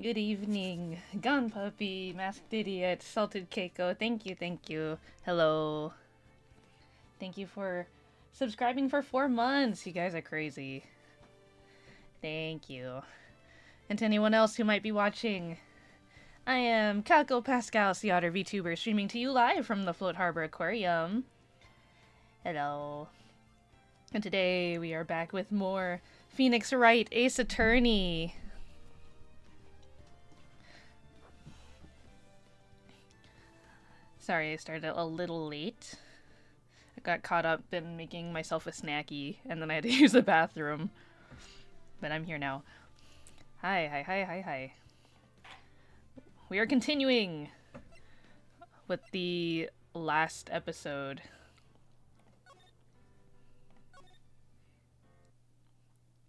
Good evening, Gun Puppy, Masked Idiot, Salted Keiko. Thank you, thank you. Hello. Thank you for subscribing for 4 months. You guys are crazy. Thank you. And to anyone else who might be watching, I am Calico Pascal, the otter VTuber, streaming to you live from the Float Harbor Aquarium. Hello. And today we are back with more Phoenix Wright Ace Attorney. Sorry, I started a little late. I got caught up in making myself a snacky, and then I had to use the bathroom. But I'm here now. Hi. We are continuing with the last episode.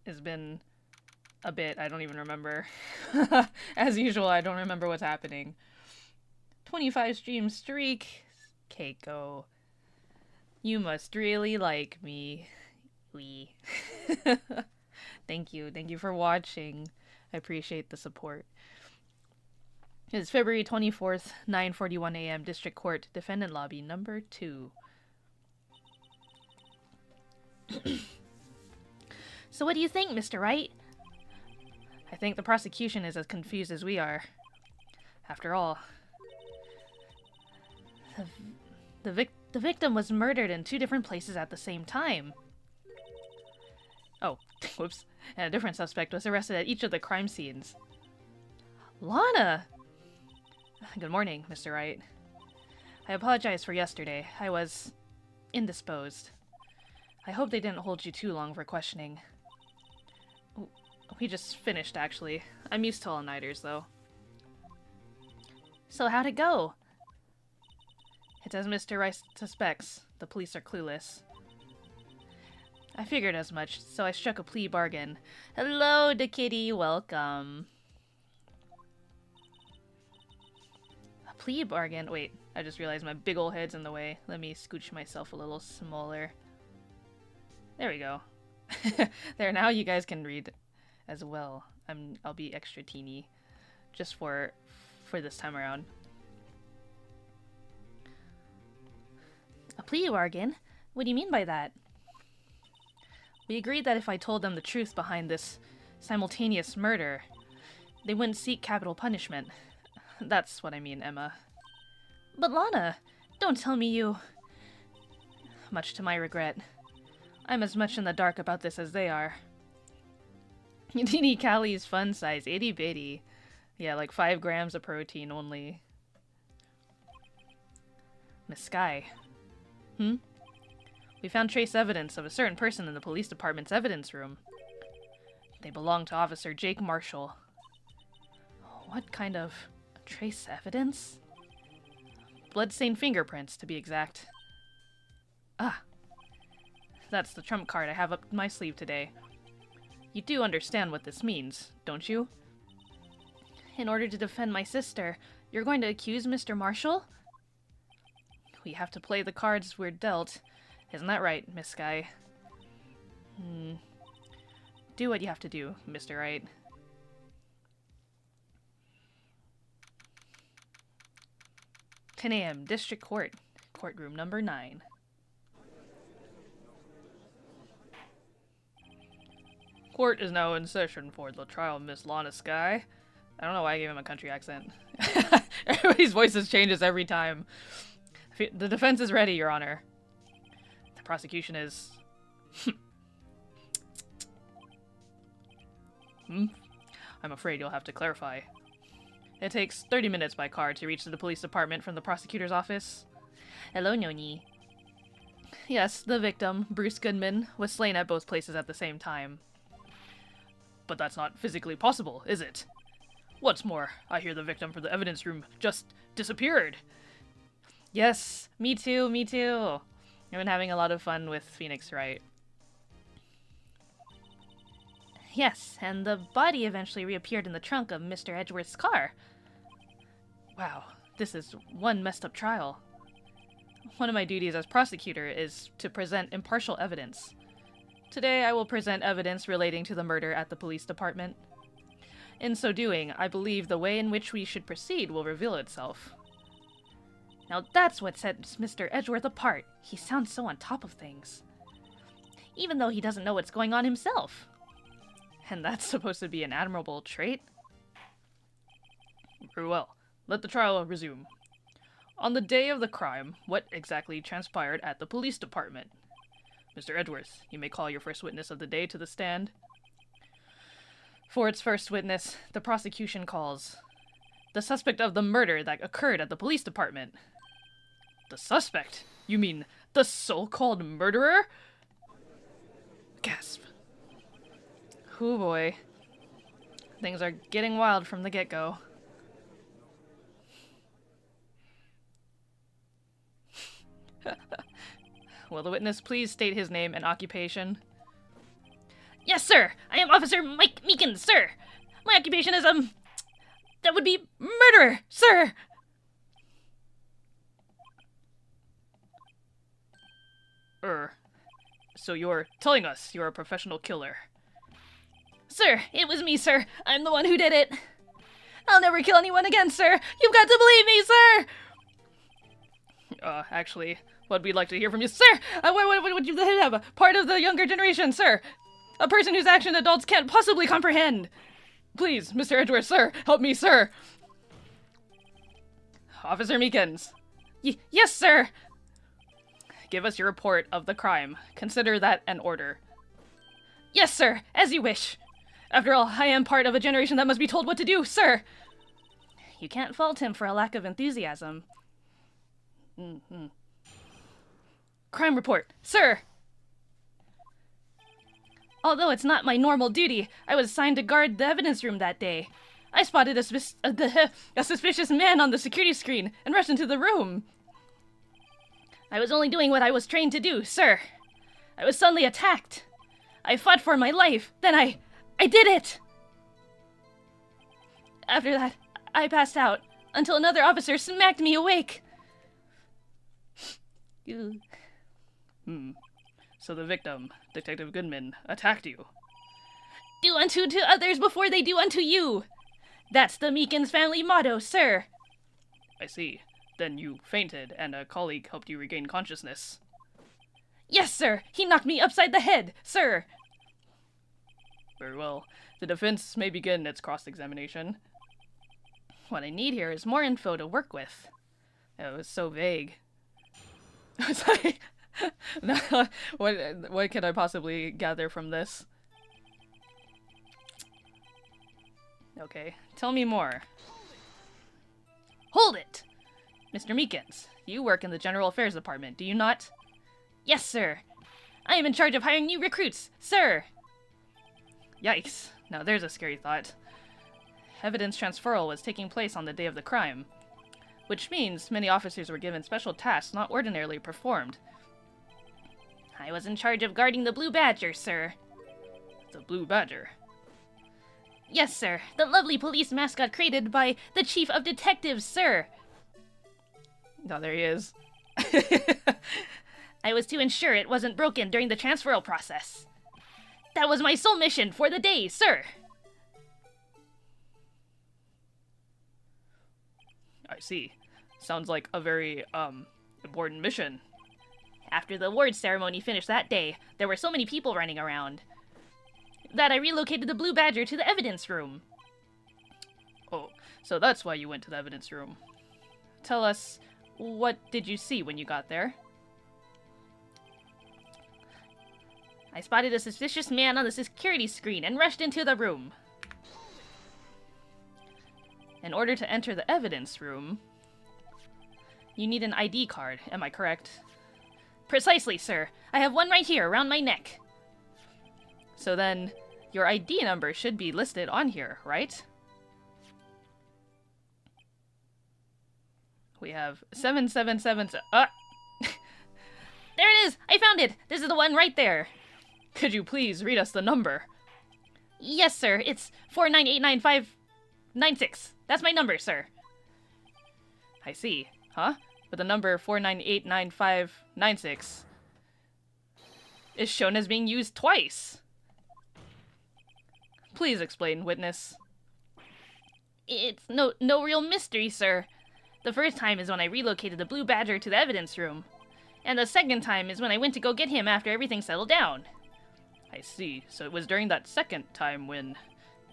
It's been a bit, I don't even remember. As usual, I don't remember what's happening. 25 stream streak. Keiko. You must really like me. Wee. Thank you. Thank you for watching. I appreciate the support. It's February 24th, 9:41 a.m. District Court, Defendant Lobby, number 2. So what do you think, Mr. Wright? I think the prosecution is as confused as we are. After all, the victim was murdered in 2 different places at the same time. Oh, whoops. And a different suspect was arrested at each of the crime scenes. Lana! Good morning, Mr. Wright. I apologize for yesterday. I was indisposed. I hope they didn't hold you too long for questioning. We just finished, actually. I'm used to all-nighters, though. So how'd it go? It's as Mr. Wright suspects. The police are clueless. I figured as much, so I struck a plea bargain. Hello, the kitty. Welcome. A plea bargain? Wait, I just realized my big ol' head's in the way. Let me scooch myself a little smaller. There we go. There, now you guys can read as well. I'll be extra teeny. Just for this time around. A plea bargain? What do you mean by that? We agreed that if I told them the truth behind this simultaneous murder, they wouldn't seek capital punishment. That's what I mean, Emma. But Lana, don't tell me you... Much to my regret. I'm as much in the dark about this as they are. Teeny Callie's fun size, itty bitty. Yeah, like 5 grams of protein only. Miss Sky. We found trace evidence of a certain person in the police department's evidence room. They belong to Officer Jake Marshall. What kind of trace evidence? Blood-stained fingerprints, to be exact. Ah. That's the trump card I have up my sleeve today. You do understand what this means, don't you? In order to defend my sister, you're going to accuse Mr. Marshall? We have to play the cards we're dealt. Isn't that right, Miss Sky? Do what you have to do, Mr. Wright. "10 a.m. District Court. Courtroom number 9. Court is now in session for the trial of Miss Lana Sky. I don't know why I gave him a country accent. Everybody's voices changes every time. The defense is ready, Your Honor. The prosecution is... I'm afraid you'll have to clarify. It takes 30 minutes by car to reach the police department from the prosecutor's office. Hello, Noni. Yes, the victim, Bruce Goodman, was slain at both places at the same time. But that's not physically possible, is it? What's more, I hear the victim from the evidence room just disappeared. Yes, me too, me too. I've been having a lot of fun with Phoenix Wright. Yes, and the body eventually reappeared in the trunk of Mr. Edgeworth's car. Wow, this is one messed up trial. One of my duties as prosecutor is to present impartial evidence. Today I will present evidence relating to the murder at the police department. In so doing, I believe the way in which we should proceed will reveal itself. Now that's what sets Mr. Edgeworth apart. He sounds so on top of things. Even though he doesn't know what's going on himself. And that's supposed to be an admirable trait? Very well. Let the trial resume. On the day of the crime, what exactly transpired at the police department? Mr. Edgeworth, you may call your first witness of the day to the stand. For its first witness, the prosecution calls the suspect of the murder that occurred at the police department. The suspect? You mean the so-called murderer? Gasp. Oh boy. Things are getting wild from the get-go. Will the witness please state his name and occupation? Yes, sir! I am Officer Mike Meekins, sir! My occupation is, that would be murderer, sir! So you're telling us you're a professional killer? Sir, it was me, sir. I'm the one who did it. I'll never kill anyone again, sir. You've got to believe me, sir! Actually, what we'd like to hear from you, sir! What would you have? Part of the younger generation, sir! A person whose action adults can't possibly comprehend! Please, Mr. Edgeworth, sir, help me, sir! Officer Meekins. Yes, sir! Give us your report of the crime. Consider that an order. Yes, sir, as you wish. After all, I am part of a generation that must be told what to do, sir! You can't fault him for a lack of enthusiasm. Crime report, sir! Although it's not my normal duty, I was assigned to guard the evidence room that day. I spotted a suspicious man on the security screen and rushed into the room. I was only doing what I was trained to do, sir. I was suddenly attacked. I fought for my life. Then I did it! After that, I passed out until another officer smacked me awake. So the victim, Detective Goodman, attacked you. Do unto to others before they do unto you. That's the Meekins family motto, sir. I see. Then you fainted, and a colleague helped you regain consciousness. Yes, sir! He knocked me upside the head, sir! Very well. The defense may begin its cross-examination. What I need here is more info to work with. It was so vague. I was like, what can I possibly gather from this? Okay, tell me more. Hold it! Mr. Meekins, you work in the General Affairs Department, do you not? Yes, sir. I am in charge of hiring new recruits, sir. Yikes. Now there's a scary thought. Evidence transferal was taking place on the day of the crime, which means many officers were given special tasks not ordinarily performed. I was in charge of guarding the Blue Badger, sir. The Blue Badger? Yes, sir. The lovely police mascot created by the Chief of Detectives, sir. Oh, there he is. I was to ensure it wasn't broken during the transferal process. That was my sole mission for the day, sir. I see. Sounds like a very, important mission. After the awards ceremony finished that day, there were so many people running around that I relocated the Blue Badger to the evidence room. Oh, so that's why you went to the evidence room. Tell us, what did you see when you got there? I spotted a suspicious man on the security screen and rushed into the room. In order to enter the evidence room, you need an ID card, am I correct? Precisely, sir. I have one right here, around my neck. So then, your ID number should be listed on here, right? We have 777... There it is! I found it! This is the one right there. Could you please read us the number? Yes, sir. It's 4989596. That's my number, sir. I see. Huh? But the number 4989596 is shown as being used twice. Please explain, witness. It's no real mystery, sir. The first time is when I relocated the Blue Badger to the evidence room. And the second time is when I went to go get him after everything settled down. I see. So it was during that second time when...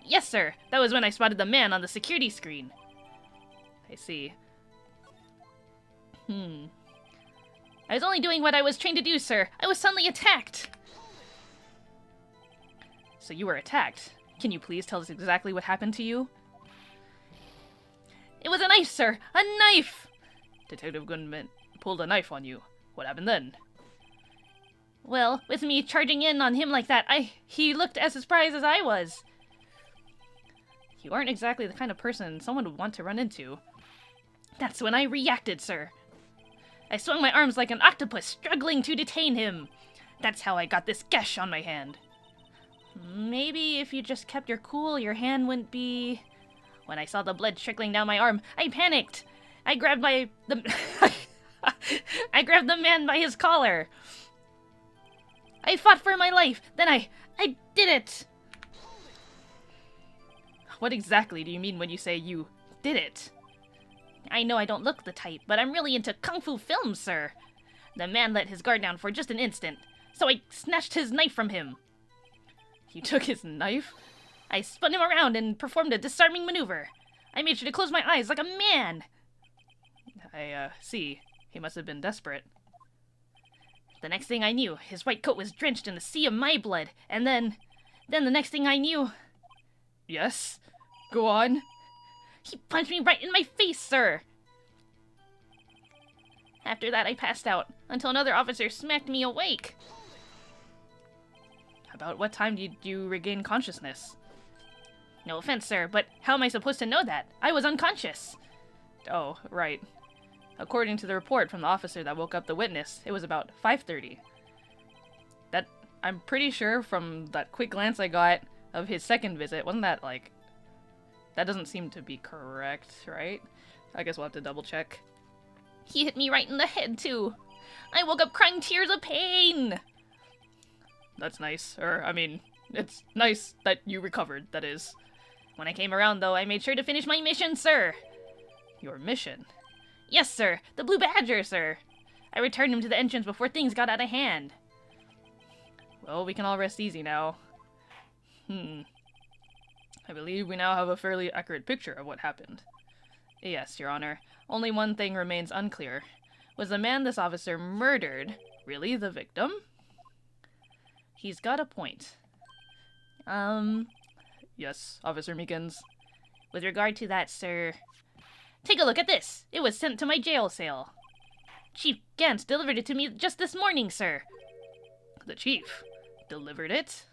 Yes, sir. That was when I spotted the man on the security screen. I see. I was only doing what I was trained to do, sir. I was suddenly attacked. So you were attacked. Can you please tell us exactly what happened to you? It was a knife, sir. A knife! Detective Goodman pulled a knife on you. What happened then? Well, with me charging in on him like that, he looked as surprised as I was. You aren't exactly the kind of person someone would want to run into. That's when I reacted, sir. I swung my arms like an octopus, struggling to detain him. That's how I got this gash on my hand. Maybe if you just kept your cool, your hand wouldn't be... When I saw the blood trickling down my arm, I panicked. I grabbed I grabbed the man by his collar. I fought for my life. Then I did it. What exactly do you mean when you say you did it? I know I don't look the type, but I'm really into kung fu films, sir. The man let his guard down for just an instant, so I snatched his knife from him. You took his knife? I spun him around and performed a disarming maneuver. I made sure to close my eyes like a man. I see. He must have been desperate. The next thing I knew, his white coat was drenched in a sea of my blood, and then the next thing I knew... Yes? Go on. He punched me right in my face, sir. After that, I passed out, until another officer smacked me awake. About what time did you regain consciousness? No offense, sir, but how am I supposed to know that? I was unconscious. Oh, right. According to the report from the officer that woke up the witness, it was about 5:30. I'm pretty sure from that quick glance I got of his second visit, wasn't that like... That doesn't seem to be correct, right? I guess we'll have to double check. He hit me right in the head, too. I woke up crying tears of pain. That's nice. It's nice that you recovered, that is. When I came around, though, I made sure to finish my mission, sir. Your mission? Yes, sir. The Blue Badger, sir. I returned him to the entrance before things got out of hand. Well, we can all rest easy now. I believe we now have a fairly accurate picture of what happened. Yes, Your Honor. Only one thing remains unclear. Was the man this officer murdered really the victim? He's got a point. Yes, Officer Meekins. With regard to that, sir... Take a look at this! It was sent to my jail cell. Chief Gantz delivered it to me just this morning, sir. The chief delivered it?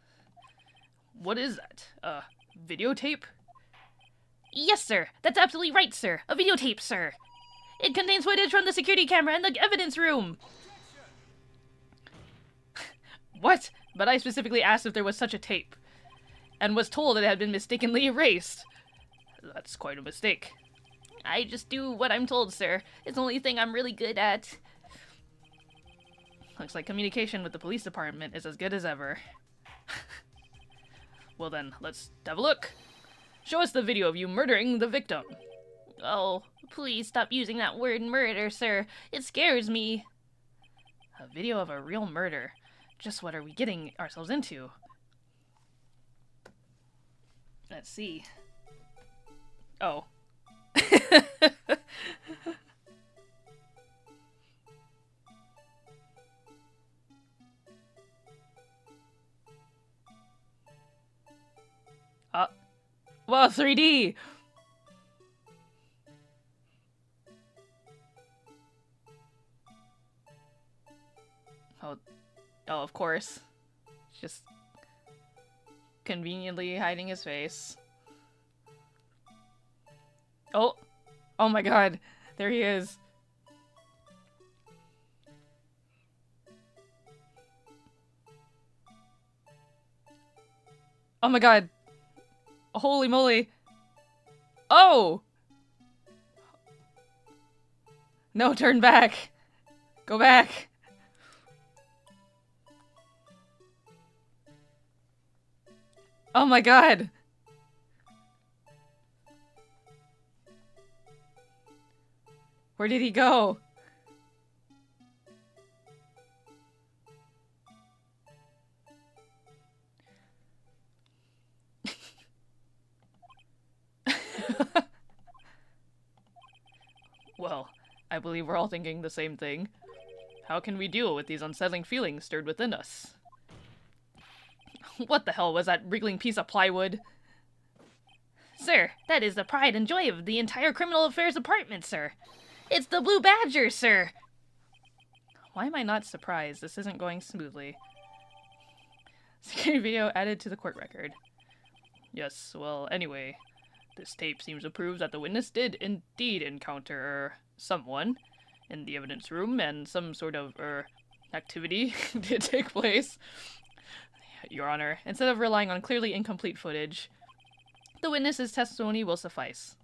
What is that? A videotape? Yes, sir. That's absolutely right, sir. A videotape, sir. It contains footage from the security camera in the evidence room. What? But I specifically asked if there was such a tape, and was told it had been mistakenly erased. That's quite a mistake. I just do what I'm told, sir. It's the only thing I'm really good at. Looks like communication with the police department is as good as ever. Well then, let's have a look. Show us the video of you murdering the victim. Oh, please stop using that word murder, sir. It scares me. A video of a real murder. Just what are we getting ourselves into? Let's see. Oh. Well, 3D! Oh, of course. Just conveniently hiding his face. Oh! Oh my god! There he is. Oh my god! Holy moly! Oh! No, turn back! Go back! Oh my god! Where did he go? Well, I believe we're all thinking the same thing. How can we deal with these unsettling feelings stirred within us? What the hell was that wriggling piece of plywood? Sir, that is the pride and joy of the entire criminal affairs department, sir. It's the Blue Badger, sir. Why am I not surprised? This isn't going smoothly. Security video added to the court record. Yes, well, anyway, this tape seems to prove that the witness did indeed encounter someone in the evidence room, and some sort of activity did take place. Your Honor, instead of relying on clearly incomplete footage, the witness's testimony will suffice.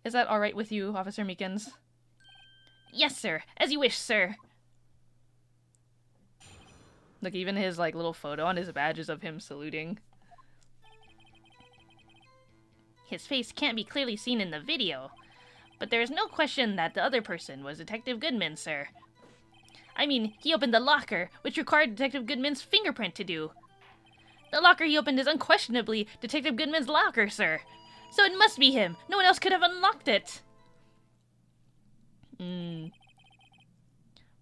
Is that alright with you, Officer Meekins? Yes, sir. As you wish, sir. Look, even his, like, little photo on his badge is of him saluting. His face can't be clearly seen in the video, but there is no question that the other person was Detective Goodman, sir. I mean, he opened the locker, which required Detective Goodman's fingerprint to do. The locker he opened is unquestionably Detective Goodman's locker, sir. So it must be him. No one else could have unlocked it.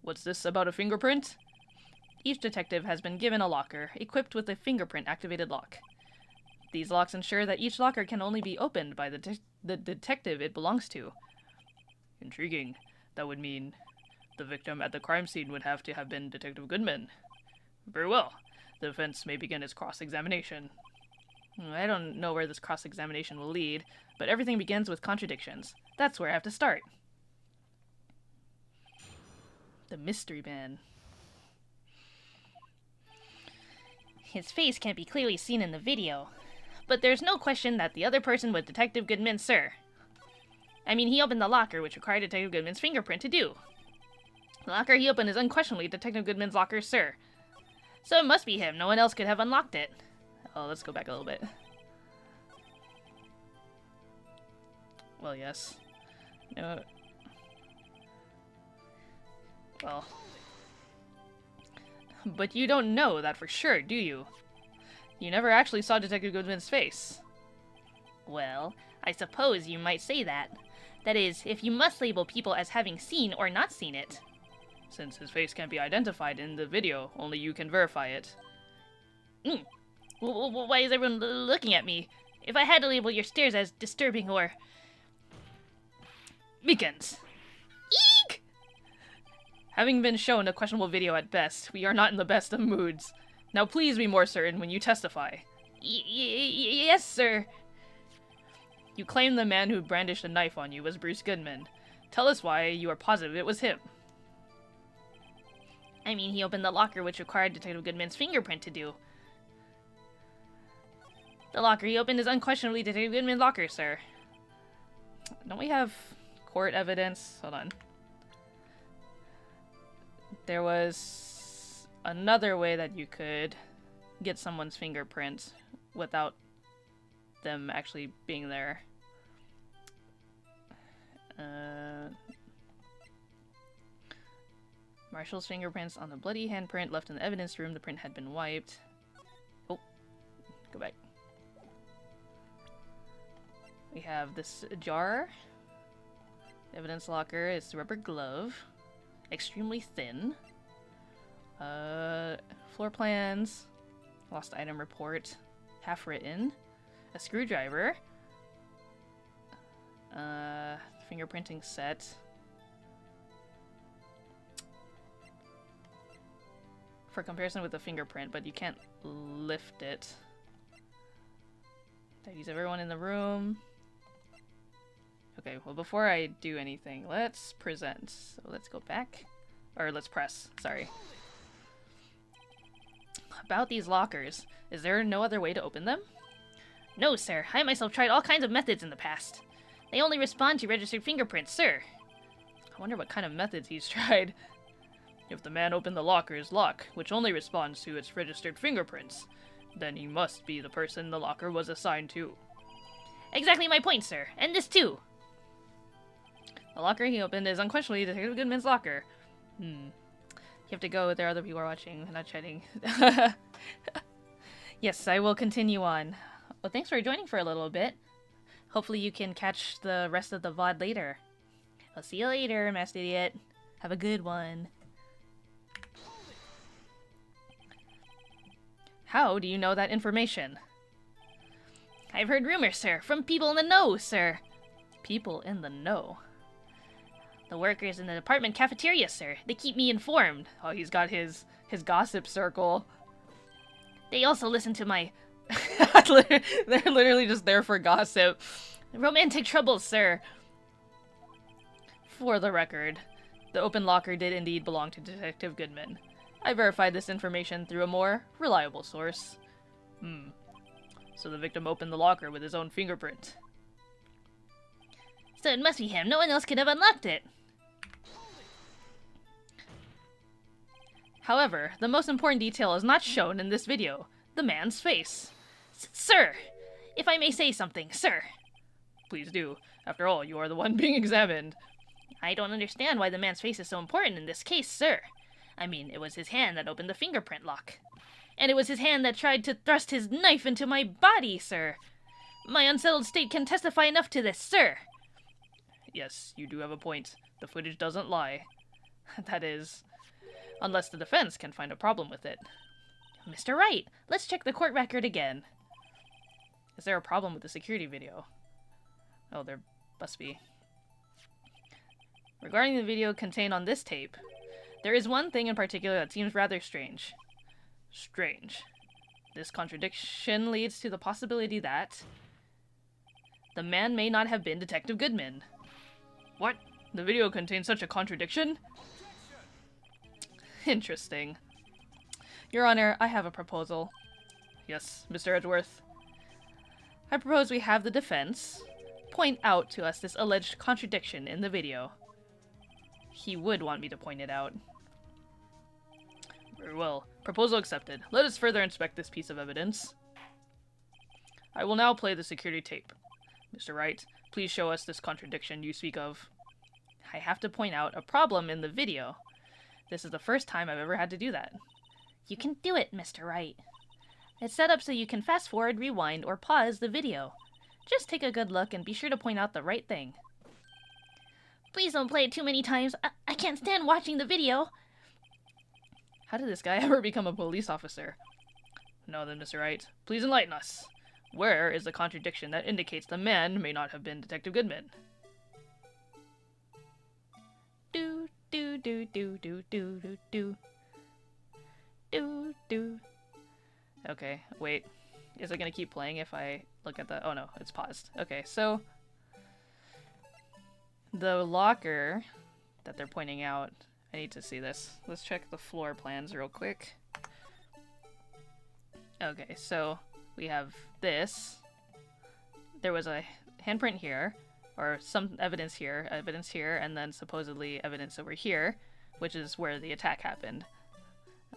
What's this about a fingerprint? Each detective has been given a locker, equipped with a fingerprint-activated lock. These locks ensure that each locker can only be opened by the detective it belongs to. Intriguing. That would mean the victim at the crime scene would have to have been Detective Goodman. Very well. The defense may begin its cross-examination. I don't know where this cross-examination will lead, but everything begins with contradictions. That's where I have to start. The mystery man. His face can't be clearly seen in the video, but there's no question that the other person was Detective Goodman, sir. I mean, he opened the locker, which required Detective Goodman's fingerprint to do. The locker he opened is unquestionably Detective Goodman's locker, sir. So it must be him. No one else could have unlocked it. Oh, let's go back a little bit. Well, yes. No. Well. But you don't know that for sure, do you? You never actually saw Detective Goodman's face. Well, I suppose you might say that. That is, if you must label people as having seen or not seen it. Since his face can't be identified in the video, only you can verify it. Why is everyone looking at me? If I had to label your stares as disturbing or... Meekins! Eek! Having been shown a questionable video at best, we are not in the best of moods. Now please be more certain when you testify. Yes, sir. You claim the man who brandished a knife on you was Bruce Goodman. Tell us why you are positive it was him. I mean, he opened the locker, which required Detective Goodman's fingerprint to do. The locker he opened is unquestionably Detective Goodman's locker, sir. Don't we have court evidence? Hold on. There was another way that you could get someone's fingerprint without them actually being there. Marshall's fingerprints on the bloody handprint left in the evidence room. The print had been wiped. Oh, go back. We have this jar. The evidence locker is the rubber glove. Extremely thin. Floor plans. Lost item report. Half written. A screwdriver. Fingerprinting set. For comparison with the fingerprint, but you can't lift it. IDs everyone in the room. Okay, well before I do anything, let's present. So let's go back. Or let's press, sorry. About these lockers, is there no other way to open them? No, sir. I myself tried all kinds of methods in the past. They only respond to registered fingerprints, sir. I wonder what kind of methods he's tried. If the man opened the locker's lock, which only responds to its registered fingerprints, then he must be the person the locker was assigned to. Exactly my point, sir. And this too. The locker he opened is unquestionably Detective Goodman's locker. You have to go. There are other people are watching, not chatting. Yes, I will continue on. Well, thanks for joining for a little bit. Hopefully you can catch the rest of the VOD later. I'll see you later, Masked Idiot. Have a good one. How do you know that information? I've heard rumors, sir, from people in the know, sir. People in the know? The workers in the department cafeteria, sir. They keep me informed. Oh, he's got his gossip circle. They also listen to my... They're literally just there for gossip. Romantic troubles, sir. For the record, the open locker did indeed belong to Detective Goodman. I verified this information through a more reliable source. So the victim opened the locker with his own fingerprint. So it must be him. No one else could have unlocked it. However, the most important detail is not shown in this video. The man's face. Sir! If I may say something, sir! Please do. After all, you are the one being examined. I don't understand why the man's face is so important in this case, sir. I mean, it was his hand that opened the fingerprint lock. And it was his hand that tried to thrust his knife into my body, sir. My unsettled state can testify enough to this, sir. Yes, you do have a point. The footage doesn't lie. That is, unless the defense can find a problem with it. Mr. Wright, let's check the court record again. Is there a problem with the security video? Oh, there must be. Regarding the video contained on this tape, there is one thing in particular that seems rather strange. Strange. This contradiction leads to the possibility that the man may not have been Detective Goodman. What? The video contains such a contradiction? Interesting. Your Honor, I have a proposal. Yes, Mr. Edgeworth. I propose we have the defense point out to us this alleged contradiction in the video. He would want me to point it out. Very well. Proposal accepted. Let us further inspect this piece of evidence. I will now play the security tape. Mr. Wright, please show us this contradiction you speak of. I have to point out a problem in the video. This is the first time I've ever had to do that. You can do it, Mr. Wright. It's set up so you can fast forward, rewind, or pause the video. Just take a good look and be sure to point out the right thing. Please don't play it too many times. I can't stand watching the video. How did this guy ever become a police officer? No then, Mr. Wright. Please enlighten us. Where is the contradiction that indicates the man may not have been Detective Goodman? Do do do do do do do do do do. Okay, wait. Is it gonna keep playing if I look at the... Oh no, it's paused. Okay, so the locker that they're pointing out, I need to see this. Let's check the floor plans real quick. Okay, so we have this. There was a handprint here, or some evidence here, and then supposedly evidence over here, which is where the attack happened.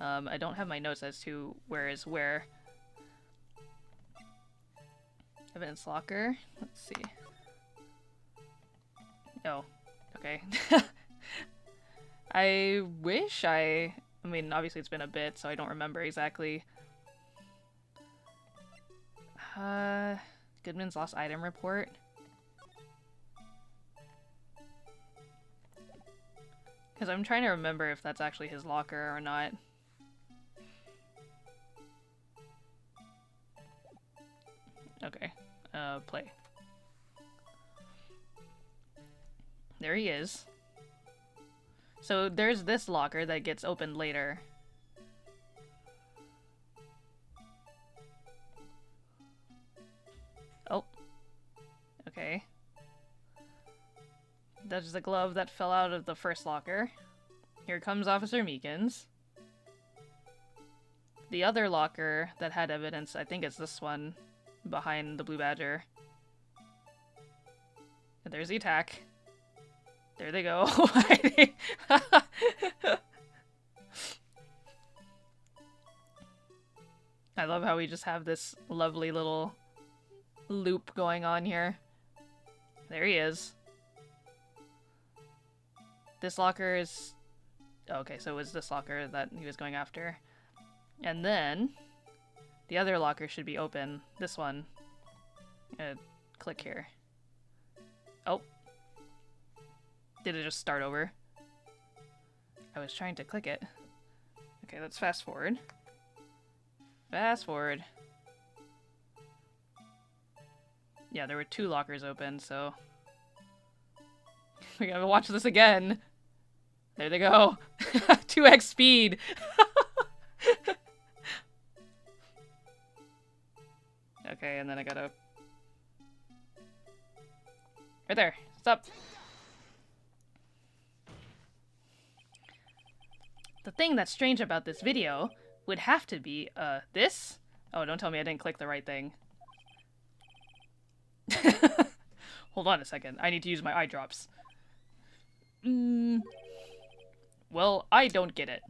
I don't have my notes as to where is where. Evidence locker. Let's see. Oh, okay. I wish I mean, obviously it's been a bit, so I don't remember exactly. Goodman's lost item report. Because I'm trying to remember if that's actually his locker or not. Okay, play. There he is. So there's this locker that gets opened later. Oh. Okay. That's the glove that fell out of the first locker. Here comes Officer Meekins. The other locker that had evidence, I think it's this one, behind the Blue Badger. And there's the attack. There they go. I love how we just have this lovely little loop going on here. There he is. This locker is... Okay, so it was this locker that he was going after. And then the other locker should be open. This one. Click here. Oh. Did it just start over? I was trying to click it. Okay, let's fast forward. Fast forward. Yeah, there were 2 lockers open, so... We gotta watch this again. There they go. 2x speed. Okay, and then I gotta... Right there. Stop. The thing that's strange about this video would have to be, this? Oh, don't tell me I didn't click the right thing. Hold on a second. I need to use my eye drops. Well, I don't get it.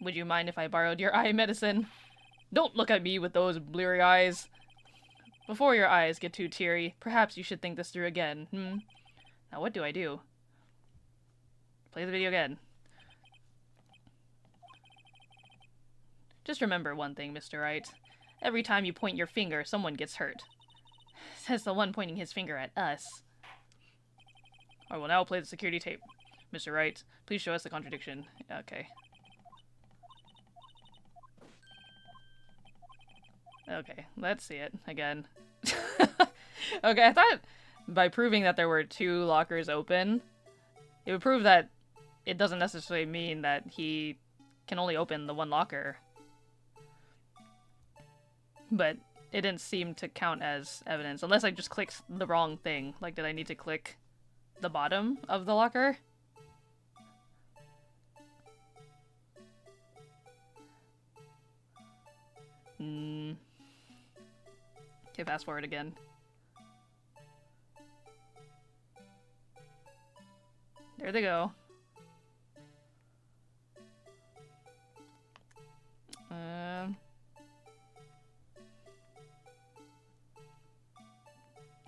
Would you mind if I borrowed your eye medicine? Don't look at me with those bleary eyes. Before your eyes get too teary, perhaps you should think this through again, Now what do I do? Play the video again. Just remember one thing, Mr. Wright. Every time you point your finger, someone gets hurt. Says the one pointing his finger at us. I will now play the security tape. Mr. Wright, please show us the contradiction. Okay. Okay, let's see it again. Okay, I thought by proving that there were 2 lockers open, it would prove that it doesn't necessarily mean that he can only open the 1 locker. But it didn't seem to count as evidence, unless I just clicked the wrong thing. Like, did I need to click the bottom of the locker? Okay, fast forward again. There they go.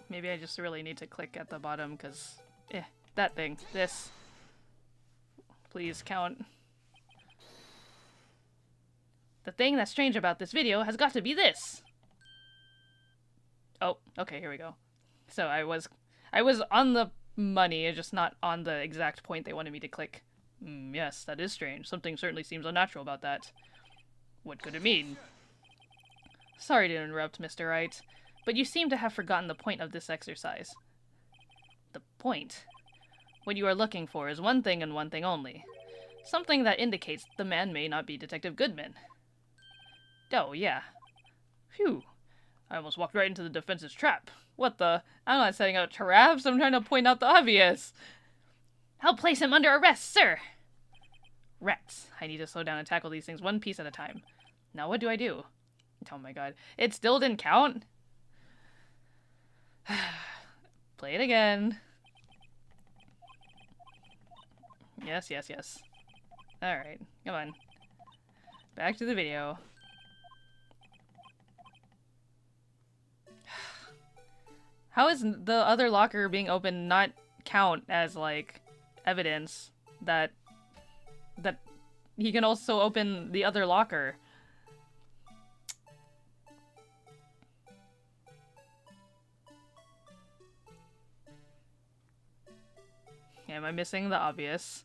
Maybe I just really need to click at the bottom, because... that thing. This. Please count. The thing that's strange about this video has got to be this! Oh, okay, here we go. So I was on the money, just not on the exact point they wanted me to click. Yes, that is strange. Something certainly seems unnatural about that. What could it mean? Sorry to interrupt, Mr. Wright, but you seem to have forgotten the point of this exercise. The point? What you are looking for is one thing and one thing only. Something that indicates the man may not be Detective Goodman. Oh, yeah. Phew. I almost walked right into the defense's trap. What the? I'm not setting out traps, I'm trying to point out the obvious. I'll place him under arrest, sir! Rats. I need to slow down and tackle these things one piece at a time. Now what do I do? Oh my god. It still didn't count? Play it again. Yes, yes, yes. Alright, come on. Back to the video. How is the other locker being open not count as, like, evidence that he can also open the other locker? Am I missing the obvious?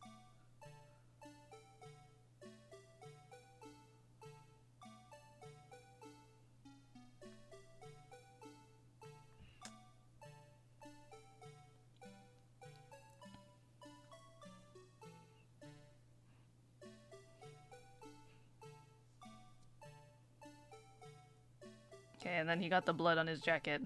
Okay, and then he got the blood on his jacket.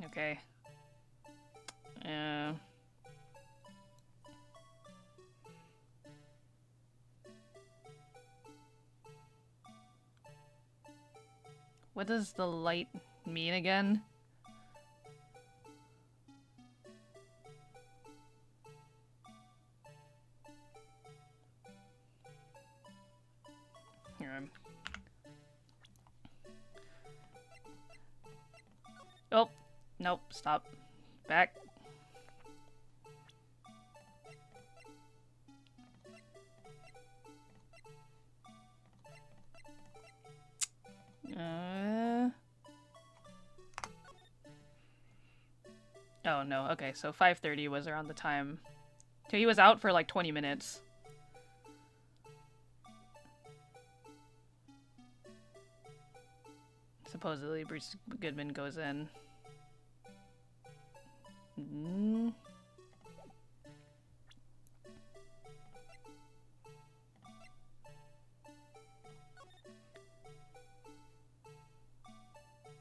Okay. What does the light mean again? Here, oh, nope, stop. Back. Oh no, okay, so 5:30 was around the time. So he was out for like 20 minutes. Supposedly Bruce Goodman goes in.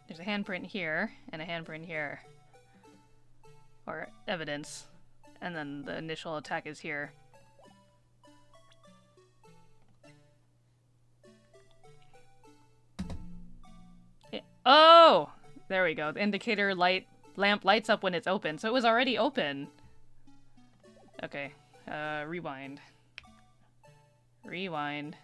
There's a handprint here, and a handprint here. Or evidence. And then the initial attack is here. Oh! There we go. The indicator lamp lights up when it's open, so it was already open. Okay. Rewind. Rewind.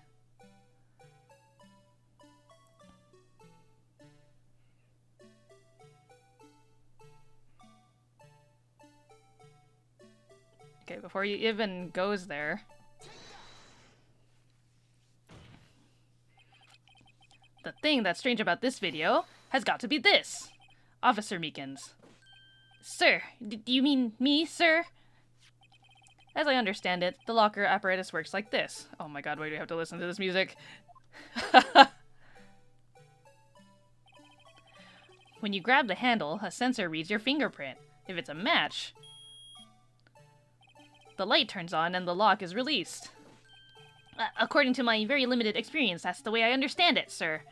Okay, before you even goes there. The thing that's strange about this video has got to be this. Officer Meekins. Sir, do you mean me, sir? As I understand it, the locker apparatus works like this. Oh my god, why do we have to listen to this music? When you grab the handle, a sensor reads your fingerprint. If it's a match, the light turns on and the lock is released. According to my very limited experience, that's the way I understand it, sir.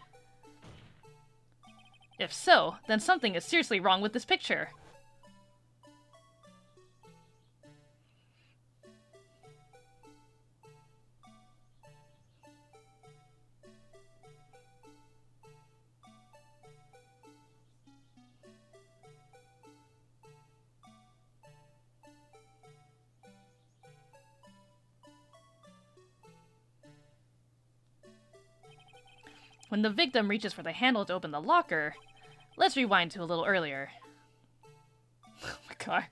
If so, then something is seriously wrong with this picture. When the victim reaches for the handle to open the locker, let's rewind to a little earlier. Oh my god.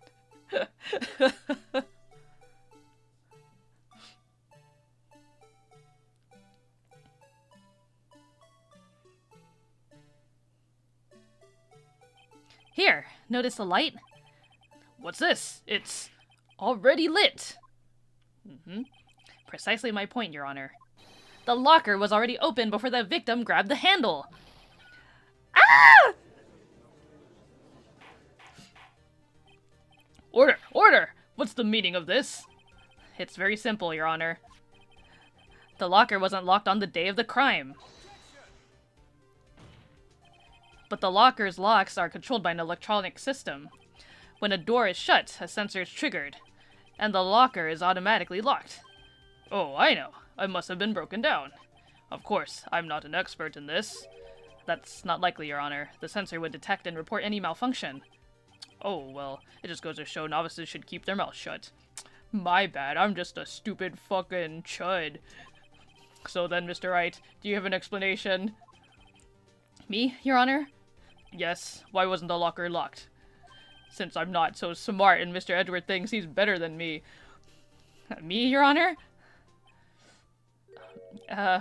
Here, notice the light? What's this? It's already lit. Precisely my point, Your Honor. The locker was already open before the victim grabbed the handle. Ah! Order! Order! What's the meaning of this? It's very simple, Your Honor. The locker wasn't locked on the day of the crime. But the locker's locks are controlled by an electronic system. When a door is shut, a sensor is triggered, and the locker is automatically locked. Oh, I know. I must have been broken down. Of course, I'm not an expert in this. That's not likely, Your Honor. The sensor would detect and report any malfunction. Oh, well, it just goes to show novices should keep their mouth shut. My bad, I'm just a stupid fucking chud. So then, Mr. Wright, do you have an explanation? Me, Your Honor? Yes, why wasn't the locker locked? Since I'm not so smart and Mr. Edward thinks he's better than me. Me, Your Honor?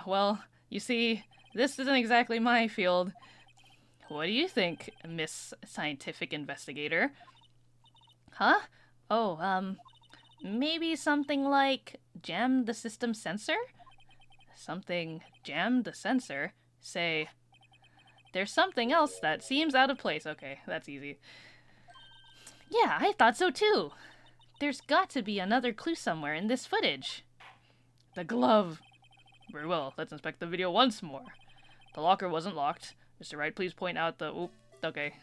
Well, you see, this isn't exactly my field. What do you think, Miss Scientific Investigator? Huh? Oh, maybe something like jam the system sensor? Something jam the sensor? Say, there's something else that seems out of place. Okay, that's easy. Yeah, I thought so too. There's got to be another clue somewhere in this footage. The glove. Very well, let's inspect the video once more. The locker wasn't locked. Mr. Wright, please point out the... Oop, okay.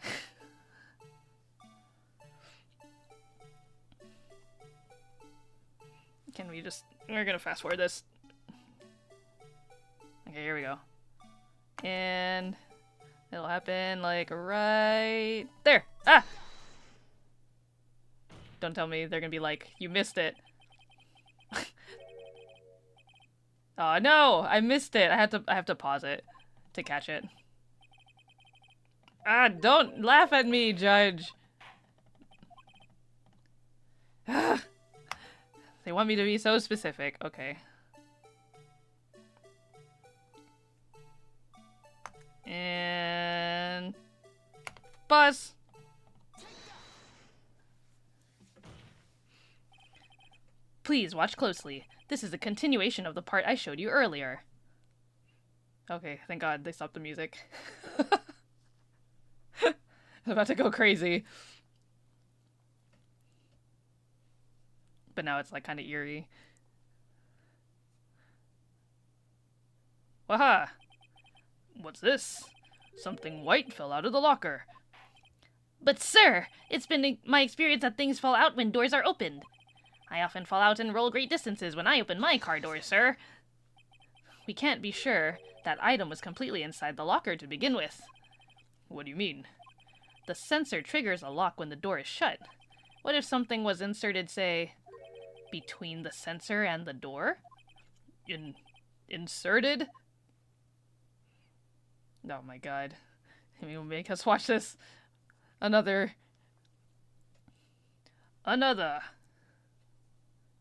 Can we just... We're gonna fast forward this. Okay, here we go. And... It'll happen, like, right there. Ah! Don't tell me they're gonna be like, you missed it. Oh, no! I missed it. I have to pause it to catch it. Ah, don't laugh at me, Judge. They want me to be so specific. Okay. And... Buzz! Please watch closely. This is a continuation of the part I showed you earlier. Okay, thank God they stopped the music. I'm about to go crazy. But now it's like kind of eerie. Waha! What's this? Something white fell out of the locker. But sir, it's been my experience that things fall out when doors are opened. I often fall out and roll great distances when I open my car doors, sir. We can't be sure that item was completely inside the locker to begin with. What do you mean? The sensor triggers a lock when the door is shut. What if something was inserted, say, between the sensor and the door? Inserted? Oh my god. He will make us watch this. Another.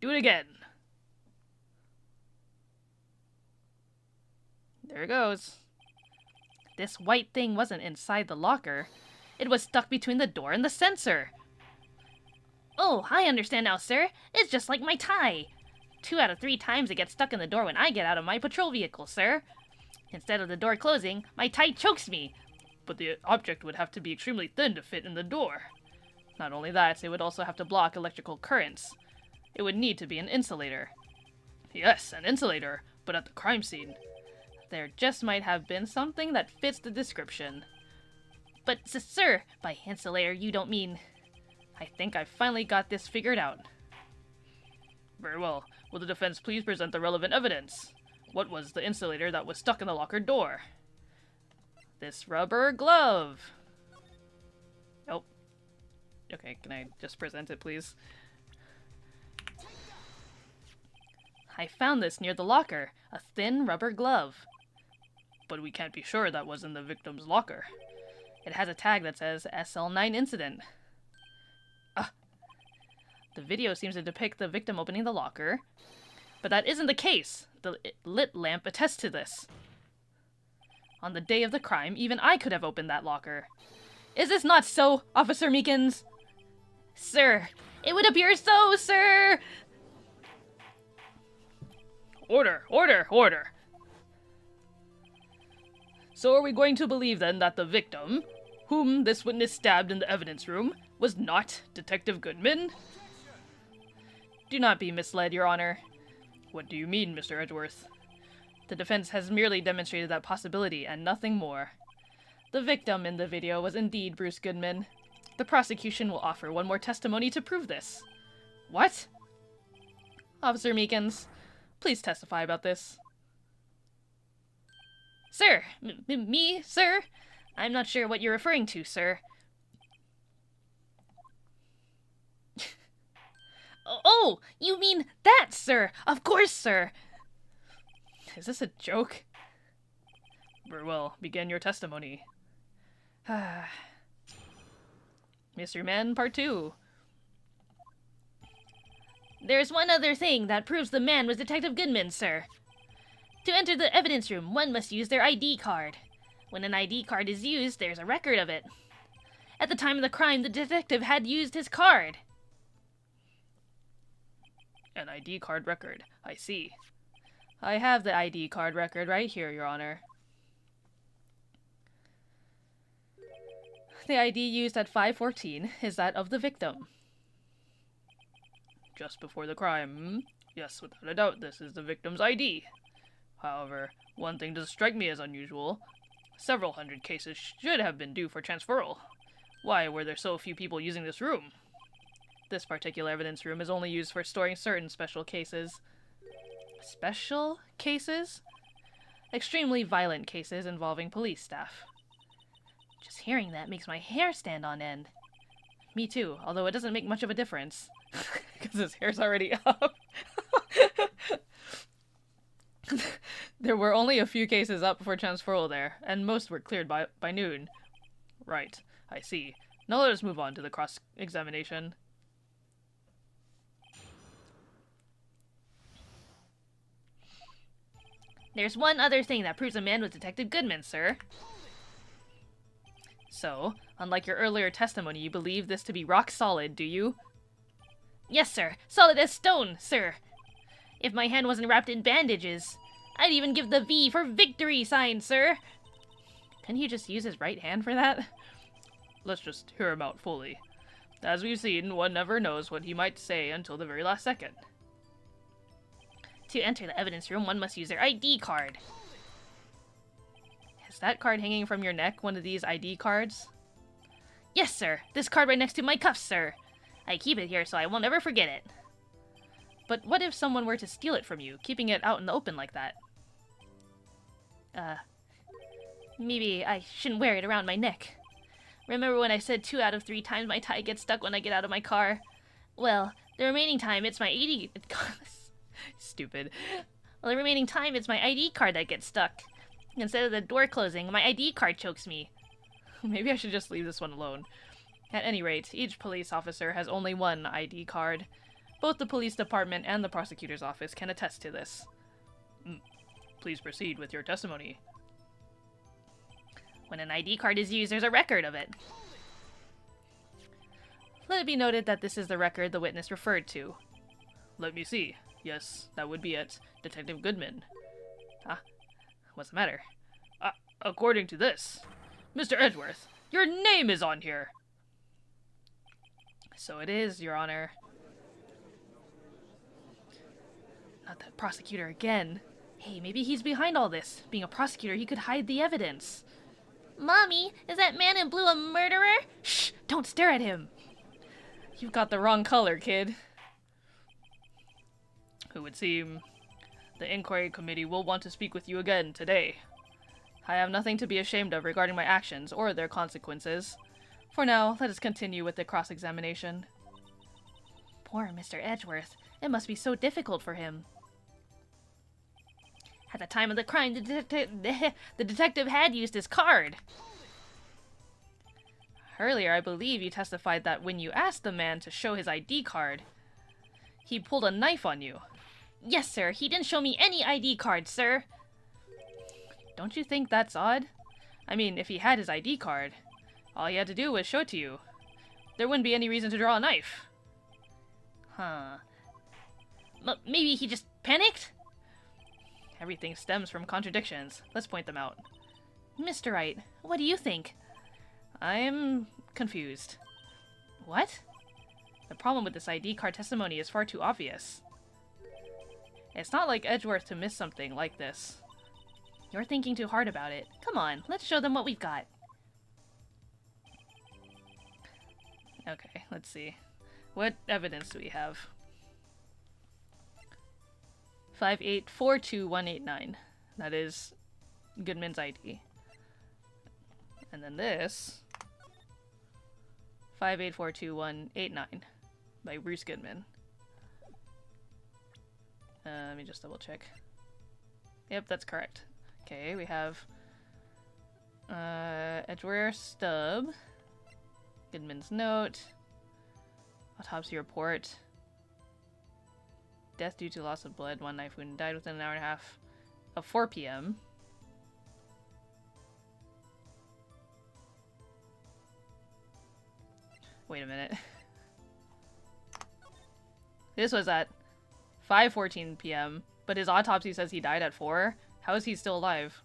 Do it again. There it goes. This white thing wasn't inside the locker. It was stuck between the door and the sensor. Oh, I understand now, sir. It's just like my tie. 2 out of 3 times it gets stuck in the door when I get out of my patrol vehicle, sir. Instead of the door closing, my tie chokes me. But the object would have to be extremely thin to fit in the door. Not only that, it would also have to block electrical currents. It would need to be an insulator. Yes, an insulator, but at the crime scene. There just might have been something that fits the description. But, sir, by insulator you don't mean... I think I finally got this figured out. Very well. Will the defense please present the relevant evidence? What was the insulator that was stuck in the locker door? This rubber glove. Oh. Okay, can I just present it, please? I found this near the locker. A thin rubber glove. But we can't be sure that was in the victim's locker. It has a tag that says SL9 incident. The video seems to depict the victim opening the locker, but that isn't the case. The lit lamp attests to this. On the day of the crime, even I could have opened that locker. Is this not so, Officer Meekins? Sir, it would appear so, sir! Order! Order! Order! So are we going to believe then that the victim, whom this witness stabbed in the evidence room, was not Detective Goodman? Do not be misled, Your Honor. What do you mean, Mr. Edgeworth? The defense has merely demonstrated that possibility and nothing more. The victim in the video was indeed Bruce Goodman. The prosecution will offer one more testimony to prove this. What? Officer Meekins, please testify about this. Sir, me, sir? I'm not sure what you're referring to, sir. Oh, you mean that, sir? Of course, sir. Is this a joke? Very well, begin your testimony. Mystery Man, Part 2. There's one other thing that proves the man was Detective Goodman, sir. To enter the evidence room, one must use their ID card. When an ID card is used, there's a record of it. At the time of the crime, the detective had used his card. An ID card record. I see. I have the ID card record right here, Your Honor. The ID used at 5:14 is that of the victim. Just before the crime, hmm? Yes, without a doubt, this is the victim's ID. However, one thing does strike me as unusual. Several hundred cases should have been due for transferal. Why were there so few people using this room? This particular evidence room is only used for storing certain special cases. Special cases? Extremely violent cases involving police staff. Just hearing that makes my hair stand on end. Me too, although it doesn't make much of a difference. Because his hair's already up. There were only a few cases up for transferal there, and most were cleared by noon. Right, I see. Now let us move on to the cross-examination. There's one other thing that proves a man was Detective Goodman, sir. So, unlike your earlier testimony, you believe this to be rock solid, do you? Yes, sir. Solid as stone, sir. If my hand wasn't wrapped in bandages, I'd even give the V for victory sign, sir. Can he just use his right hand for that? Let's just hear him out fully. As we've seen, one never knows what he might say until the very last second. To enter the evidence room, one must use their ID card. Is that card hanging from your neck one of these ID cards? Yes, sir. This card right next to my cuffs, sir. I keep it here so I won't ever forget it. But what if someone were to steal it from you, keeping it out in the open like that? Maybe I shouldn't wear it around my neck. Remember when I said 2 out of 3 times my tie gets stuck when I get out of my car? Well, the remaining time it's my ID... Stupid. Well, the remaining time it's my ID card that gets stuck. Instead of the door closing, my ID card chokes me. Maybe I should just leave this one alone. At any rate, each police officer has only one ID card. Both the police department and the prosecutor's office can attest to this. Please proceed with your testimony. When an ID card is used, there's a record of it. Let it be noted that this is the record the witness referred to. Let me see. Yes, that would be it. Detective Goodman. What's the matter? According to this, Mr. Edgeworth, your name is on here. So it is, Your Honor. Not that prosecutor again. Hey, maybe he's behind all this. Being a prosecutor, he could hide the evidence. Mommy, is that man in blue a murderer? Shh! Don't stare at him! You've got the wrong color, kid. It would seem the inquiry committee will want to speak with you again today. I have nothing to be ashamed of regarding my actions or their consequences. For now, let us continue with the cross-examination. Poor Mr. Edgeworth. It must be so difficult for him. At the time of the crime, the detective had used his card. Earlier, I believe you testified that when you asked the man to show his ID card, he pulled a knife on you. Yes, sir. He didn't show me any ID card, sir. Don't you think that's odd? I mean, if he had his ID card, all he had to do was show it to you. There wouldn't be any reason to draw a knife. Huh. Maybe he just panicked? Everything stems from contradictions. Let's point them out. Mr. Wright, what do you think? I'm confused. What? The problem with this ID card testimony is far too obvious. It's not like Edgeworth to miss something like this. You're thinking too hard about it. Come on, let's show them what we've got. Okay, let's see. What evidence do we have? 5842189. That is Goodman's ID. And then this 5842189 by Bruce Goodman. Let me just double check. Yep, that's correct. Okay, we have Edgeworth stub, Goodman's note, autopsy report, death due to loss of blood, 1 knife wound, died within an hour and a half of 4 p.m. Wait a minute. This was at 5:14 p.m., but his autopsy says he died at 4. How is he still alive?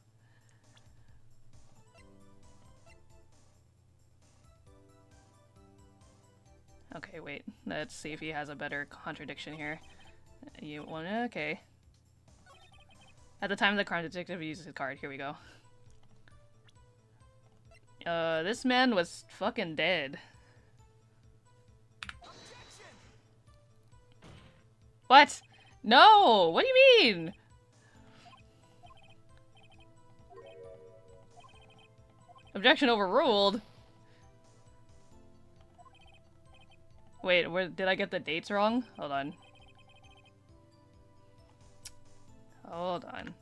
Okay, wait. Let's see if he has a better contradiction here. You want to? Okay. At the time of the crime, detective uses his card. Here we go. This man was fucking dead. What? No! What do you mean? Objection overruled. Wait, did I get the dates wrong? Hold on. Hold on.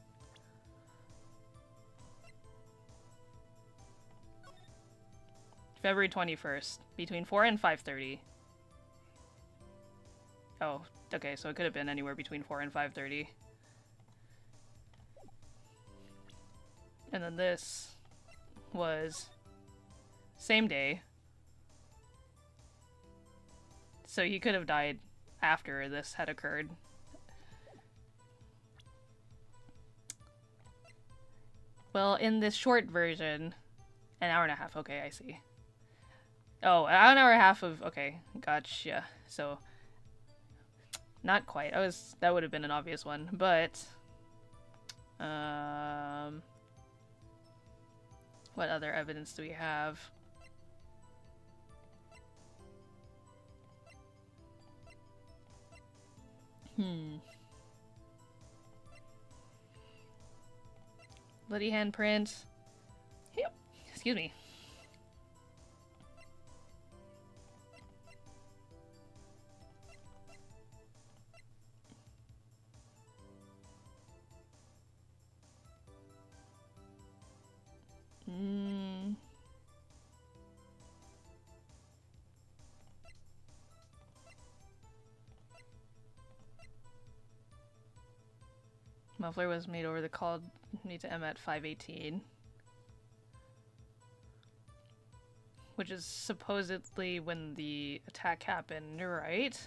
February 21st, between 4 and 5:30. Oh, okay, so it could have been anywhere between 4 and 5:30. And then this was same day. So he could have died after this had occurred. Well, in this short version, an hour and a half. Okay, I see. Oh, an hour and a half of... Okay, gotcha. So, not quite. That would have been an obvious one, but... What other evidence do we have? Bloody handprint. Yep. Excuse me. Muffler was made over the call me to M at 5:18. Which is supposedly when the attack happened, right?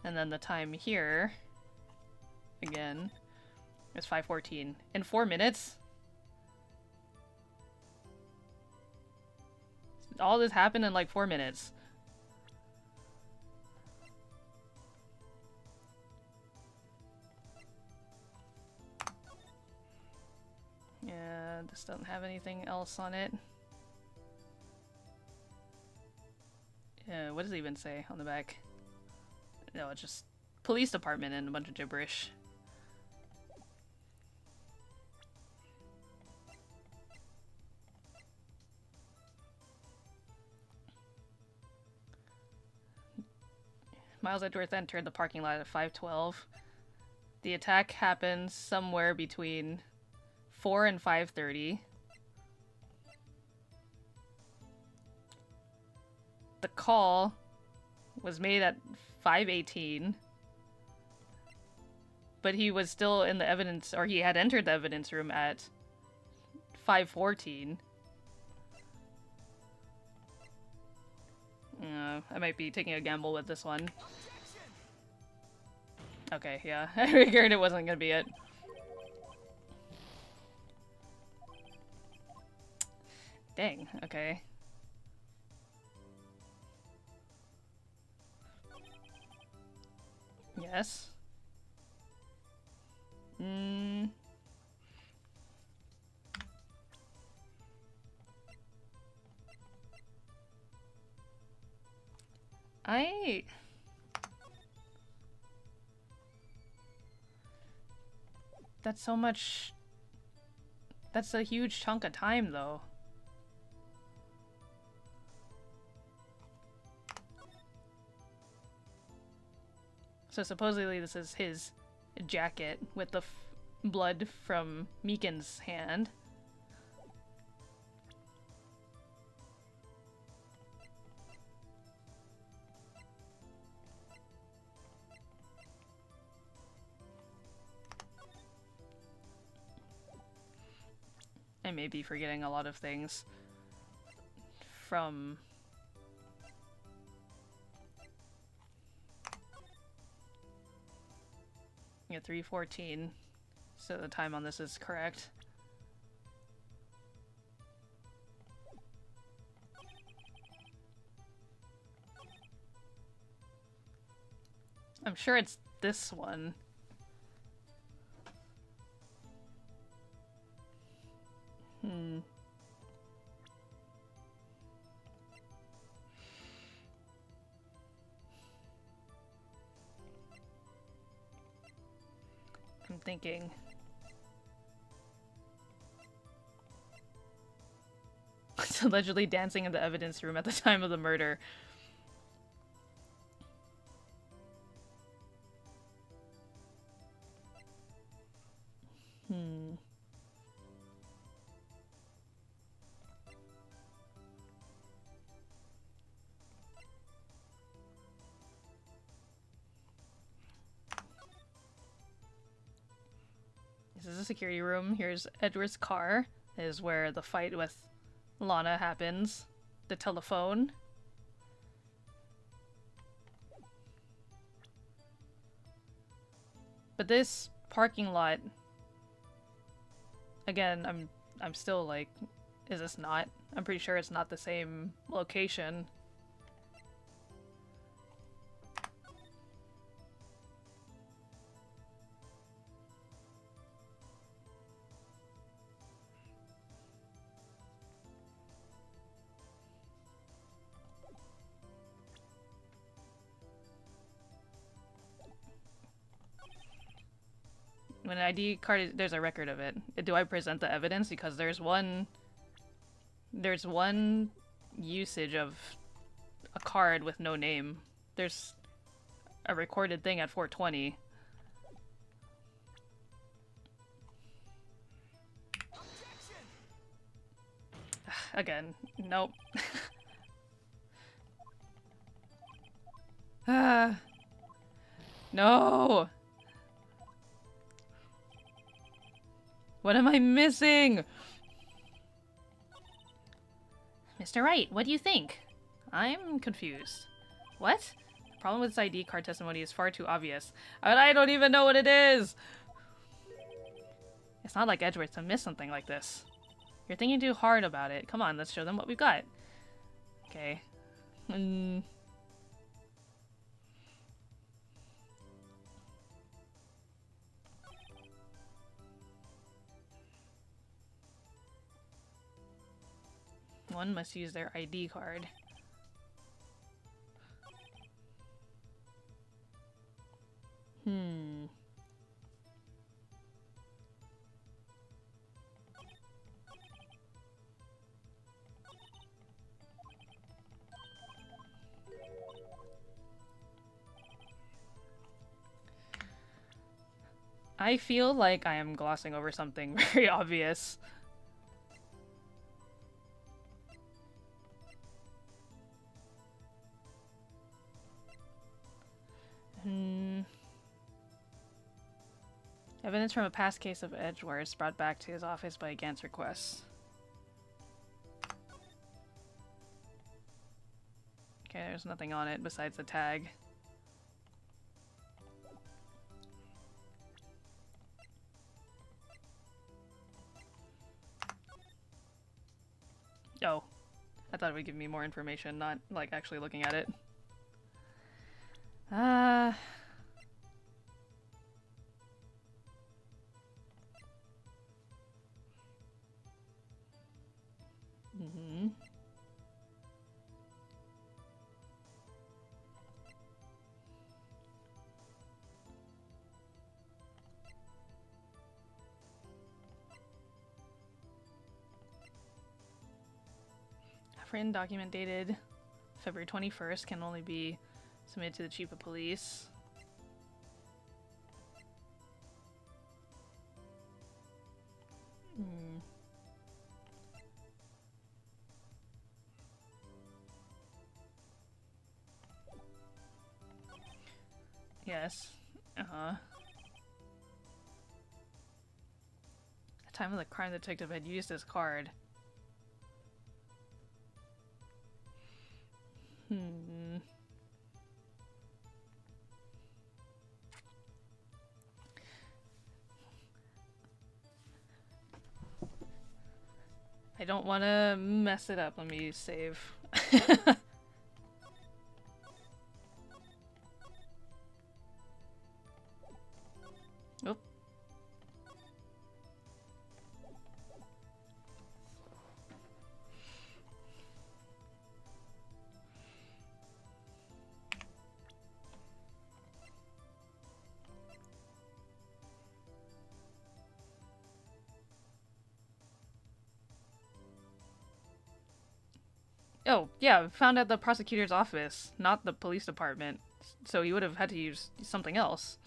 And then the time here, again, is 5:14. In 4 minutes? All this happened in like 4 minutes. Yeah, this doesn't have anything else on it. What does it even say on the back? No, it's just police department and a bunch of gibberish. Miles Edgeworth entered the parking lot at 5:12. The attack happened somewhere between 4 and 5:30. The call was made at 5:18. But he was still in the evidence, or he had entered the evidence room at 5:14. I might be taking a gamble with this one. Okay, yeah. I figured it wasn't gonna be it. Dang, okay. Yes. That's so much... That's a huge chunk of time, though. So supposedly this is his jacket with the blood from Meekin's hand. I may be forgetting a lot of things from... Yeah, 3:14. So the time on this is correct. I'm sure it's this one. I'm thinking. was allegedly dancing in the evidence room at the time of the murder. This is a security room. Here's Edward's car. This is where the fight with Lana happens. The telephone. But this parking lot, again, I'm still like, is this not? I'm pretty sure it's not the same location. When an ID card is, there's a record of it. Do I present the evidence? Because there's one usage of a card with no name. There's a recorded thing at 420. Again, nope. No! What am I missing? Mr. Wright, what do you think? I'm confused. What? The problem with this ID card testimony is far too obvious. And I don't even know what it is! It's not like Edgeworth to miss something like this. You're thinking too hard about it. Come on, let's show them what we've got. Okay. One must use their ID card. I feel like I am glossing over something very obvious. Evidence from a past case of Edgeworth brought back to his office by Gant's request. Okay, there's nothing on it besides the tag. Oh, I thought it would give me more information, not like actually looking at it. Written document dated February 21st can only be submitted to the chief of police. Yes. At the time of the crime, the detective had used his card. I don't want to mess it up. Let me save. Oop. Oh, yeah, found at the prosecutor's office, not the police department. So you would have had to use something else.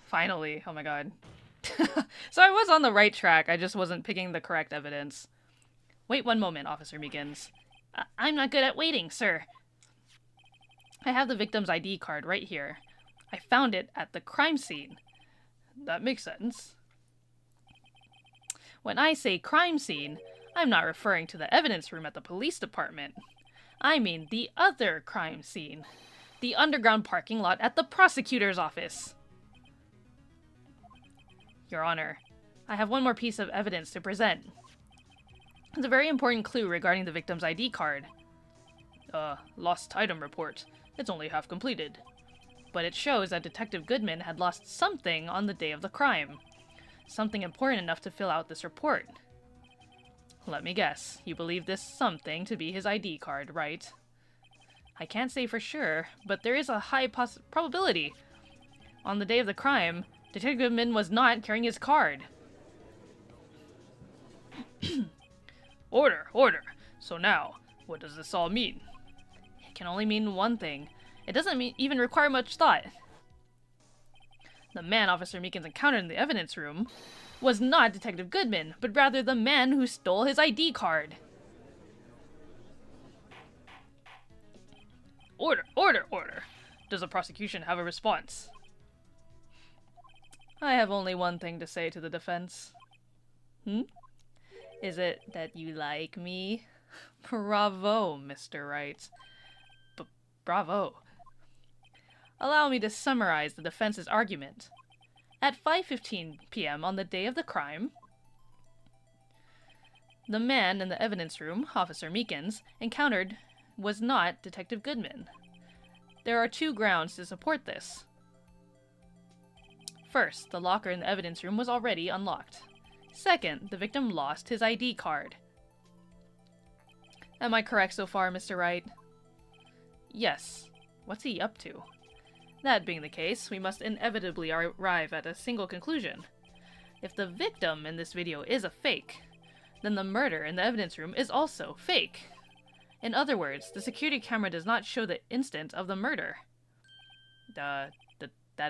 Finally. Oh my god. So I was on the right track, I just wasn't picking the correct evidence. Wait one moment, Officer Meekins. I'm not good at waiting, sir. I have the victim's ID card right here. I found it at the crime scene. That makes sense. When I say crime scene, I'm not referring to the evidence room at the police department. I mean the other crime scene. The underground parking lot at the prosecutor's office. Your Honor, I have one more piece of evidence to present. It's a very important clue regarding the victim's ID card. Lost item report. It's only half completed. But it shows that Detective Goodman had lost something on the day of the crime. Something important enough to fill out this report. Let me guess, you believe this something to be his ID card, right? I can't say for sure, but there is a high probability. On the day of the crime, Detective Goodman was not carrying his card. Order, order. So now, what does this all mean? It can only mean one thing. It doesn't even require much thought. The man Officer Meekins encountered in the evidence room was not Detective Goodman, but rather the man who stole his ID card. Order, order, order. Does the prosecution have a response? I have only one thing to say to the defense. Is it that you like me? Bravo, Mr. Wright. Bravo. Allow me to summarize the defense's argument. At 5:15 p.m. on the day of the crime, the man in the evidence room, Officer Meekins, encountered was not Detective Goodman. There are two grounds to support this. First, the locker in the evidence room was already unlocked. Second, the victim lost his ID card. Am I correct so far, Mr. Wright? Yes. What's he up to? That being the case, we must inevitably arrive at a single conclusion. If the victim in this video is a fake, then the murder in the evidence room is also fake. In other words, the security camera does not show the instant of the murder. That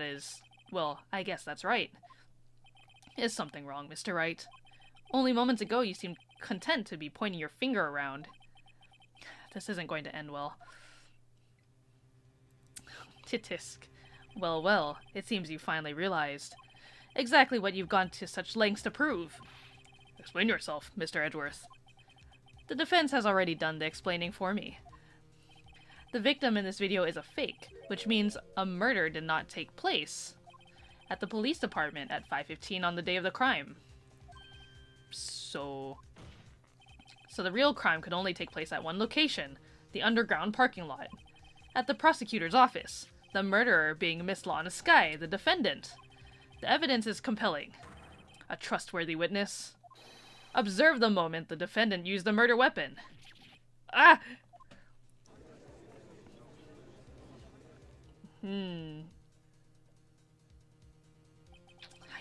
is... well, I guess that's right. Is something wrong, Mr. Wright? Only moments ago you seemed content to be pointing your finger around. This isn't going to end well. Titisk. Well, well, it seems you finally realized exactly what you've gone to such lengths to prove. Explain yourself, Mr. Edgeworth. The defense has already done the explaining for me. The victim in this video is a fake, which means a murder did not take place at the police department at 5:15 on the day of the crime. So the real crime could only take place at one location, the underground parking lot. At the prosecutor's office, the murderer being Miss Lana Skye, the defendant. The evidence is compelling. A trustworthy witness. Observe the moment the defendant used the murder weapon. Ah! I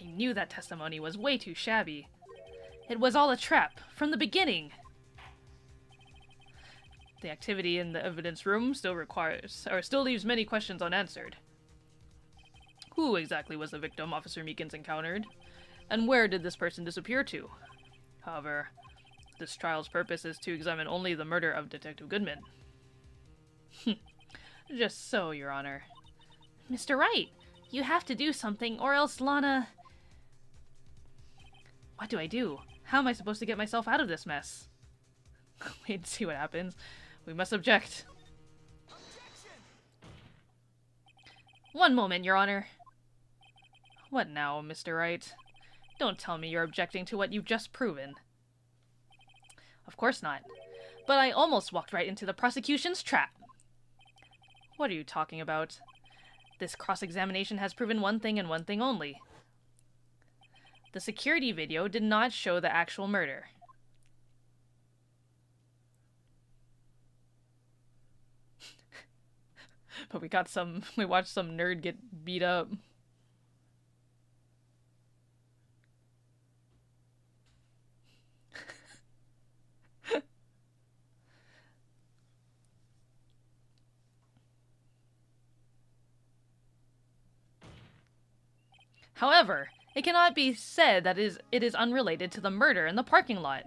knew that testimony was way too shabby. It was all a trap, from the beginning. The activity in the evidence room still leaves many questions unanswered. Who exactly was the victim Officer Meekins encountered? And where did this person disappear to? However, this trial's purpose is to examine only the murder of Detective Goodman. Just so, Your Honor. Mr. Wright, you have to do something, or else Lana... What do I do? How am I supposed to get myself out of this mess? Wait and see what happens. We must object. One moment, Your Honor. What now, Mr. Wright? Don't tell me you're objecting to what you've just proven. Of course not. But I almost walked right into the prosecution's trap. What are you talking about? This cross-examination has proven one thing and one thing only. The security video did not show the actual murder. But we watched some nerd get beat up. However, it cannot be said that it is unrelated to the murder in the parking lot.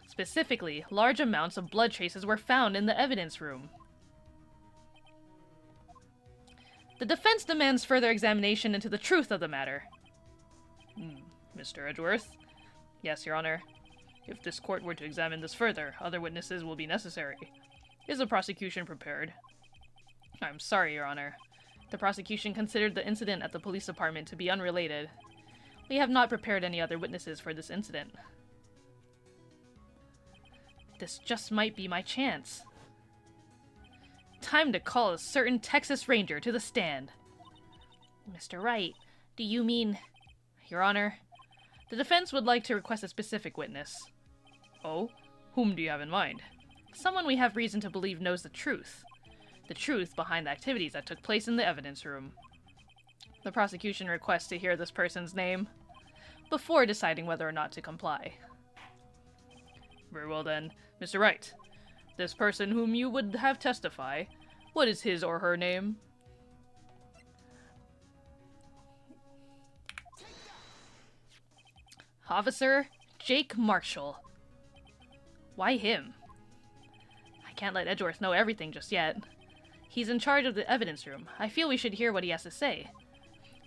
Specifically, large amounts of blood traces were found in the evidence room. The defense demands further examination into the truth of the matter. Mr. Edgeworth? Yes, Your Honor. If this court were to examine this further, other witnesses will be necessary. Is the prosecution prepared? I'm sorry, Your Honor. The prosecution considered the incident at the police department to be unrelated. We have not prepared any other witnesses for this incident. This just might be my chance. Time to call a certain Texas Ranger to the stand. Mr. Wright, do you mean... Your Honor, the defense would like to request a specific witness. Oh? Whom do you have in mind? Someone we have reason to believe knows the truth. The truth behind the activities that took place in the evidence room. The prosecution requests to hear this person's name before deciding whether or not to comply. Very well then, Mr. Wright. This person whom you would have testify, what is his or her name? Officer Jake Marshall. Why him? I can't let Edgeworth know everything just yet. He's in charge of the evidence room. I feel we should hear what he has to say.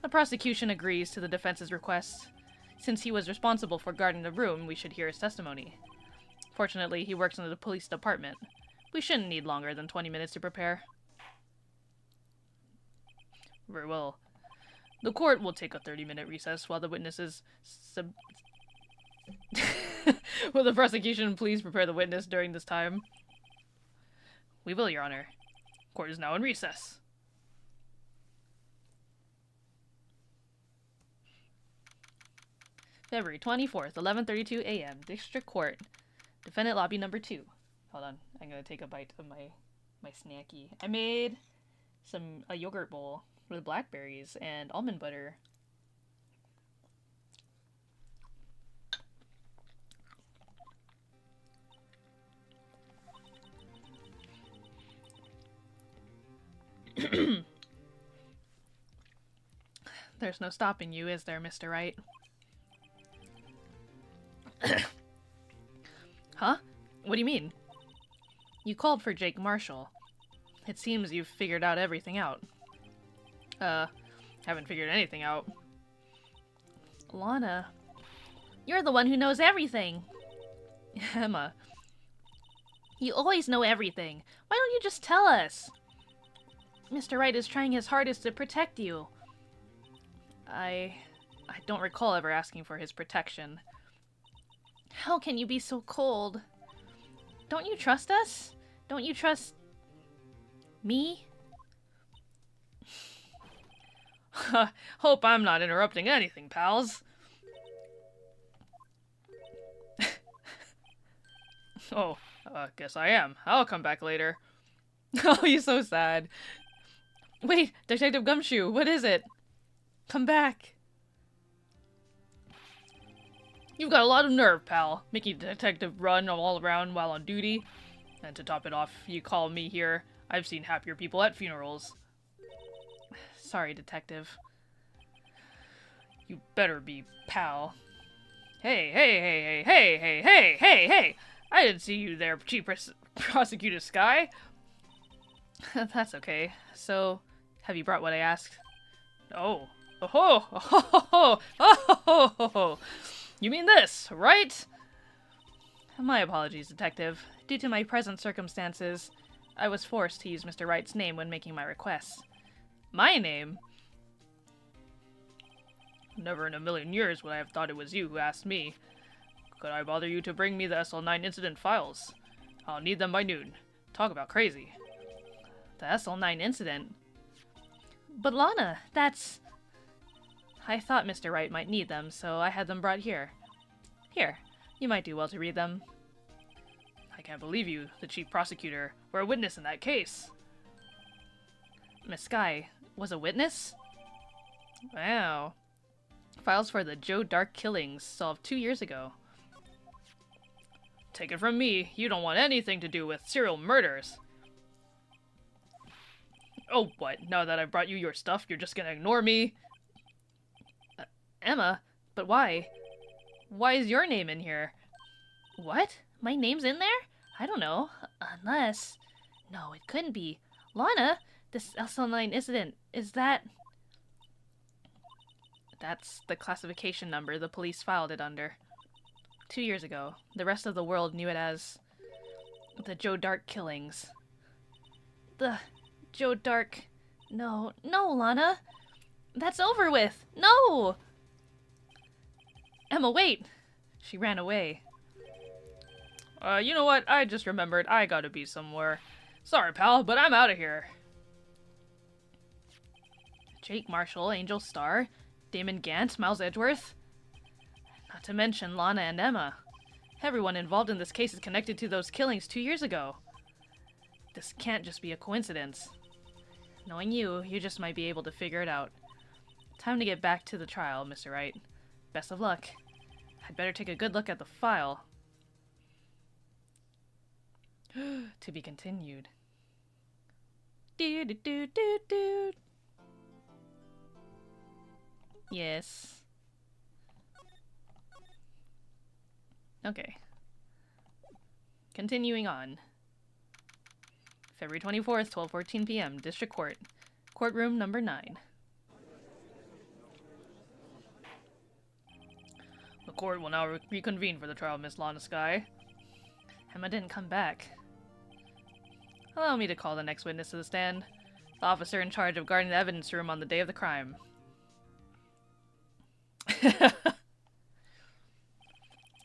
The prosecution agrees to the defense's request. Since he was responsible for guarding the room, we should hear his testimony. Fortunately, he works in the police department. We shouldn't need longer than 20 minutes to prepare. Very well. The court will take a 30-minute recess while the witnesses Will the prosecution please prepare the witness during this time? We will, Your Honor. Court is now in recess. February 24th, 11:32 a.m. District Court. Defendant lobby number 2. Hold on, I'm gonna take a bite of my snacky. I made a yogurt bowl with blackberries and almond butter. There's no stopping you, is there, Mr. Wright? Huh? What do you mean? You called for Jake Marshall. It seems you've figured out everything out. Haven't figured anything out. Lana, you're the one who knows everything. Emma, you always know everything. Why don't you just tell us? Mr. Wright is trying his hardest to protect you. I don't recall ever asking for his protection. How can you be so cold? Don't you trust us? Don't you trust... me? Hope I'm not interrupting anything, pals. Oh, guess I am. I'll come back later. Oh, he's so sad. Wait, Detective Gumshoe, what is it? Come back. You've got a lot of nerve, pal, making the detective run all around while on duty. And to top it off, you call me here. I've seen happier people at funerals. Sorry, Detective. You better be, pal. Hey! I didn't see you there, Chief Prosecutor Sky. That's okay. So, have you brought what I asked? Oh. You mean this, right? My apologies, Detective. Due to my present circumstances, I was forced to use Mr. Wright's name when making my requests. My name? Never in a million years would I have thought it was you who asked me. Could I bother you to bring me the SL9 incident files? I'll need them by noon. Talk about crazy. The SL9 incident? But Lana, that's... I thought Mr. Wright might need them, so I had them brought here. Here, you might do well to read them. I can't believe you, the chief prosecutor, were a witness in that case. Miss Sky was a witness? Wow. Files for the Joe Dark killings solved 2 years ago. Take it from me, you don't want anything to do with serial murders. Oh, what? Now that I brought you your stuff, you're just gonna ignore me? Emma? But why? Why is your name in here? What? My name's in there? I don't know. Unless... No, it couldn't be. Lana? This SL9 incident, is that... That's the classification number the police filed it under. 2 years ago, the rest of the world knew it as... the Joe Dark killings. The... Joe Dark... No, Lana! That's over with! No! Emma, wait! She ran away. You know what? I just remembered I gotta be somewhere. Sorry, pal, but I'm out of here. Jake Marshall, Angel Starr, Damon Gant, Miles Edgeworth. Not to mention Lana and Emma. Everyone involved in this case is connected to those killings 2 years ago. This can't just be a coincidence. Knowing you just might be able to figure it out. Time to get back to the trial, Mr. Wright. Best of luck. I'd better take a good look at the file. To be continued. Do. Yes. Okay. Continuing on. February 24th, 12:14 p.m. District Court. Courtroom number 9. The court will now reconvene for the trial of Miss Lana Skye. Emma didn't come back. Allow me to call the next witness to the stand. The officer in charge of guarding the evidence room on the day of the crime.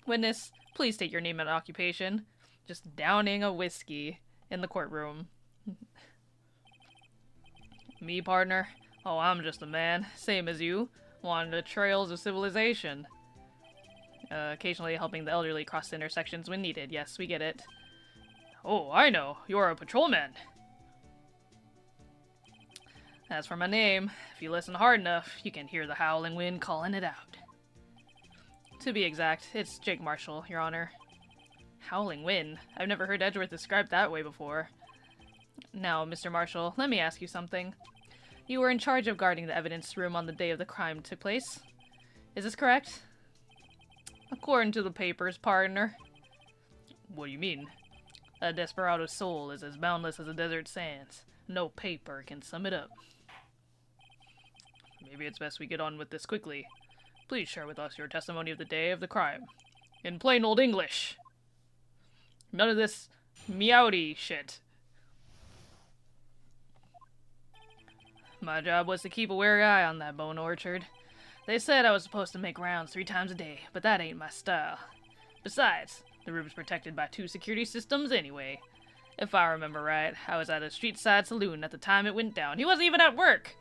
Witness, please state your name and occupation. Just downing a whiskey in the courtroom. Me, partner? Oh, I'm just a man, same as you, wandering the trails of civilization. Occasionally helping the elderly cross intersections when needed. Yes, we get it. Oh, I know. You're a patrolman. As for my name, if you listen hard enough, you can hear the howling wind calling it out. To be exact, it's Jake Marshall, Your Honor. Howling wind? I've never heard Edgeworth described that way before. Now, Mr. Marshall, let me ask you something. You were in charge of guarding the evidence room on the day of the crime took place. Is this correct? According to the papers, partner. What do you mean? A desperado's soul is as boundless as the desert sands. No paper can sum it up. Maybe it's best we get on with this quickly. Please share with us your testimony of the day of the crime. In plain old English. None of this meowdy shit. My job was to keep a wary eye on that bone orchard. They said I was supposed to make rounds 3 times a day, but that ain't my style. Besides, the room's protected by 2 security systems anyway. If I remember right, I was at a street-side saloon at the time it went down. He wasn't even at work!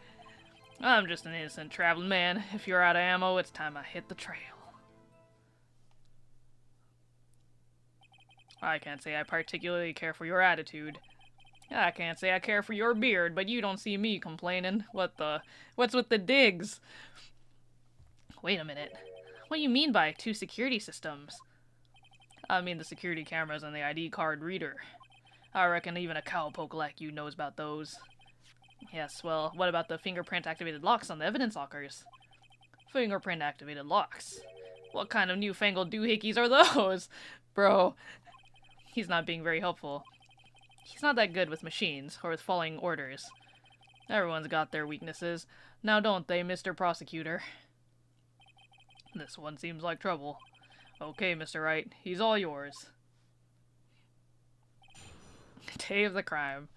I'm just an innocent traveling man. If you're out of ammo, it's time I hit the trail. I can't say I particularly care for your attitude. I can't say I care for your beard, but you don't see me complaining. What's with the digs? Wait a minute. What do you mean by 2 security systems? I mean the security cameras and the ID card reader. I reckon even a cowpoke like you knows about those. Yes, well, what about the fingerprint-activated locks on the evidence lockers? Fingerprint-activated locks? What kind of newfangled doohickeys are those? Bro, he's not being very helpful. He's not that good with machines, or with following orders. Everyone's got their weaknesses. Now don't they, Mr. Prosecutor? This one seems like trouble. Okay, Mr. Wright, he's all yours. Day of the crime.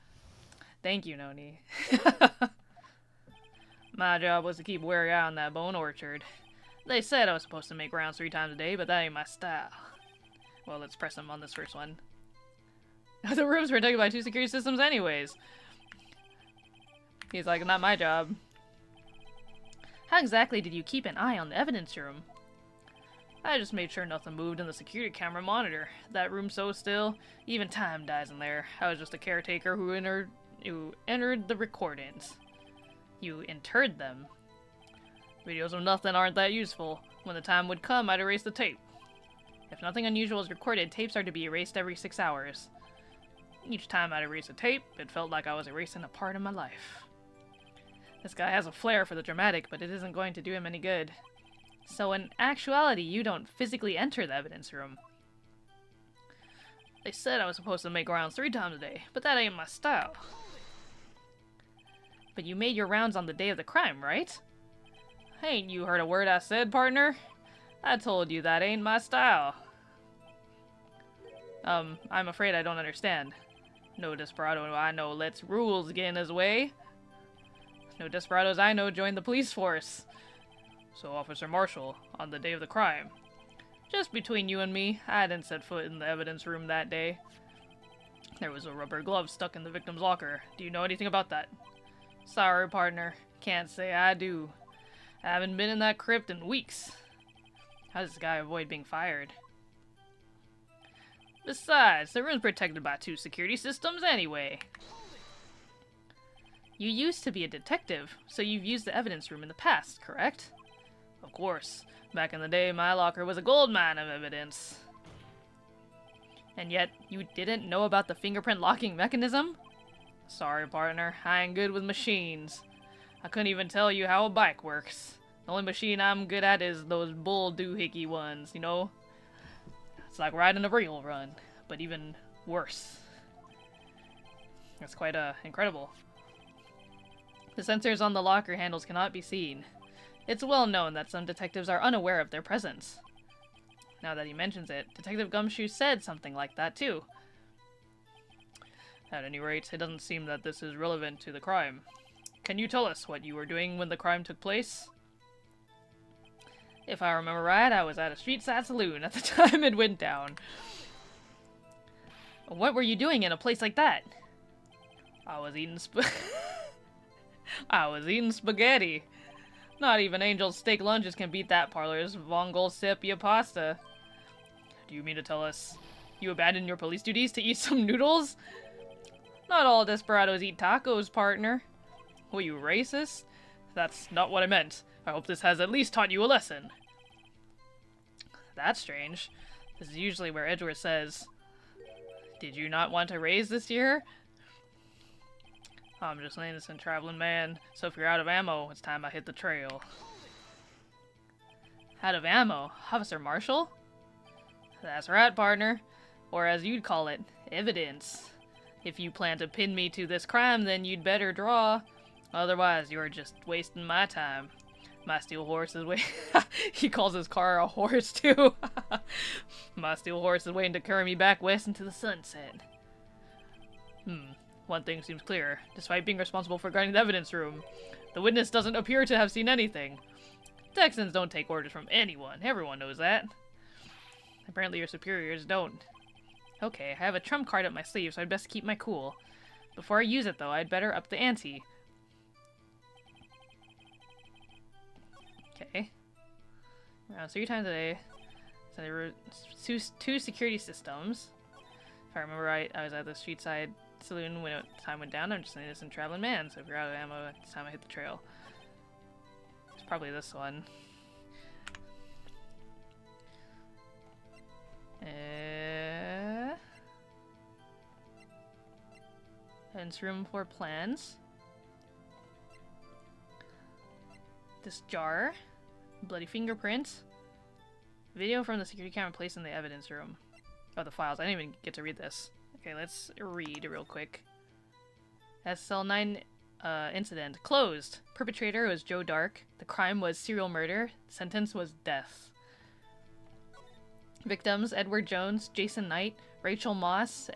Thank you, Noni. My job was to keep a wary eye on that bone orchard. They said I was supposed to make rounds 3 times a day, but that ain't my style. Well, let's press him on this first one. The room's protected by 2 security systems anyways. He's like, not my job. How exactly did you keep an eye on the evidence room? I just made sure nothing moved in the security camera monitor. That room's so still, even time dies in there. I was just a caretaker who entered the recordings. You interred them? Videos of nothing aren't that useful. When the time would come, I'd erase the tape. If nothing unusual is recorded, tapes are to be erased every 6 hours. Each time I'd erase a tape, it felt like I was erasing a part of my life. This guy has a flair for the dramatic, but it isn't going to do him any good. So in actuality, you don't physically enter the evidence room. They said I was supposed to make rounds 3 times a day, but that ain't my style. But you made your rounds on the day of the crime, right? Ain't you heard a word I said, partner? I told you that ain't my style. I'm afraid I don't understand. No desperado I know lets rules get in his way. No desperados I know joined the police force. So, Officer Marshall, on the day of the crime, just between you and me, I didn't set foot in the evidence room that day. There was a rubber glove stuck in the victim's locker. Do you know anything about that? Sorry, partner. Can't say I do. I haven't been in that crypt in weeks. How does this guy avoid being fired? Besides, the room's protected by 2 security systems anyway. You used to be a detective, so you've used the evidence room in the past, correct? Of course. Back in the day, my locker was a goldmine of evidence. And yet, you didn't know about the fingerprint locking mechanism? Sorry, partner. I ain't good with machines. I couldn't even tell you how a bike works. The only machine I'm good at is those bull doohickey ones, you know? It's like riding a real run, but even worse. That's quite incredible. The sensors on the locker handles cannot be seen. It's well known that some detectives are unaware of their presence. Now that he mentions it, Detective Gumshoe said something like that too. At any rate, it doesn't seem that this is relevant to the crime. Can you tell us what you were doing when the crime took place? If I remember right, I was at a street-side saloon at the time it went down. What were you doing in a place like that? I was eating spaghetti. Not even Angel's steak lunches can beat that parlor's vongole sepia pasta. Do you mean to tell us you abandoned your police duties to eat some noodles? Not all desperados eat tacos, partner. Were you racist? That's not what I meant. I hope this has at least taught you a lesson. That's strange. This is usually where Edgeworth says, "Did you not want to raise this year?" I'm just an innocent traveling man, so if you're out of ammo, it's time I hit the trail. Out of ammo? Officer Marshall? That's right, partner. Or as you'd call it, evidence. If you plan to pin me to this crime, then you'd better draw. Otherwise, you're just wasting my time. My steel horse is waiting. He calls his car a horse, too. My steel horse is waiting to carry me back west into the sunset. One thing seems clear. Despite being responsible for guarding the evidence room, the witness doesn't appear to have seen anything. Texans don't take orders from anyone. Everyone knows that. Apparently your superiors don't. Okay, I have a trump card up my sleeve, so I'd best keep my cool. Before I use it, though, I'd better up the ante. Okay. Around 3 times a day. So there were 2 security systems. If I remember right, I was at the street side saloon when time went down. I'm just an innocent traveling man, so if you're out of ammo, it's time I hit the trail. It's probably this one. Evidence room for plans. This jar. Bloody fingerprint. Video from the security camera placed in the evidence room. Oh, the files. I didn't even get to read this. Okay, let's read real quick. SL9 incident. Closed. Perpetrator was Joe Dark. The crime was serial murder. Sentence was death. Victims: Edward Jones, Jason Knight, Rachel Moss,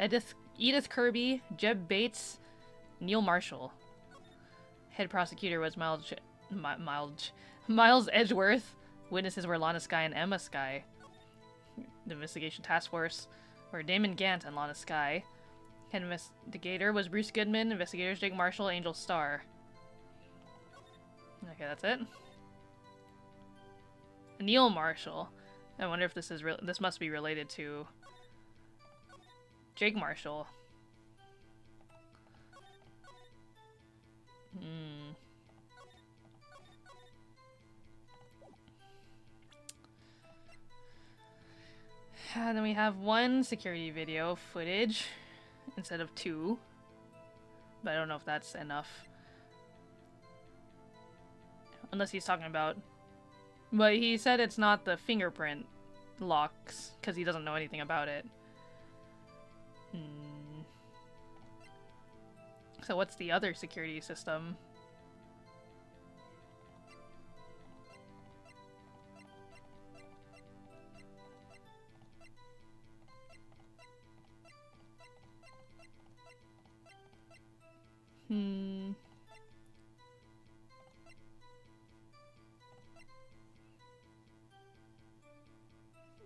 Edith Kirby, Jeb Bates, Neil Marshall. Head prosecutor was Miles Edgeworth. Witnesses were Lana Skye and Emma Skye. The investigation task force were Damon Gant and Lana Skye. Head investigator was Bruce Goodman. Investigators Jake Marshall, Angel Starr. Okay, that's it. Neil Marshall. I wonder if this is this must be related to Jake Marshall. And then we have one security video footage instead of 2. But I don't know if that's enough. Unless he's talking about... But he said it's not the fingerprint locks, because he doesn't know anything about it. So what's the other security system?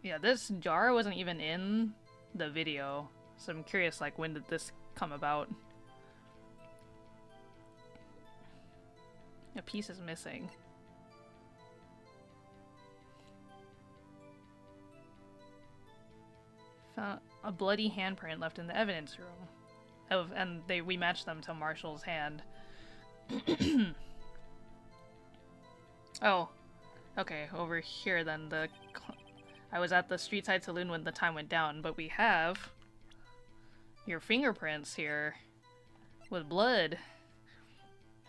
Yeah, this jar wasn't even in the video, so I'm curious, like, when did this come about? A piece is missing. Found a bloody handprint left in the evidence room. And we matched them to Marshall's hand. Oh, okay, over here then. I was at the street side saloon when the time went down, but we have your fingerprints here with blood.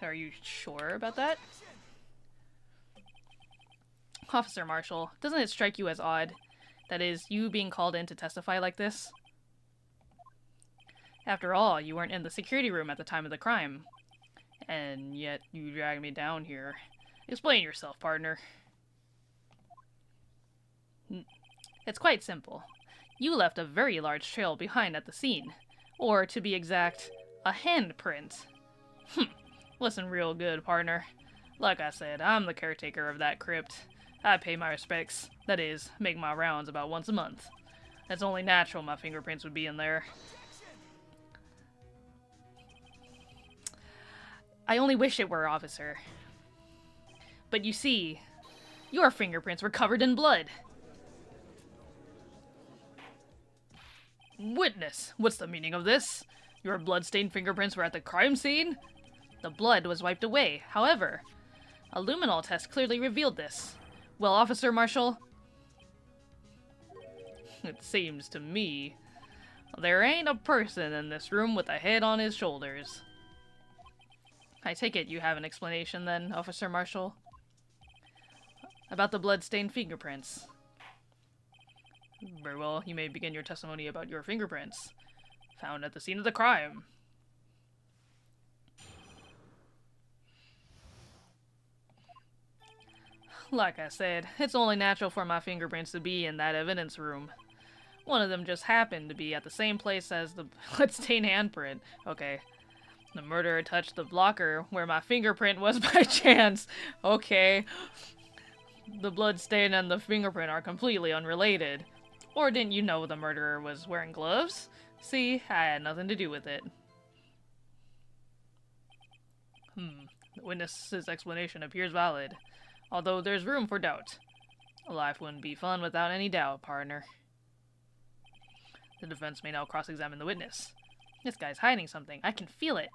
Are you sure about that? Officer Marshall, doesn't it strike you as odd? That is, you being called in to testify like this? After all, you weren't in the security room at the time of the crime. And yet, you dragged me down here. Explain yourself, partner. It's quite simple. You left a very large trail behind at the scene. Or, to be exact, a handprint. Listen real good, partner. Like I said, I'm the caretaker of that crypt. I pay my respects. That is, make my rounds about once a month. It's only natural my fingerprints would be in there. I only wish it were, officer. But you see, your fingerprints were covered in blood. Witness, what's the meaning of this? Your blood-stained fingerprints were at the crime scene? The blood was wiped away. However, a luminol test clearly revealed this. Well, Officer Marshall, it seems to me there ain't a person in this room with a head on his shoulders. I take it you have an explanation then, Officer Marshall? About the blood-stained fingerprints. Very well, you may begin your testimony about your fingerprints, found at the scene of the crime. Like I said, it's only natural for my fingerprints to be in that evidence room. One of them just happened to be at the same place as the bloodstained handprint. Okay. The murderer touched the blocker where my fingerprint was by chance. Okay. The bloodstain and the fingerprint are completely unrelated. Or didn't you know the murderer was wearing gloves? See, I had nothing to do with it. The witness's explanation appears valid. Although there's room for doubt. Life wouldn't be fun without any doubt, partner. The defense may now cross-examine the witness. This guy's hiding something. I can feel it.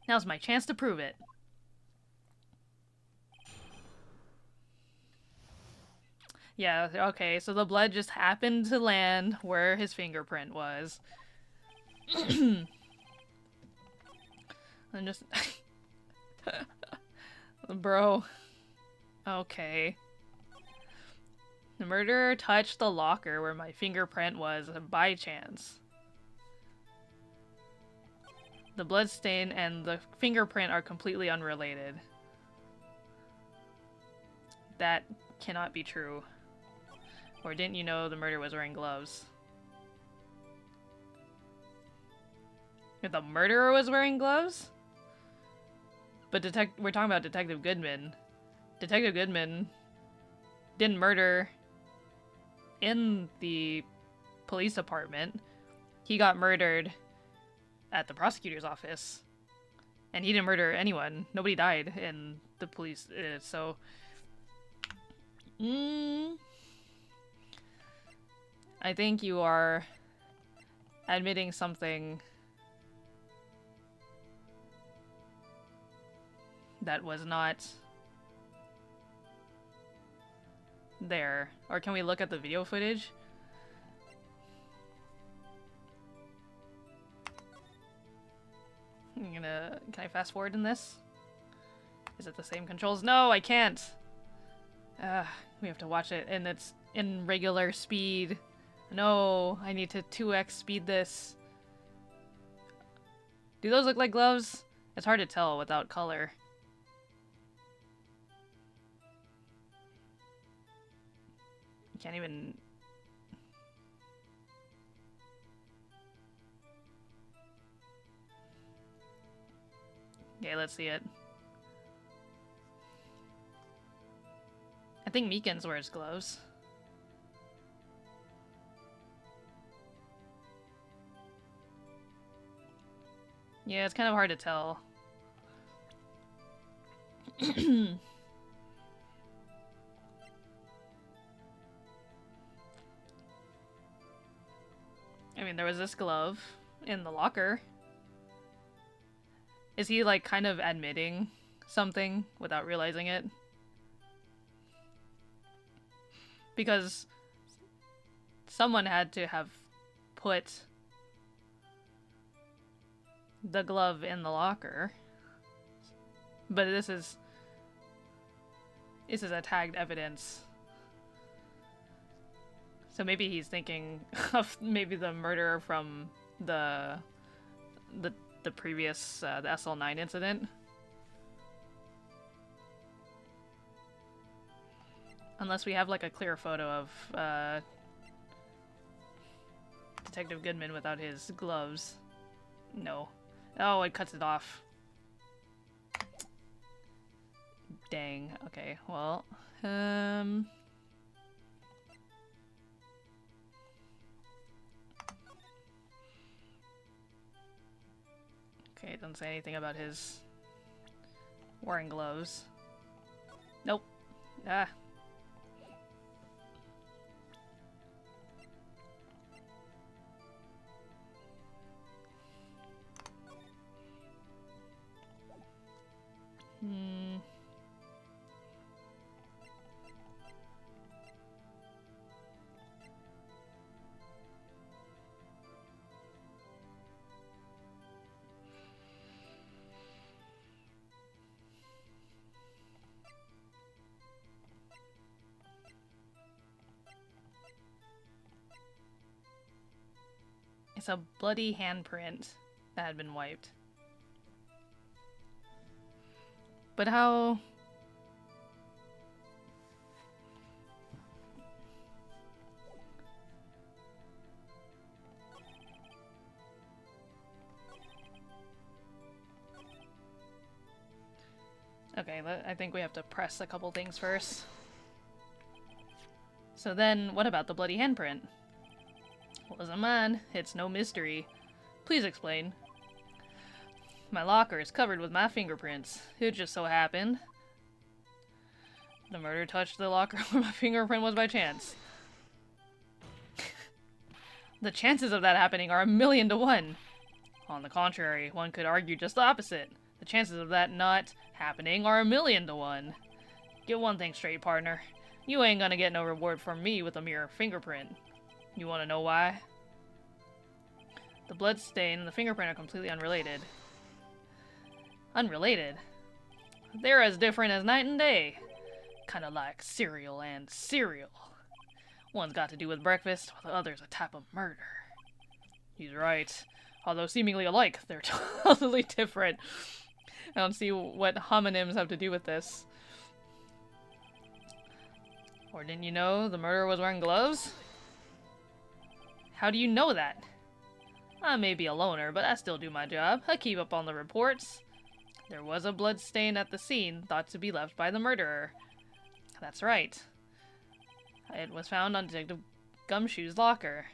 Now's my chance to prove it. Yeah, okay, so the blood just happened to land where his fingerprint was. I'm just... Bro... Okay. The murderer touched the locker where my fingerprint was by chance. The bloodstain and the fingerprint are completely unrelated. That cannot be true. Or didn't you know the murderer was wearing gloves? If the murderer was wearing gloves? But we're talking about Detective Goodman. Detective Goodman didn't murder in the police department. He got murdered at the prosecutor's office. And he didn't murder anyone. Nobody died in the police. So... I think you are admitting something that was not... there. Or can we look at the video footage? Can I fast forward in this? Is it the same controls? No, I can't. We have to watch it, and it's in regular speed. No, I need to 2x speed this. Do those look like gloves? It's hard to tell without color. You can't even... Okay, let's see it. I think Meekins wears gloves. Yeah, it's kind of hard to tell. I mean, there was this glove in the locker. Is he, like, kind of admitting something without realizing it? Because someone had to have put the glove in the locker. But this is a tagged evidence. So maybe he's thinking of maybe the murder from the previous the SL9 incident. Unless we have like a clear photo of Detective Goodman without his gloves. No. Oh, it cuts it off. Dang. Okay, well, okay, it doesn't say anything about his wearing gloves. Nope. Ah. It's a bloody handprint that had been wiped. But how... Okay, I think we have to press a couple things first. So then, what about the bloody handprint? Wasn't mine. It's no mystery. Please explain. My locker is covered with my fingerprints. It just so happened the murder touched the locker where my fingerprint was by chance. The chances of that happening are 1,000,000 to 1. On the contrary, one could argue just the opposite. The chances of that not happening are 1,000,000 to 1. Get one thing straight, partner. You ain't gonna get no reward from me with a mere fingerprint. You wanna know why? The blood stain and the fingerprint are completely unrelated. Unrelated? They're as different as night and day. Kinda like cereal and cereal. One's got to do with breakfast, while the other's a type of murder. He's right. Although seemingly alike, they're totally different. I don't see what homonyms have to do with this. Or didn't you know the murderer was wearing gloves? How do you know that? I may be a loner, but I still do my job. I keep up on the reports. There was a blood stain at the scene, thought to be left by the murderer. That's right. It was found on Detective Gumshoe's locker.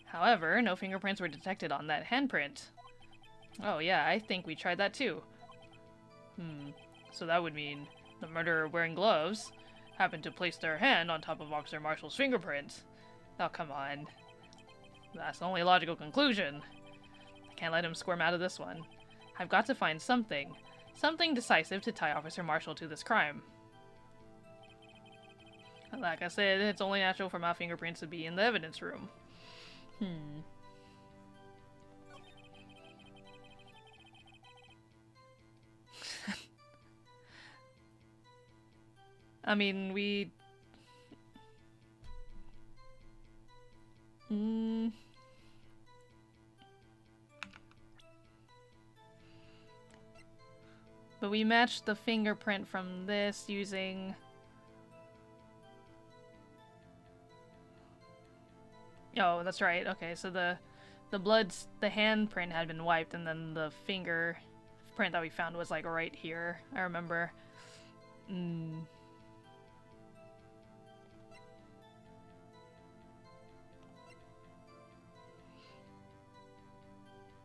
However, no fingerprints were detected on that handprint. Oh yeah, I think we tried that too. So that would mean the murderer wearing gloves happened to place their hand on top of Officer Marshall's fingerprint. Oh, come on. That's the only logical conclusion. I can't let him squirm out of this one. I've got to find something. Something decisive to tie Officer Marshall to this crime. Like I said, it's only natural for my fingerprints to be in the evidence room. I mean, we... But we matched the fingerprint from this using... Oh, that's right. Okay, so the handprint had been wiped, and then the fingerprint that we found was like right here. I remember.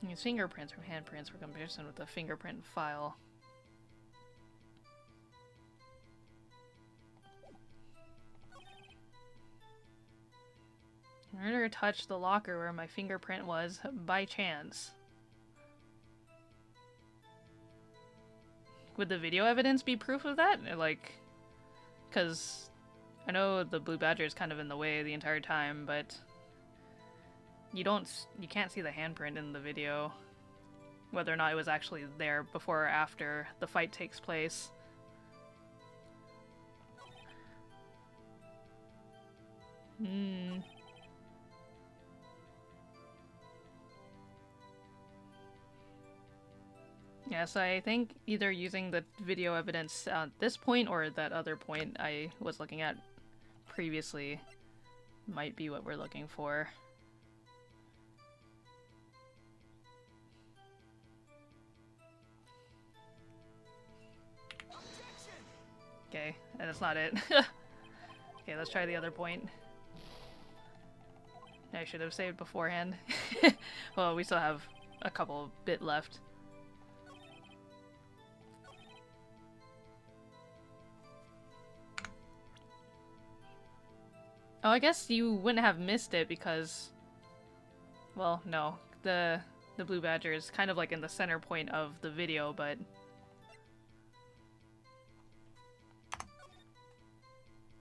Use fingerprints from handprints for comparison with the fingerprint file. Murderer touched the locker where my fingerprint was by chance. Would the video evidence be proof of that? Like, because I know the blue badger is kind of in the way the entire time, but you can't see the handprint in the video, whether or not it was actually there before or after the fight takes place. Yeah, so I think either using the video evidence at this point or that other point I was looking at previously might be what we're looking for. Okay, that's not it. Okay, let's try the other point. I should have saved beforehand. Well, we still have a couple bit left. Oh, I guess you wouldn't have missed it because... Well, no. The blue badger is kind of like in the center point of the video, but...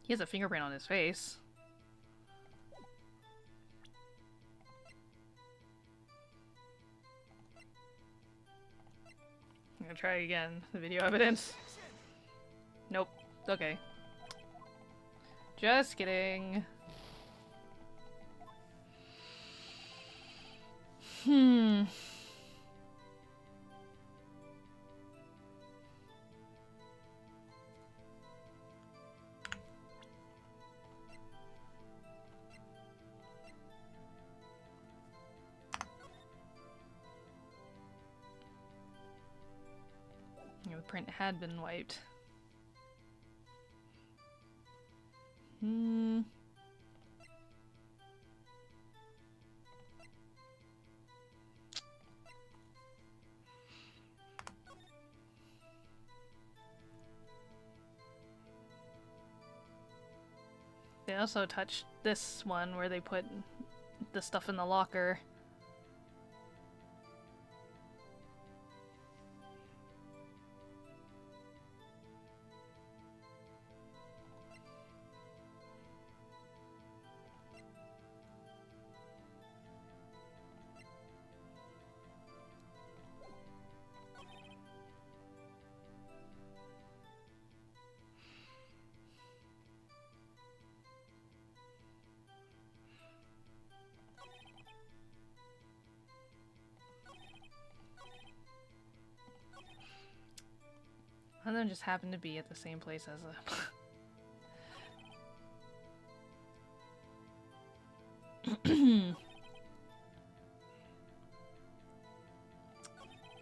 He has a fingerprint on his face. I'm gonna try again. The video evidence. Nope. Okay. Just kidding. The print had been wiped. They also touched this one where they put the stuff in the locker. And then just happened to be at the same place as a...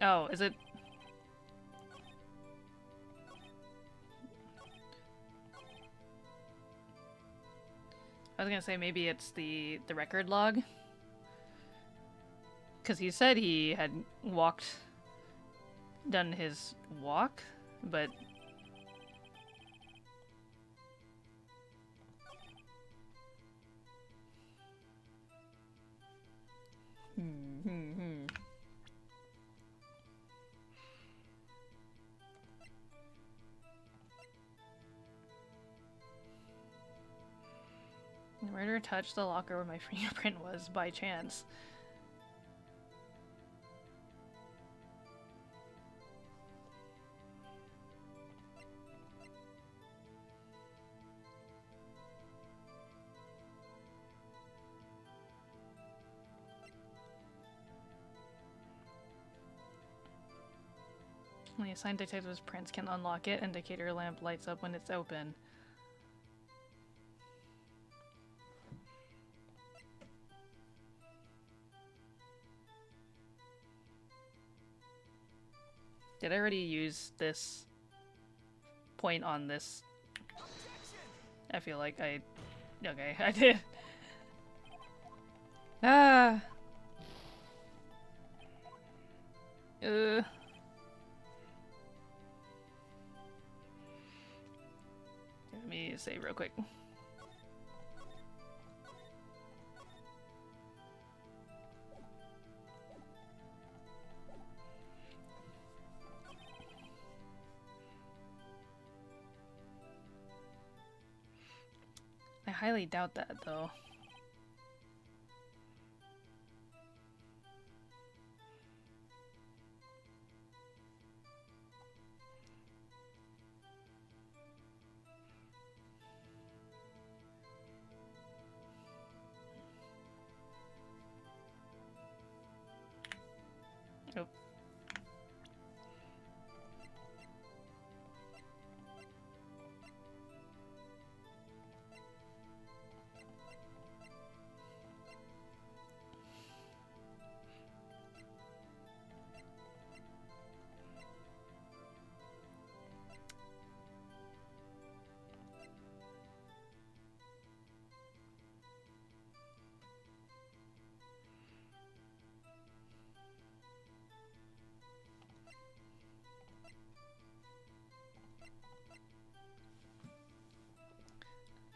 Oh, is it... I was gonna say maybe it's the record log. Because he said he had done his walk, but... The murderer touched the locker where my fingerprint was by chance. The assigned detective's prints can unlock it. Indicator lamp lights up when it's open. Did I already use this point on this? I feel like I... Okay, I did. Ah! Let me save real quick. I highly doubt that, though. Oh.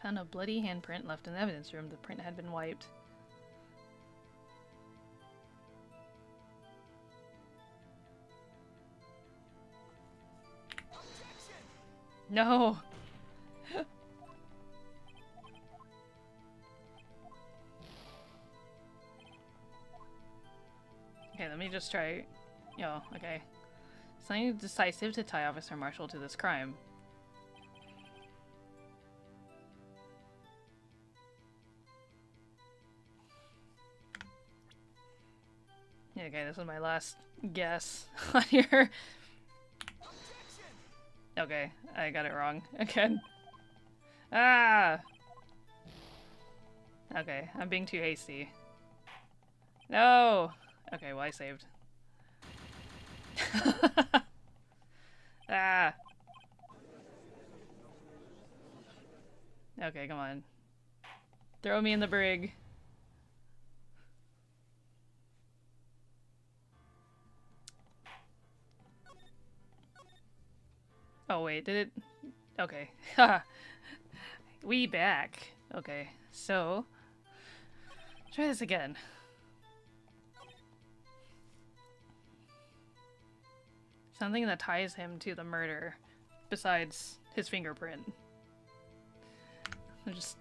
Found a bloody handprint left in the evidence room. The print had been wiped. No! Okay, let me just try... Oh, okay. Something decisive to tie Officer Marshall to this crime. Yeah, okay, this is my last guess on here. Okay, I got it wrong again. Ah! Okay, I'm being too hasty. No! Okay, well I saved. Ah! Okay, come on. Throw me in the brig. Oh wait, did it? Okay. We back. Okay, so... Try this again. Something that ties him to the murder, besides his fingerprint. I just...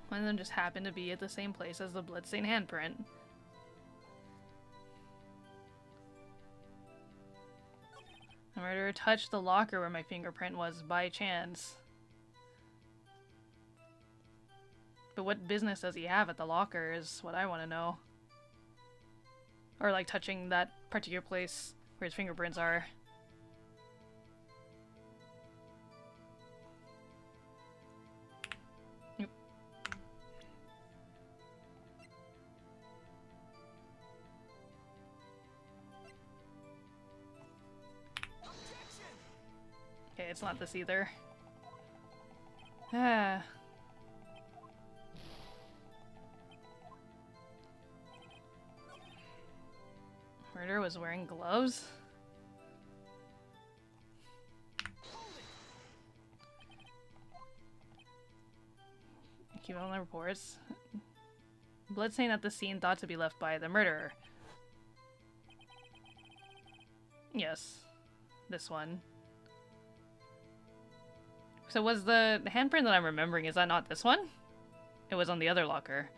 One of them just happened to be at the same place as the bloodstained handprint. The murderer touched the locker where my fingerprint was by chance. But what business does he have at the locker is what I want to know. Or like touching that particular place where his fingerprints are. Okay, it's not this either. Ah. Murderer was wearing gloves? Keep on the reports. Bloodstain at the scene thought to be left by the murderer. Yes. This one. So was the handprint that I'm remembering, is that not this one? It was on the other locker.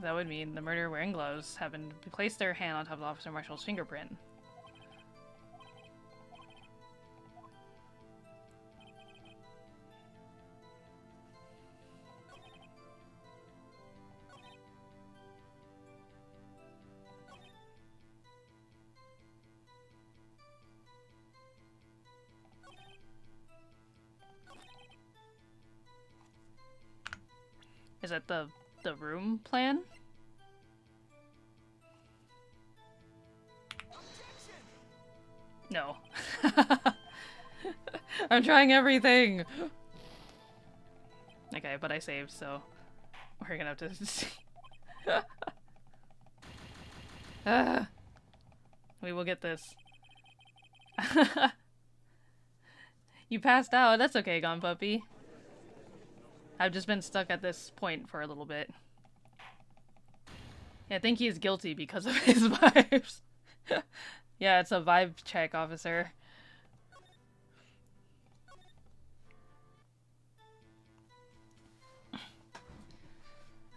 That would mean the murderer wearing gloves happened to place their hand on top of Officer Marshall's fingerprint. Is that the room plan? No. I'm trying everything! Okay, but I saved, so we're gonna have to see. We will get this. You passed out. That's okay, Gone Puppy. I've just been stuck at this point for a little bit. Yeah, I think he's guilty because of his vibes. Yeah, it's a vibe check, officer.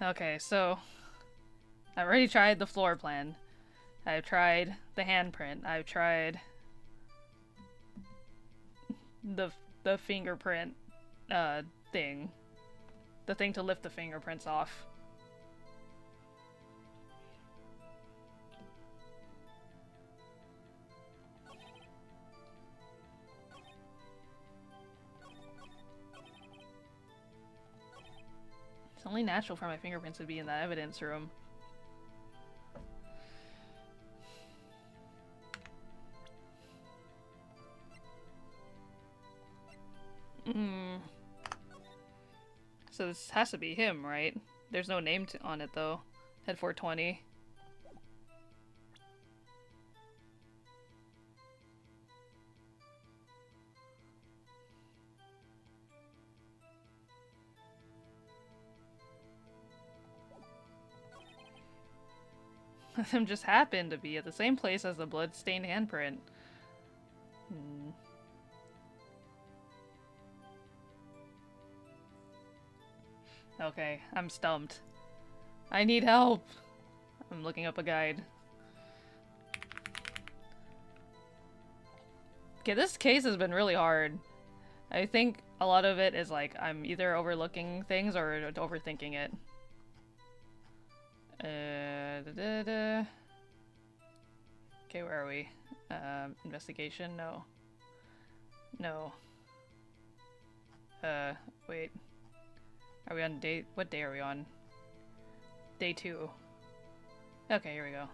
Okay, so I've already tried the floor plan. I've tried the handprint. I've tried the fingerprint thing. The thing to lift the fingerprints off. It's only natural for my fingerprints to be in that evidence room. So this has to be him, right? There's no name on it, though. Head 420. Them just happened to be at the same place as the blood-stained handprint. Okay, I'm stumped. I need help! I'm looking up a guide. Okay, this case has been really hard. I think a lot of it is like I'm either overlooking things or overthinking it. Okay, where are we? Investigation? No. No. Wait. Are we on day— what day are we on? Day 2. Okay, here we go.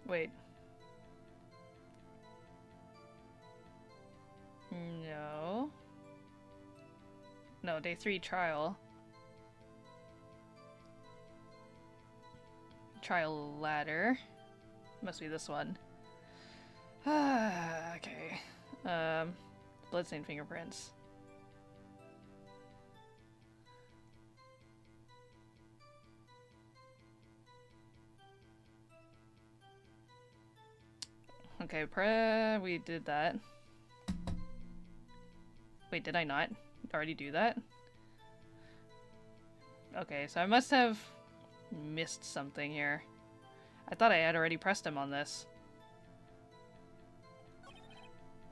Wait. No. No, day 3 trial. Trial ladder. Must be this one. Okay. Bloodstained fingerprints. Okay, we did that. Wait, did I not already do that? Okay, so I must have missed something here. I thought I had already pressed him on this.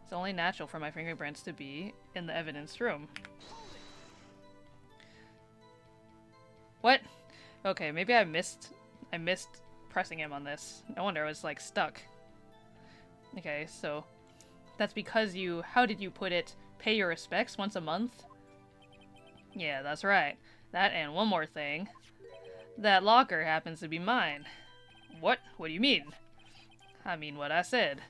It's only natural for my fingerprints to be in the evidence room. What? Okay, maybe I missed pressing him on this. No wonder I was like stuck. Okay, so that's because you— how did you put it? Pay your respects once a month? Yeah, that's right. That and one more thing. That locker happens to be mine. What? What do you mean? I mean what I said.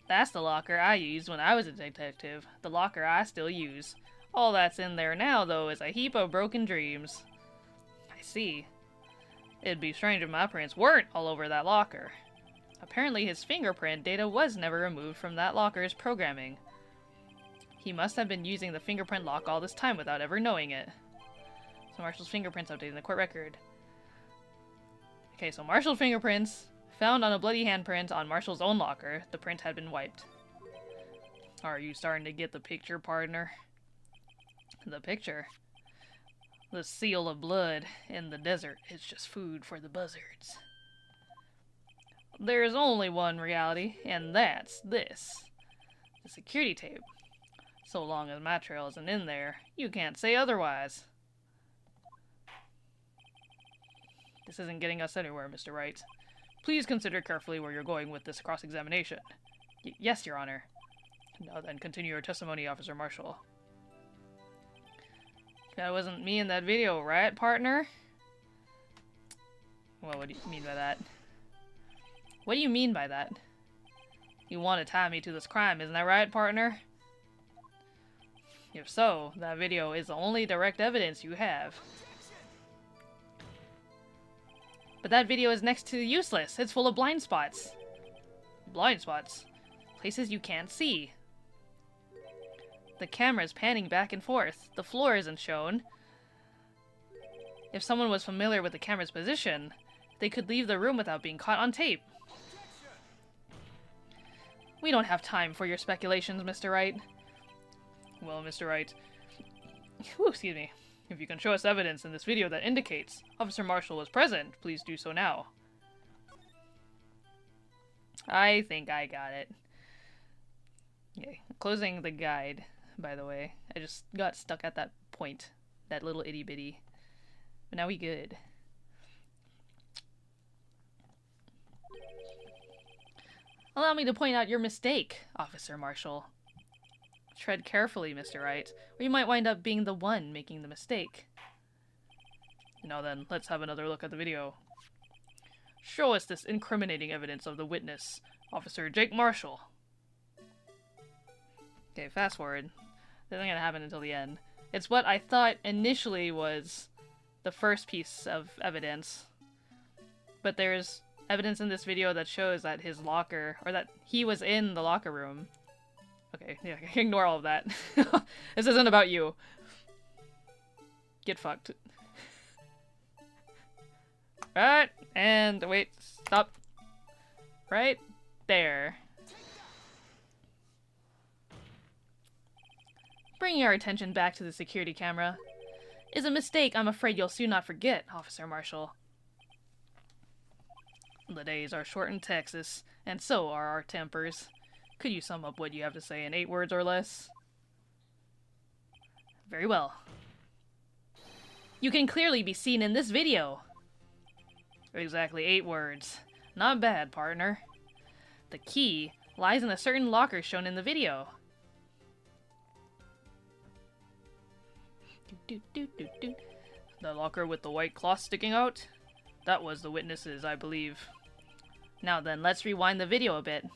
That's the locker I used when I was a detective. The locker I still use. All that's in there now, though, is a heap of broken dreams. I see. It'd be strange if my prints weren't all over that locker. Apparently his fingerprint data was never removed from that locker's programming. He must have been using the fingerprint lock all this time without ever knowing it. So Marshall's fingerprints updated in the court record. Okay, so Marshall's fingerprints found on a bloody handprint on Marshall's own locker. The print had been wiped. Are you starting to get the picture, partner? The picture? The seal of blood in the desert is just food for the buzzards. There's only one reality, and that's this. The security tape. So long as my trail isn't in there, you can't say otherwise. This isn't getting us anywhere, Mr. Wright. Please consider carefully where you're going with this cross-examination. Yes, Your Honor. Now then, continue your testimony, Officer Marshall. That wasn't me in that video, right, partner? Well, what do you mean by that? What do you mean by that? You want to tie me to this crime, isn't that right, partner? If so, that video is the only direct evidence you have. But that video is next to useless. It's full of blind spots. Blind spots? Places you can't see. The camera's panning back and forth. The floor isn't shown. If someone was familiar with the camera's position, they could leave the room without being caught on tape. We don't have time for your speculations, Mr. Wright. Well, Mr. Wright, excuse me. If you can show us evidence in this video that indicates Officer Marshall was present, please do so now. I think I got it. Okay, closing the guide, by the way. I just got stuck at that point. That little itty bitty. But now we good. Allow me to point out your mistake, Officer Marshall. Tread carefully, Mr. Wright, or you might wind up being the one making the mistake. Now then, let's have another look at the video. Show us this incriminating evidence of the witness, Officer Jake Marshall. Okay, fast forward. This isn't gonna happen until the end. It's what I thought initially was the first piece of evidence. But there's evidence in this video that shows that his locker, or that he was in the locker room. Okay, yeah, ignore all of that. This isn't about you. Get fucked. Right, and wait, stop. Right there. Bringing our attention back to the security camera is a mistake I'm afraid you'll soon not forget, Officer Marshall. The days are short in Texas, and so are our tempers. Could you sum up what you have to say in 8 words or less? Very well. You can clearly be seen in this video. Exactly 8 words. Not bad, partner. The key lies in a certain locker shown in the video. The locker with the white cloth sticking out? That was the witness's, I believe. Now then, let's rewind the video a bit.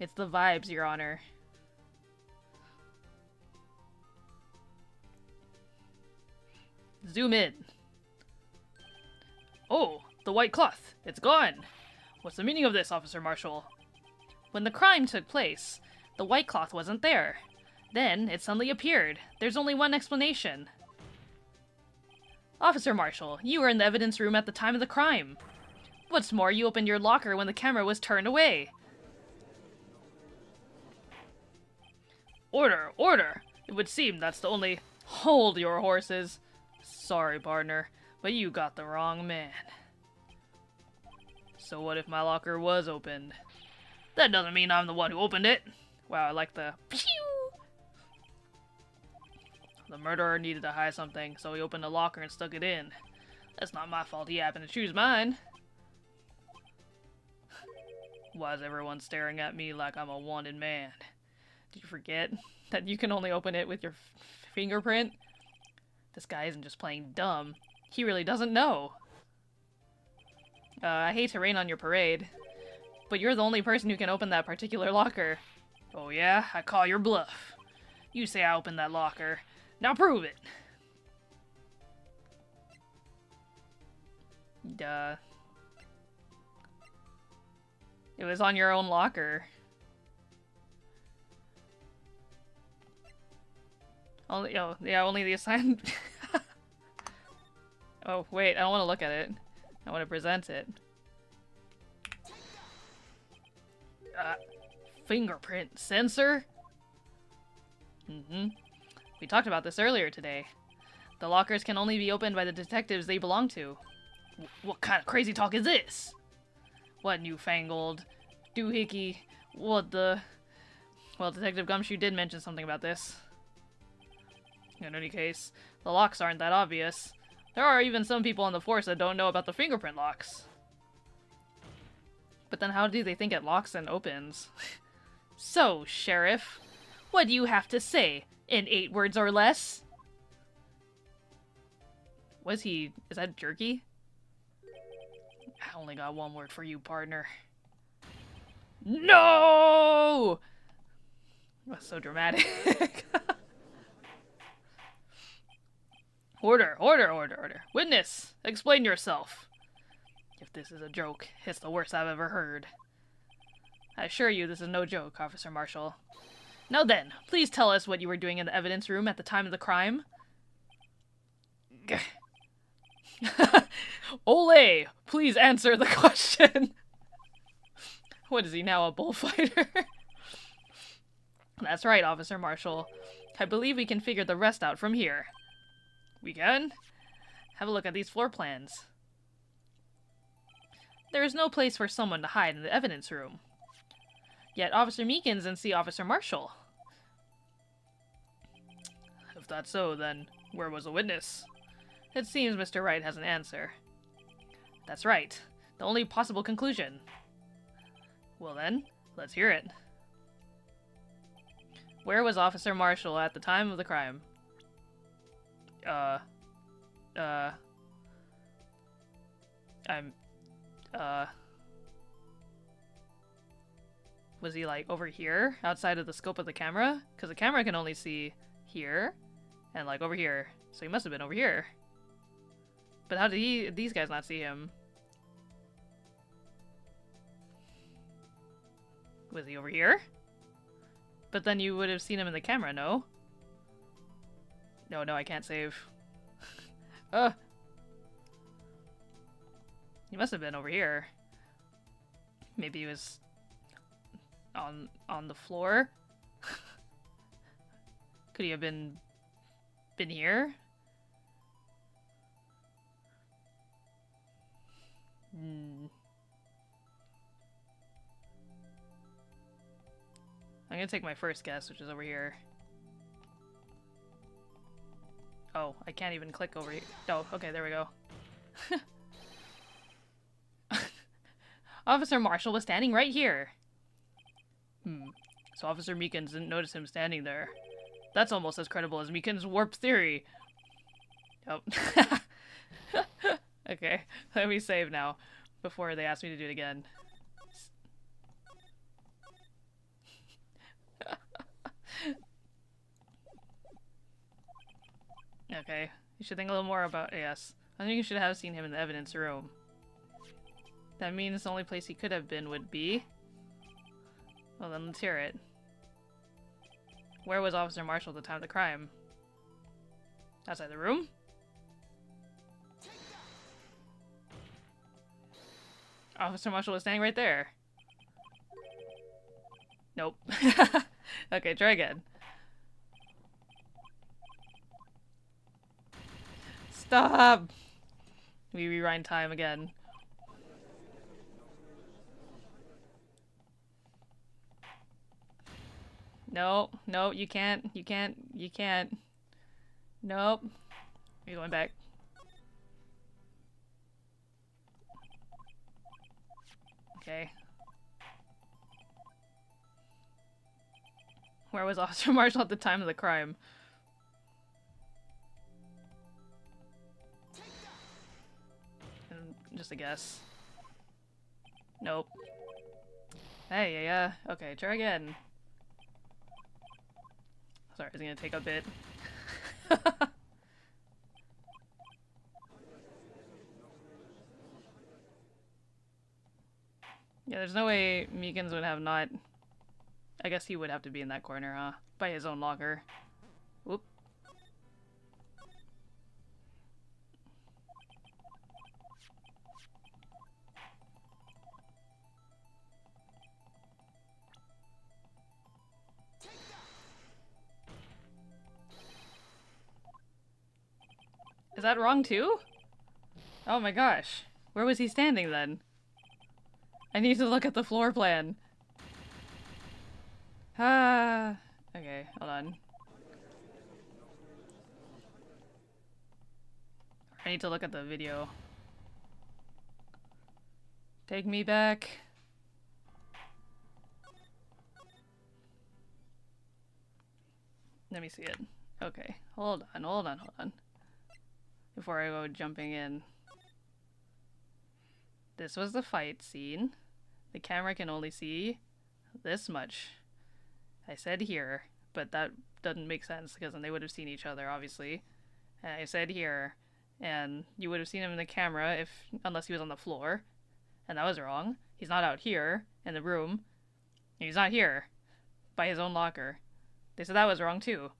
It's the vibes, Your Honor. Zoom in. Oh, the white cloth. It's gone. What's the meaning of this, Officer Marshall? When the crime took place, the white cloth wasn't there. Then, it suddenly appeared. There's only one explanation. Officer Marshall, you were in the evidence room at the time of the crime. What's more, you opened your locker when the camera was turned away. Order! Order! It would seem that's the only... Hold your horses. Sorry, partner, but you got the wrong man. So what if my locker was opened? That doesn't mean I'm the one who opened it. Wow, I like the... Pew! The murderer needed to hide something, so he opened the locker and stuck it in. That's not my fault he happened to choose mine. Why is everyone staring at me like I'm a wanted man? Did you forget that you can only open it with your fingerprint? This guy isn't just playing dumb. He really doesn't know. I hate to rain on your parade, but you're the only person who can open that particular locker. Oh yeah? I call your bluff. You say I opened that locker. Now prove it! Duh. It was on your own locker. Only, oh, yeah, only the assigned... Oh, wait, I don't want to look at it. I want to present it. Fingerprint sensor? We talked about this earlier today. The lockers can only be opened by the detectives they belong to. What kind of crazy talk is this? What newfangled doohickey? What the... Well, Detective Gumshoe did mention something about this. In any case, the locks aren't that obvious. There are even some people on the force that don't know about the fingerprint locks. But then how do they think it locks and opens? So, Sheriff, what do you have to say in 8 words or less? Was he... Is that jerky? I only got 1 word for you, partner. No! That's so dramatic. Order, order, order, order. Witness, explain yourself. If this is a joke, it's the worst I've ever heard. I assure you this is no joke, Officer Marshall. Now then, please tell us what you were doing in the evidence room at the time of the crime. Ole, please answer the question. What is he now, a bullfighter? That's right, Officer Marshall. I believe we can figure the rest out from here. We can? Have a look at these floor plans. There is no place for someone to hide in the evidence room. Yet Officer Meekins didn't see Officer Marshall. If that's so, then where was the witness? It seems Mr. Wright has an answer. That's right. The only possible conclusion. Well then, let's hear it. Where was Officer Marshall at the time of the crime? Was he, like, over here? Outside of the scope of the camera? Because the camera can only see here, and, like, over here. So he must have been over here. But how did these guys not see him? Was he over here? But then you would have seen him in the camera, no? No, I can't save. He must have been over here. Maybe he was on the floor. Could he have been here? I'm gonna take my first guess, which is over here. Oh, I can't even click over here. Oh, okay, there we go. Officer Marshall was standing right here. So Officer Meekins didn't notice him standing there. That's almost as credible as Meekins' warped theory. Oh. Okay, let me save now, before they ask me to do it again. Okay, you should think a little more about... Yes. I think you should have seen him in the evidence room. That means the only place he could have been would be... Well then, let's hear it. Where was Officer Marshall at the time of the crime? Outside the room? Officer Marshall was standing right there. Nope. Okay, try again. Stop! We rewind time again. No, you can't. Nope. We're going back. Okay. Where was Officer Marshall at the time of the crime? Just a guess. Nope. Hey, yeah. Okay, try again. Sorry, it's gonna take a bit. Yeah, there's no way Meekins would have not... I guess he would have to be in that corner, huh? By his own locker. Whoop. that wrong too? Oh my gosh. Where was he standing then? I need to look at the floor plan. Ah. Okay, hold on. I need to look at the video. Take me back. Let me see it. Okay, hold on. Before I go jumping in. This was the fight scene. The camera can only see this much. I said here, but that doesn't make sense because then they would have seen each other, obviously. And I said here, and you would have seen him in the camera unless he was on the floor. And that was wrong. He's not out here in the room. And he's not here by his own locker. They said that was wrong too.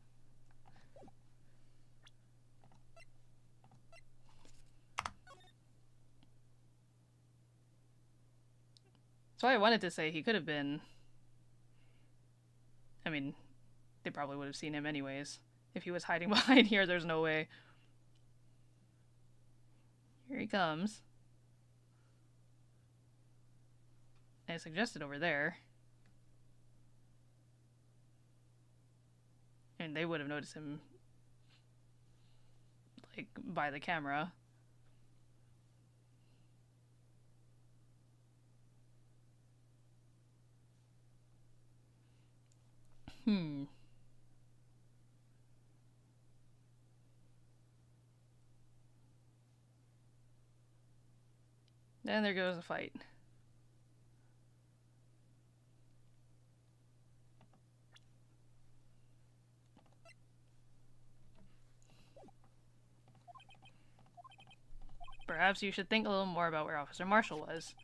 So I wanted to say he could have been... I mean, they probably would have seen him anyways. If he was hiding behind here, there's no way. Here he comes. I suggested over there. And they would have noticed him, like, by the camera. And there goes the fight. Perhaps you should think a little more about where Officer Marshall was.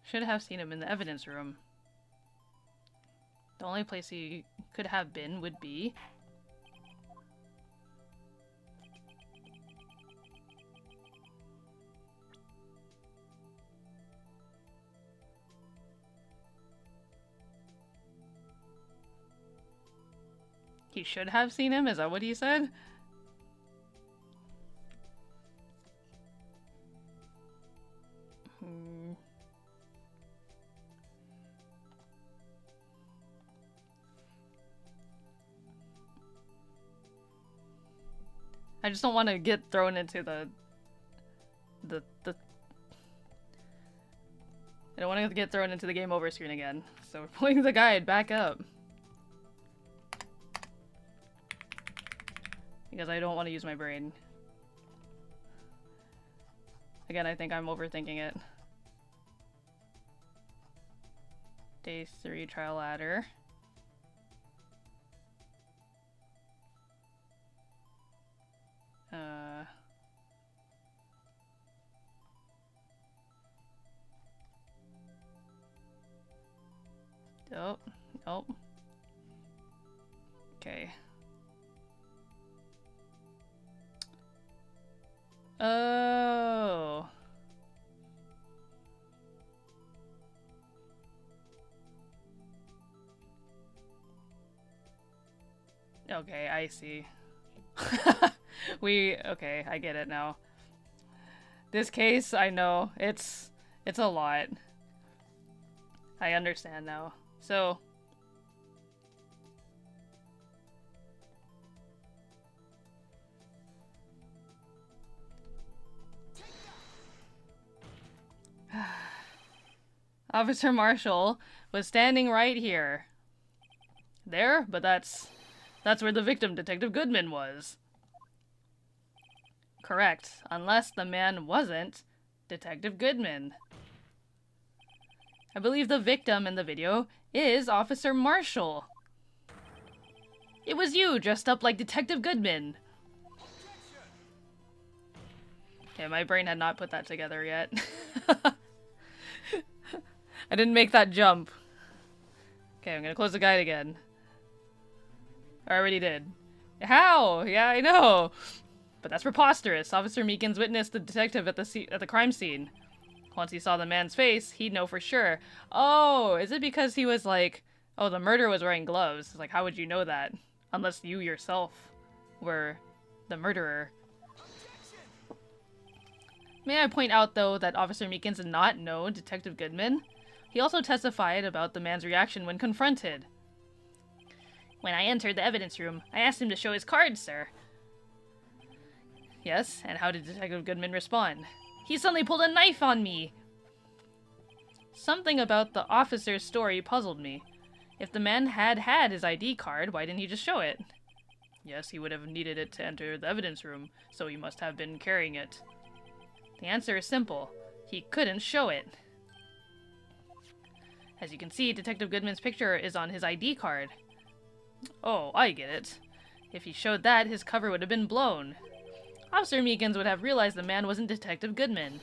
Should have seen him in the evidence room. The only place he could have been would be... He should have seen him? Is that what he said? I just don't want to get thrown into the I don't want to get thrown into the game over screen again. So we're pulling the guide back up. Because I don't want to use my brain. Again, I think I'm overthinking it. Day 3 trial ladder. Oh. Okay. Oh. Okay, I see. Okay, I get it now. This case, I know, it's a lot. I understand now. So... Officer Marshall was standing right here. There? But that's where the victim, Detective Goodman, was. Correct. Unless the man wasn't Detective Goodman. I believe the victim in the video is Officer Marshall. It was you, dressed up like Detective Goodman. Okay, my brain had not put that together yet. I didn't make that jump. Okay, I'm gonna close the guide again. I already did. How? Yeah, I know. But that's preposterous. Officer Meekins witnessed the detective at the crime scene. Once he saw the man's face, he'd know for sure. Oh, is it because he was like, oh, the murderer was wearing gloves? Like, how would you know that? Unless you yourself were the murderer. May I point out, though, that Officer Meekins did not know Detective Goodman? He also testified about the man's reaction when confronted. When I entered the evidence room, I asked him to show his card, sir. Yes, and how did Detective Goodman respond? He suddenly pulled a knife on me! Something about the officer's story puzzled me. If the man had his ID card, why didn't he just show it? Yes, he would have needed it to enter the evidence room, so he must have been carrying it. The answer is simple. He couldn't show it. As you can see, Detective Goodman's picture is on his ID card. Oh, I get it. If he showed that, his cover would have been blown. Officer Meekins would have realized the man wasn't Detective Goodman.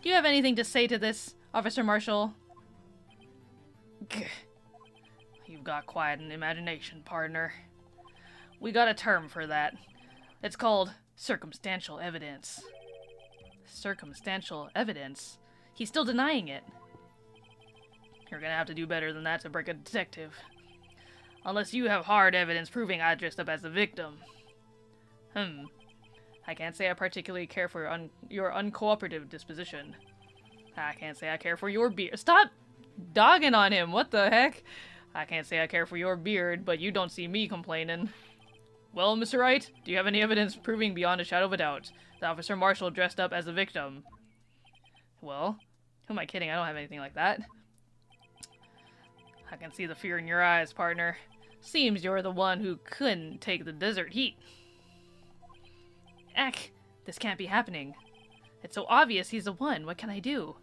Do you have anything to say to this, Officer Marshall? You've got quite an imagination, partner. We got a term for that. It's called circumstantial evidence. Circumstantial evidence? He's still denying it. You're gonna have to do better than that to break a detective. Unless you have hard evidence proving I dressed up as the victim. I can't say I particularly care for your uncooperative disposition. I can't say I care for your beard. Stop dogging on him, what the heck? I can't say I care for your beard, but you don't see me complaining. Well, Mr. Wright, do you have any evidence proving beyond a shadow of a doubt that Officer Marshall dressed up as the victim? Well, who am I kidding? I don't have anything like that. I can see the fear in your eyes, partner. Seems you're the one who couldn't take the desert heat. Eck, this can't be happening. It's so obvious he's the one. What can I do?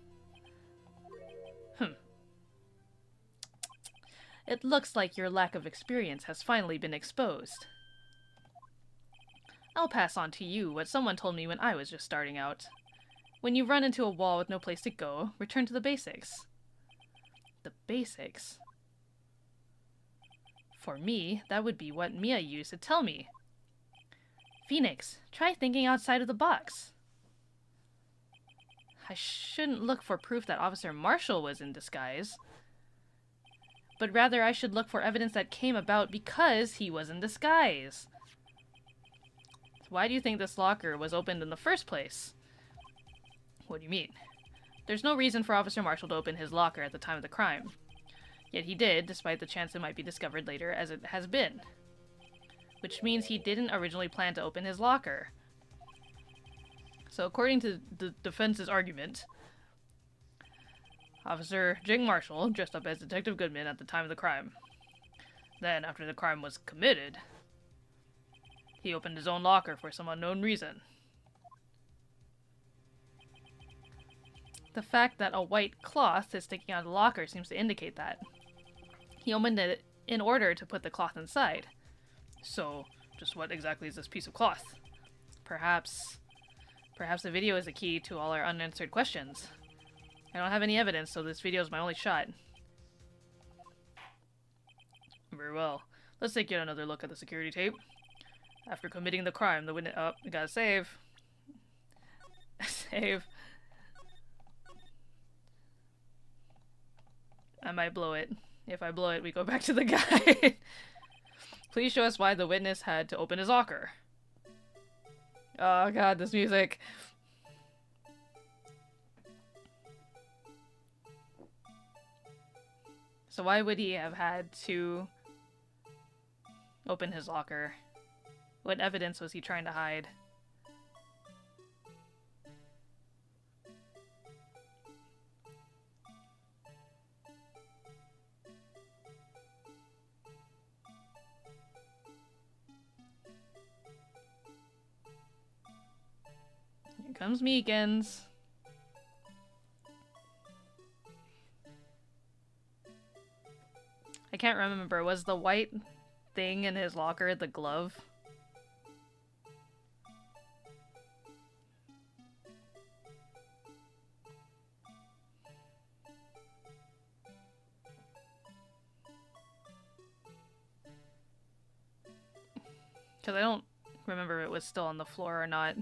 It looks like your lack of experience has finally been exposed. I'll pass on to you what someone told me when I was just starting out. When you run into a wall with no place to go, return to the basics. The basics? For me, that would be what Mia used to tell me. Phoenix, try thinking outside of the box. I shouldn't look for proof that Officer Marshall was in disguise, but rather I should look for evidence that came about because he was in disguise. Why do you think this locker was opened in the first place? What do you mean? There's no reason for Officer Marshall to open his locker at the time of the crime. Yet he did, despite the chance it might be discovered later, as it has been. Which means he didn't originally plan to open his locker. So according to the defense's argument, Officer Jake Marshall dressed up as Detective Goodman at the time of the crime. Then, after the crime was committed, he opened his own locker for some unknown reason. The fact that a white cloth is sticking out of the locker seems to indicate that. He opened it in order to put the cloth inside. So, just what exactly is this piece of cloth? Perhaps the video is the key to all our unanswered questions. I don't have any evidence, so this video is my only shot. Very well. Let's take yet another look at the security tape. After committing the crime, the witness... Oh, we gotta save. Save. I might blow it. If I blow it, we go back to the guide. Please show us why the witness had to open his locker. Oh god, this music. So why would he have had to open his locker? What evidence was he trying to hide? Here comes Meekins. I can't remember. Was the white thing in his locker the glove? Because I don't remember if it was still on the floor or not.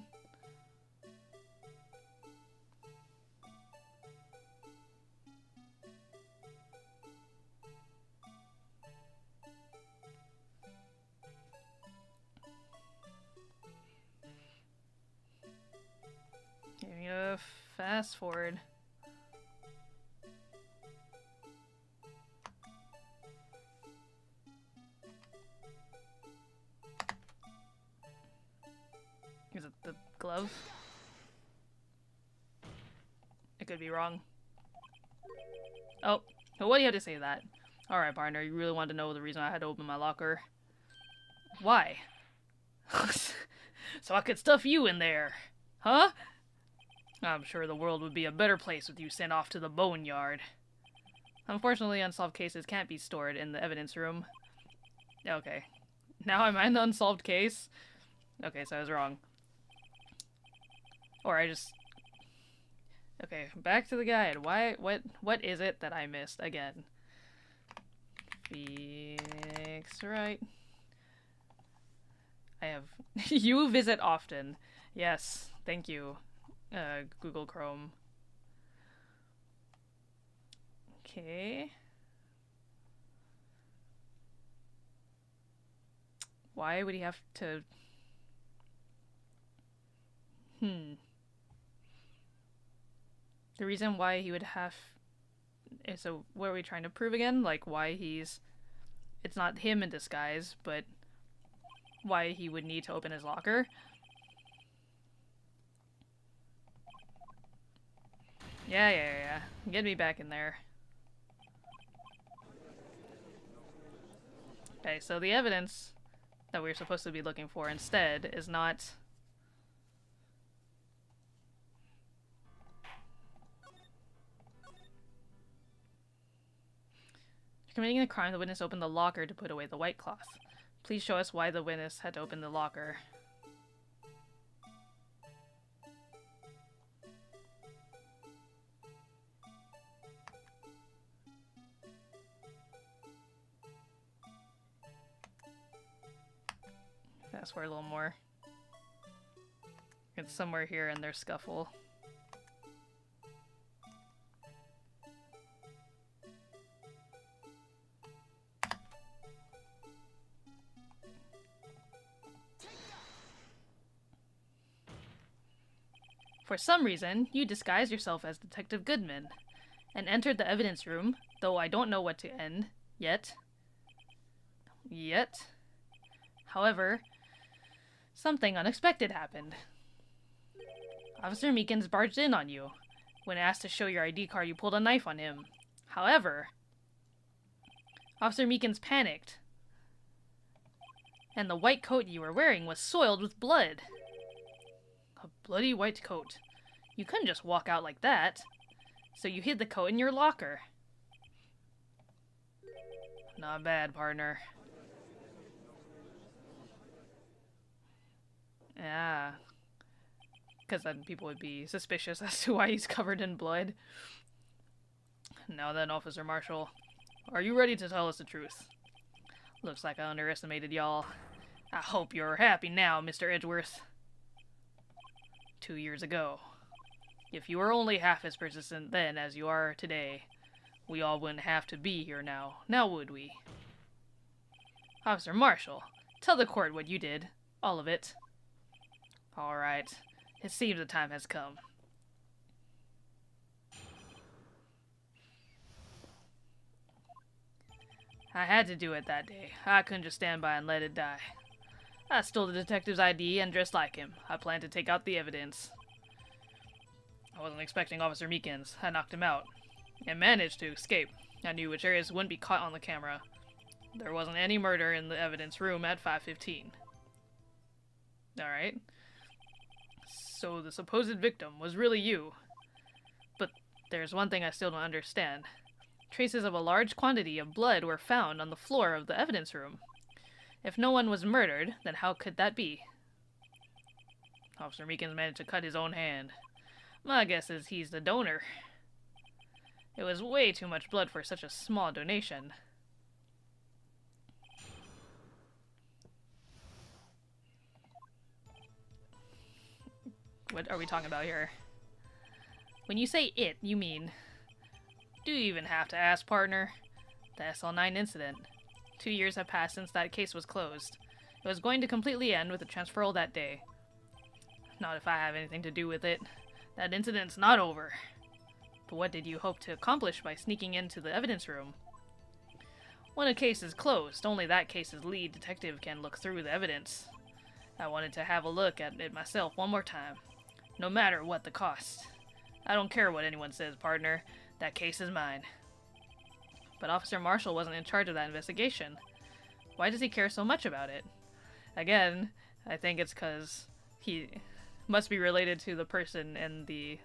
fast forward. Is it the glove? I could be wrong. Oh, well, what do you have to say to that? Alright, partner, you really wanted to know the reason I had to open my locker? Why? So I could stuff you in there. Huh? I'm sure the world would be a better place with you sent off to the boneyard. Unfortunately, unsolved cases can't be stored in the evidence room. Okay. Now am I in the unsolved case? Okay, so I was wrong. Or I just... Okay, back to the guide. What is it that I missed again? Phoenix, right? I have... You visit often. Yes, thank you. Google Chrome. Okay. Why would he have to... The reason why he would have... So, what are we trying to prove again? Like, why he's... It's not him in disguise, but why he would need to open his locker? Yeah. Get me back in there. Okay, so the evidence that we're supposed to be looking for instead is not... Committing a crime, the witness opened the locker to put away the white cloth. Please show us why the witness had to open the locker. Fast forward a little more. It's somewhere here in their scuffle. For some reason, you disguised yourself as Detective Goodman and entered the evidence room, though I don't know what to end yet. However, something unexpected happened. Officer Meekins barged in on you. When asked to show your ID card, you pulled a knife on him. However, Officer Meekins panicked, and the white coat you were wearing was soiled with blood. A bloody white coat. You couldn't just walk out like that. So you hid the coat in your locker. Not bad, partner. Yeah. Because then people would be suspicious as to why he's covered in blood. Now then, Officer Marshall. Are you ready to tell us the truth? Looks like I underestimated y'all. I hope you're happy now, Mr. Edgeworth. 2 years ago. If you were only half as persistent then as you are today, we all wouldn't have to be here now, would we? Officer Marshall, tell the court what you did. All of it. Alright. It seems the time has come. I had to do it that day. I couldn't just stand by and let it die. I stole the detective's ID and dressed like him. I planned to take out the evidence. I wasn't expecting Officer Meekins. I knocked him out. And managed to escape. I knew which areas wouldn't be caught on the camera. There wasn't any murder in the evidence room at 5:15. Alright. So the supposed victim was really you. But there's one thing I still don't understand. Traces of a large quantity of blood were found on the floor of the evidence room. If no one was murdered, then how could that be? Officer Meekins managed to cut his own hand. My guess is he's the donor. It was way too much blood for such a small donation. What are we talking about here? When you say it, you mean... Do you even have to ask, partner? The SL9 incident. 2 years have passed since that case was closed. It was going to completely end with the transferal that day. Not if I have anything to do with it. That incident's not over. But what did you hope to accomplish by sneaking into the evidence room? When a case is closed, only that case's lead detective can look through the evidence. I wanted to have a look at it myself one more time, no matter what the cost. I don't care what anyone says, partner. That case is mine. But Officer Marshall wasn't in charge of that investigation. Why does he care so much about it? Again, I think it's because he must be related to the person in the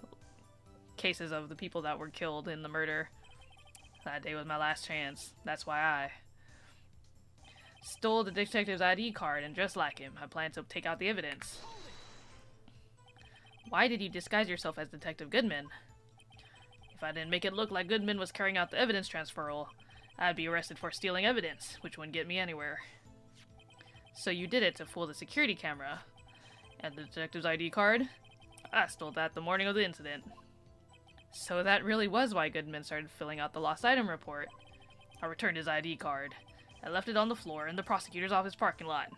cases of the people that were killed in the murder. That day was my last chance. That's why I stole the detective's ID card, and just like him, I plan to take out the evidence. Why did you disguise yourself as Detective Goodman? If I didn't make it look like Goodman was carrying out the evidence transferal, I'd be arrested for stealing evidence, which wouldn't get me anywhere. So you did it to fool the security camera. And the detective's ID card? I stole that the morning of the incident. So that really was why Goodman started filling out the lost item report. I returned his ID card. I left it on the floor in the prosecutor's office parking lot.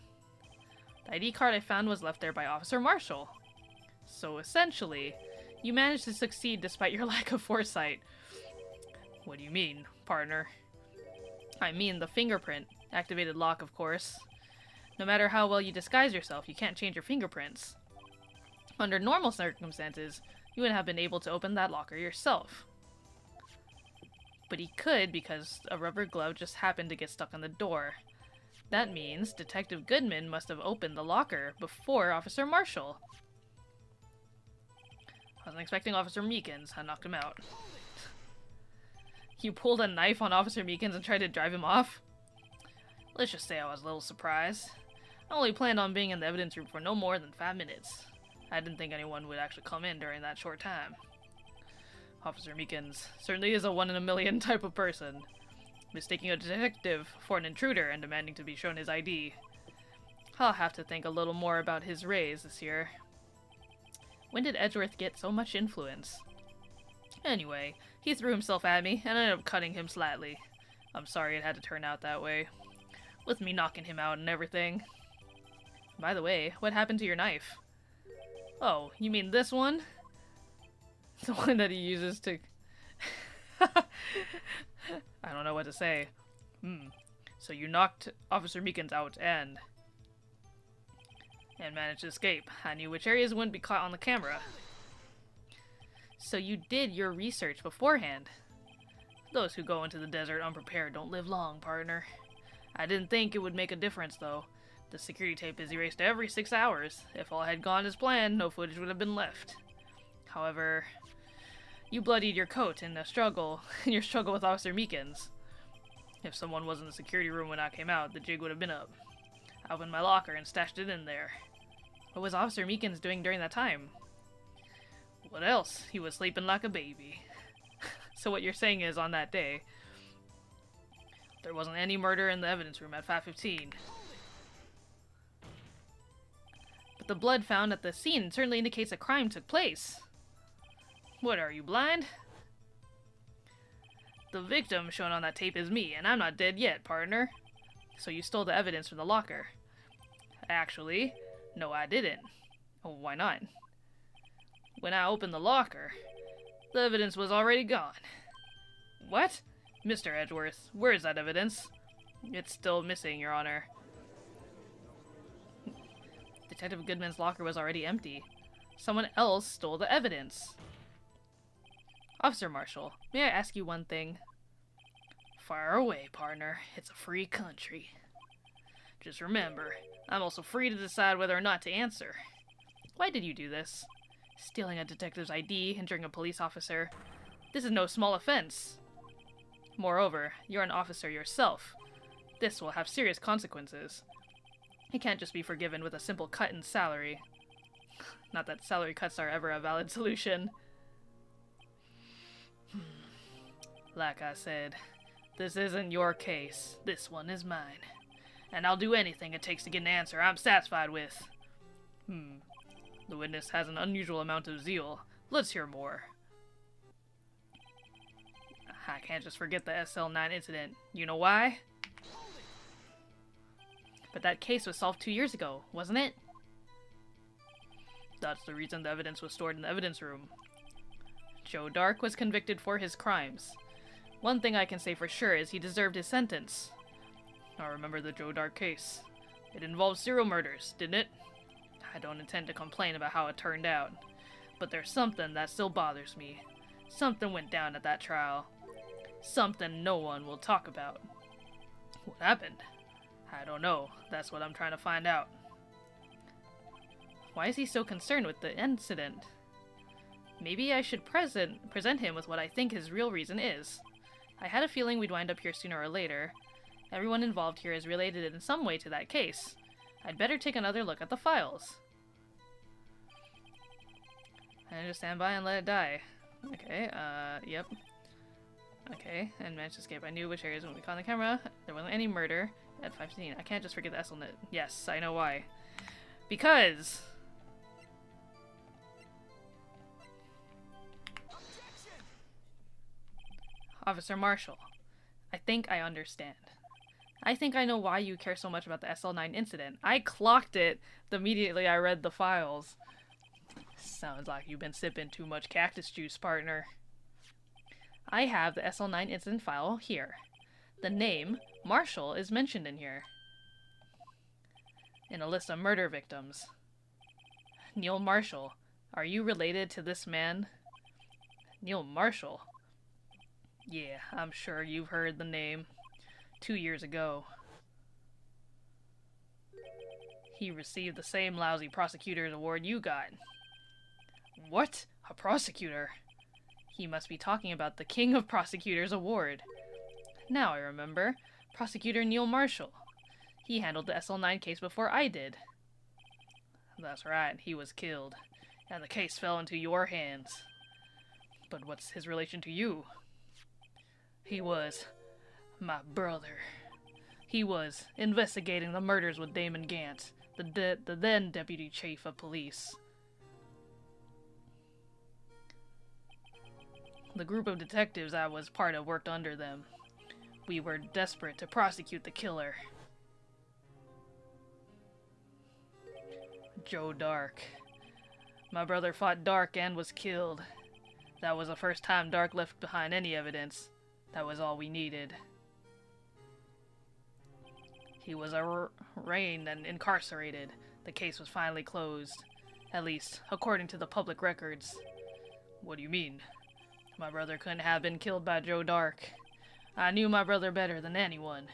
The ID card I found was left there by Officer Marshall. So essentially, you managed to succeed despite your lack of foresight. What do you mean, partner? I mean the fingerprint. Activated lock, of course. No matter how well you disguise yourself, you can't change your fingerprints. Under normal circumstances, you wouldn't have been able to open that locker yourself. But he could because a rubber glove just happened to get stuck on the door. That means Detective Goodman must have opened the locker before Officer Marshall. I wasn't expecting Officer Meekins. I knocked him out. You pulled a knife on Officer Meekins and tried to drive him off? Let's just say I was a little surprised. I only planned on being in the evidence room for no more than 5 minutes. I didn't think anyone would actually come in during that short time. Officer Meekins certainly is a one-in-a-million type of person, mistaking a detective for an intruder and demanding to be shown his ID. I'll have to think a little more about his raise this year. When did Edgeworth get so much influence? Anyway, he threw himself at me, and I ended up cutting him slightly. I'm sorry it had to turn out that way, with me knocking him out and everything. By the way, what happened to your knife? Oh, you mean this one? The one that he uses to... I don't know what to say. So you knocked Officer Meekins out and managed to escape. I knew which areas wouldn't be caught on the camera. So you did your research beforehand. Those who go into the desert unprepared don't live long, partner. I didn't think it would make a difference, though. The security tape is erased every 6 hours. If all had gone as planned, no footage would have been left. However, you bloodied your coat in your struggle with Officer Meekins. If someone was in the security room when I came out, the jig would have been up. I opened my locker and stashed it in there. What was Officer Meekins doing during that time? What else? He was sleeping like a baby. So what you're saying is, on that day, there wasn't any murder in the evidence room at 5:15. But the blood found at the scene certainly indicates a crime took place. What, are you blind? The victim shown on that tape is me, and I'm not dead yet, partner. So you stole the evidence from the locker. Actually, no, I didn't. Oh, why not? When I opened the locker, the evidence was already gone. What? Mr. Edgeworth, where is that evidence? It's still missing, Your Honor. Detective Goodman's locker was already empty. Someone else stole the evidence. Officer Marshall, may I ask you one thing? Fire away, partner. It's a free country. Just remember, I'm also free to decide whether or not to answer. Why did you do this? Stealing a detective's ID, injuring a police officer. This is no small offense. Moreover, you're an officer yourself. This will have serious consequences. It can't just be forgiven with a simple cut in salary. Not that salary cuts are ever a valid solution. Like I said, this isn't your case. This one is mine. And I'll do anything it takes to get an answer I'm satisfied with. The witness has an unusual amount of zeal. Let's hear more. I can't just forget the SL9 incident. You know why? But that case was solved 2 years ago, wasn't it? That's the reason the evidence was stored in the evidence room. Joe Dark was convicted for his crimes. One thing I can say for sure is he deserved his sentence. I remember the Joe Dark case. It involved serial murders, didn't it? I don't intend to complain about how it turned out, but there's something that still bothers me. Something went down at that trial. Something no one will talk about. What happened? I don't know. That's what I'm trying to find out. Why is he so concerned with the incident? Maybe I should present him with what I think his real reason is. I had a feeling we'd wind up here sooner or later. Everyone involved here is related in some way to that case. I'd better take another look at the files. And just stand by and let it die. Okay, yep. Okay, and managed to escape. I knew which areas when we caught on the camera. There wasn't any murder at 5:15. I can't just forget the SLNet. Yes, I know why. Because... Officer Marshall, I think I understand. I think I know why you care so much about the SL9 incident. I clocked it immediately I read the files. Sounds like you've been sipping too much cactus juice, partner. I have the SL9 incident file here. The name, Marshall, is mentioned in here. In a list of murder victims. Neil Marshall, are you related to this man? Neil Marshall? Yeah, I'm sure you've heard the name. 2 years ago. He received the same lousy prosecutor's award you got. What? A prosecutor? He must be talking about the King of Prosecutors Award. Now I remember. Prosecutor Neil Marshall. He handled the SL9 case before I did. That's right, he was killed. And the case fell into your hands. But what's his relation to you? He was my brother. He was investigating the murders with Damon Gant, the then Deputy Chief of Police. The group of detectives I was part of worked under them. We were desperate to prosecute the killer. Joe Dark. My brother fought Dark and was killed. That was the first time Dark left behind any evidence. That was all we needed. He was arraigned and incarcerated. The case was finally closed. At least, according to the public records. What do you mean? My brother couldn't have been killed by Joe Dark. I knew my brother better than anyone.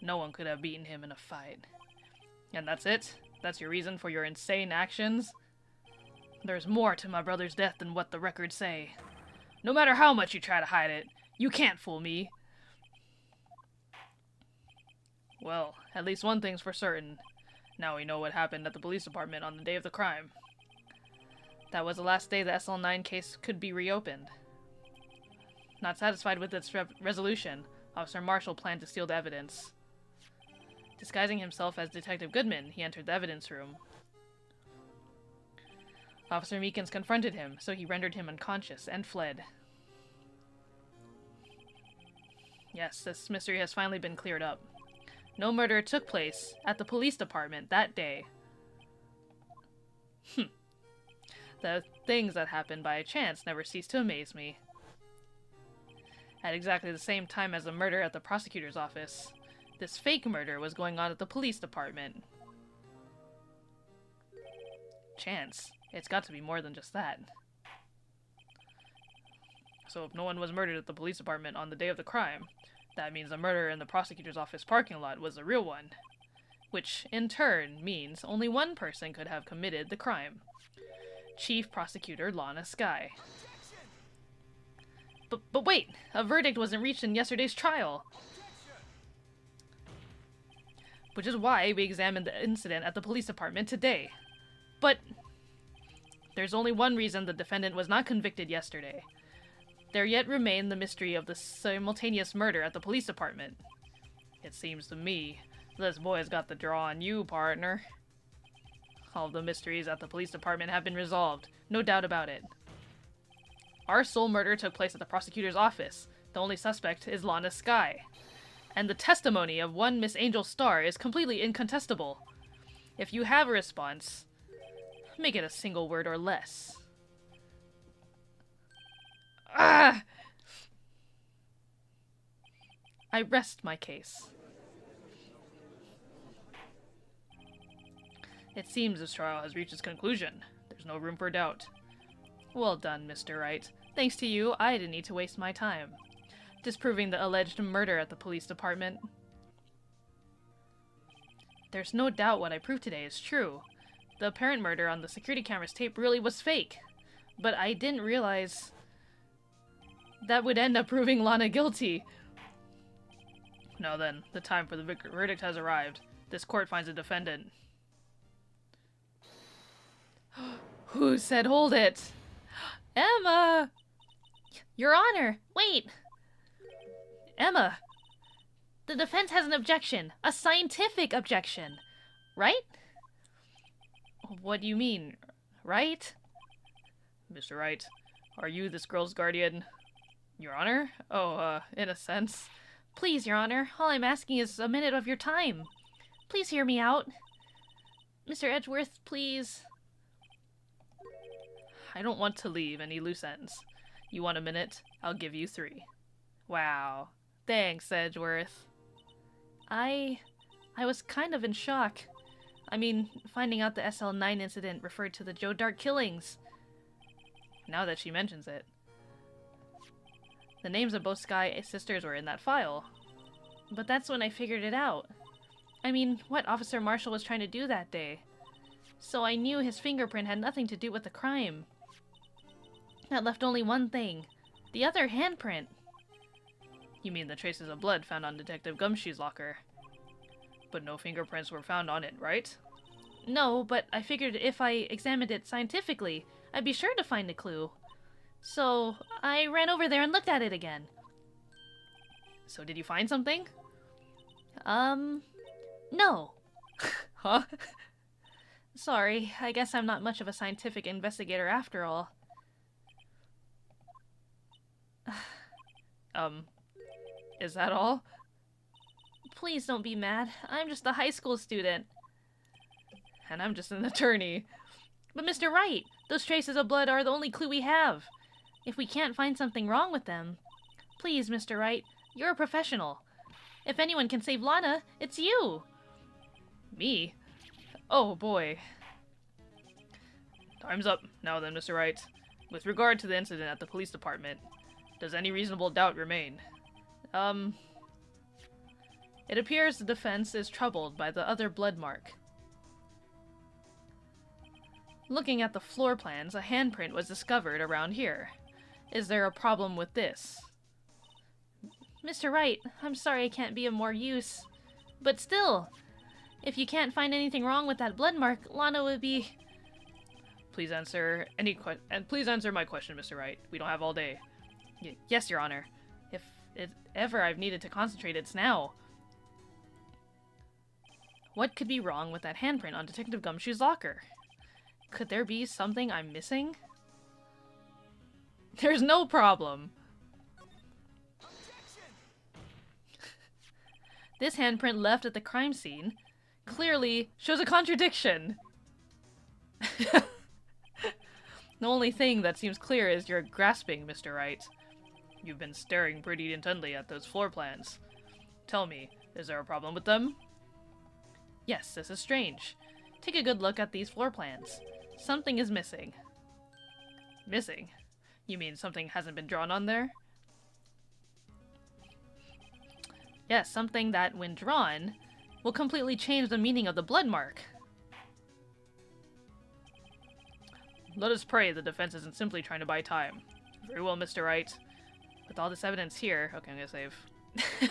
No one could have beaten him in a fight. And that's it? That's your reason for your insane actions? There's more to my brother's death than what the records say. No matter how much you try to hide it, you can't fool me. Well, at least one thing's for certain. Now we know what happened at the police department on the day of the crime. That was the last day the SL9 case could be reopened. Not satisfied with its resolution, Officer Marshall planned to steal the evidence. Disguising himself as Detective Goodman, he entered the evidence room. Officer Meekins confronted him, so he rendered him unconscious and fled. Yes, this mystery has finally been cleared up. No murder took place at the police department that day. The things that happened by chance never cease to amaze me. At exactly the same time as the murder at the prosecutor's office, this fake murder was going on at the police department. Chance? It's got to be more than just that. So if no one was murdered at the police department on the day of the crime, that means the murder in the prosecutor's office parking lot was the real one. Which, in turn, means only one person could have committed the crime. Chief Prosecutor Lana Skye. But wait! A verdict wasn't reached in yesterday's trial! Which is why we examined the incident at the police department today. But there's only one reason the defendant was not convicted yesterday. There yet remained the mystery of the simultaneous murder at the police department. It seems to me this boy's got the draw on you, partner. All of the mysteries at the police department have been resolved, no doubt about it. Our sole murder took place at the prosecutor's office. The only suspect is Lana Skye. And the testimony of one Miss Angel Starr is completely incontestable. If you have a response, Make it a single word or less. Ah! I rest my case. It seems this trial has reached its conclusion. There's no room for doubt. Well done, Mr. Wright. Thanks to you, I didn't need to waste my time disproving the alleged murder at the police department. There's no doubt what I proved today is true. The apparent murder on the security camera's tape really was fake. But I didn't realize that would end up proving Lana guilty. Now then, the time for the verdict has arrived. This court finds a defendant. Who said hold it? Emma! Your Honor, wait! Emma! The defense has an objection. A scientific objection. Right? What do you mean, right? Mr. Wright, are you this girl's guardian? Your Honor? Oh, in a sense. Please, Your Honor, all I'm asking is a minute of your time. Please hear me out. Mr. Edgeworth, please. I don't want to leave any loose ends. You want a minute? I'll give you 3. Wow. Thanks, Edgeworth. I was kind of in shock. I mean, finding out the SL9 incident referred to the Joe Dart killings. Now that she mentions it. The names of both Sky sisters were in that file. But that's when I figured it out. I mean, what Officer Marshall was trying to do that day. So I knew his fingerprint had nothing to do with the crime. That left only one thing. The other handprint. You mean the traces of blood found on Detective Gumshoe's locker? But no fingerprints were found on it, right? No, but I figured if I examined it scientifically, I'd be sure to find a clue. So I ran over there and looked at it again. So did you find something? No. Huh? Sorry, I guess I'm not much of a scientific investigator after all. Is that all? Please don't be mad. I'm just a high school student. And I'm just an attorney. But Mr. Wright, those traces of blood are the only clue we have. If we can't find something wrong with them... Please, Mr. Wright, you're a professional. If anyone can save Lana, it's you. Me? Oh boy. Time's up. Now then, Mr. Wright. With regard to the incident at the police department, does any reasonable doubt remain? It appears the defense is troubled by the other blood mark. Looking at the floor plans, a handprint was discovered around here. Is there a problem with this? Mr. Wright, I'm sorry I can't be of more use. But still, if you can't find anything wrong with that blood mark, Lana would be... Please answer please answer my question, Mr. Wright. We don't have all day. Yes, Your Honor. If ever I've needed to concentrate, it's now. What could be wrong with that handprint on Detective Gumshoe's locker? Could there be something I'm missing? There's no problem. This handprint left at the crime scene clearly shows a contradiction. The only thing that seems clear is you're grasping, Mr. Wright. You've been staring pretty intently at those floor plans. Tell me, is there a problem with them? Yes, this is strange. Take a good look at these floor plans. Something is missing. Missing? You mean something hasn't been drawn on there? Yes, something that, when drawn, will completely change the meaning of the blood mark. Let us pray the defense isn't simply trying to buy time. Very well, Mr. Wright. With all this evidence here... Okay, I'm gonna save.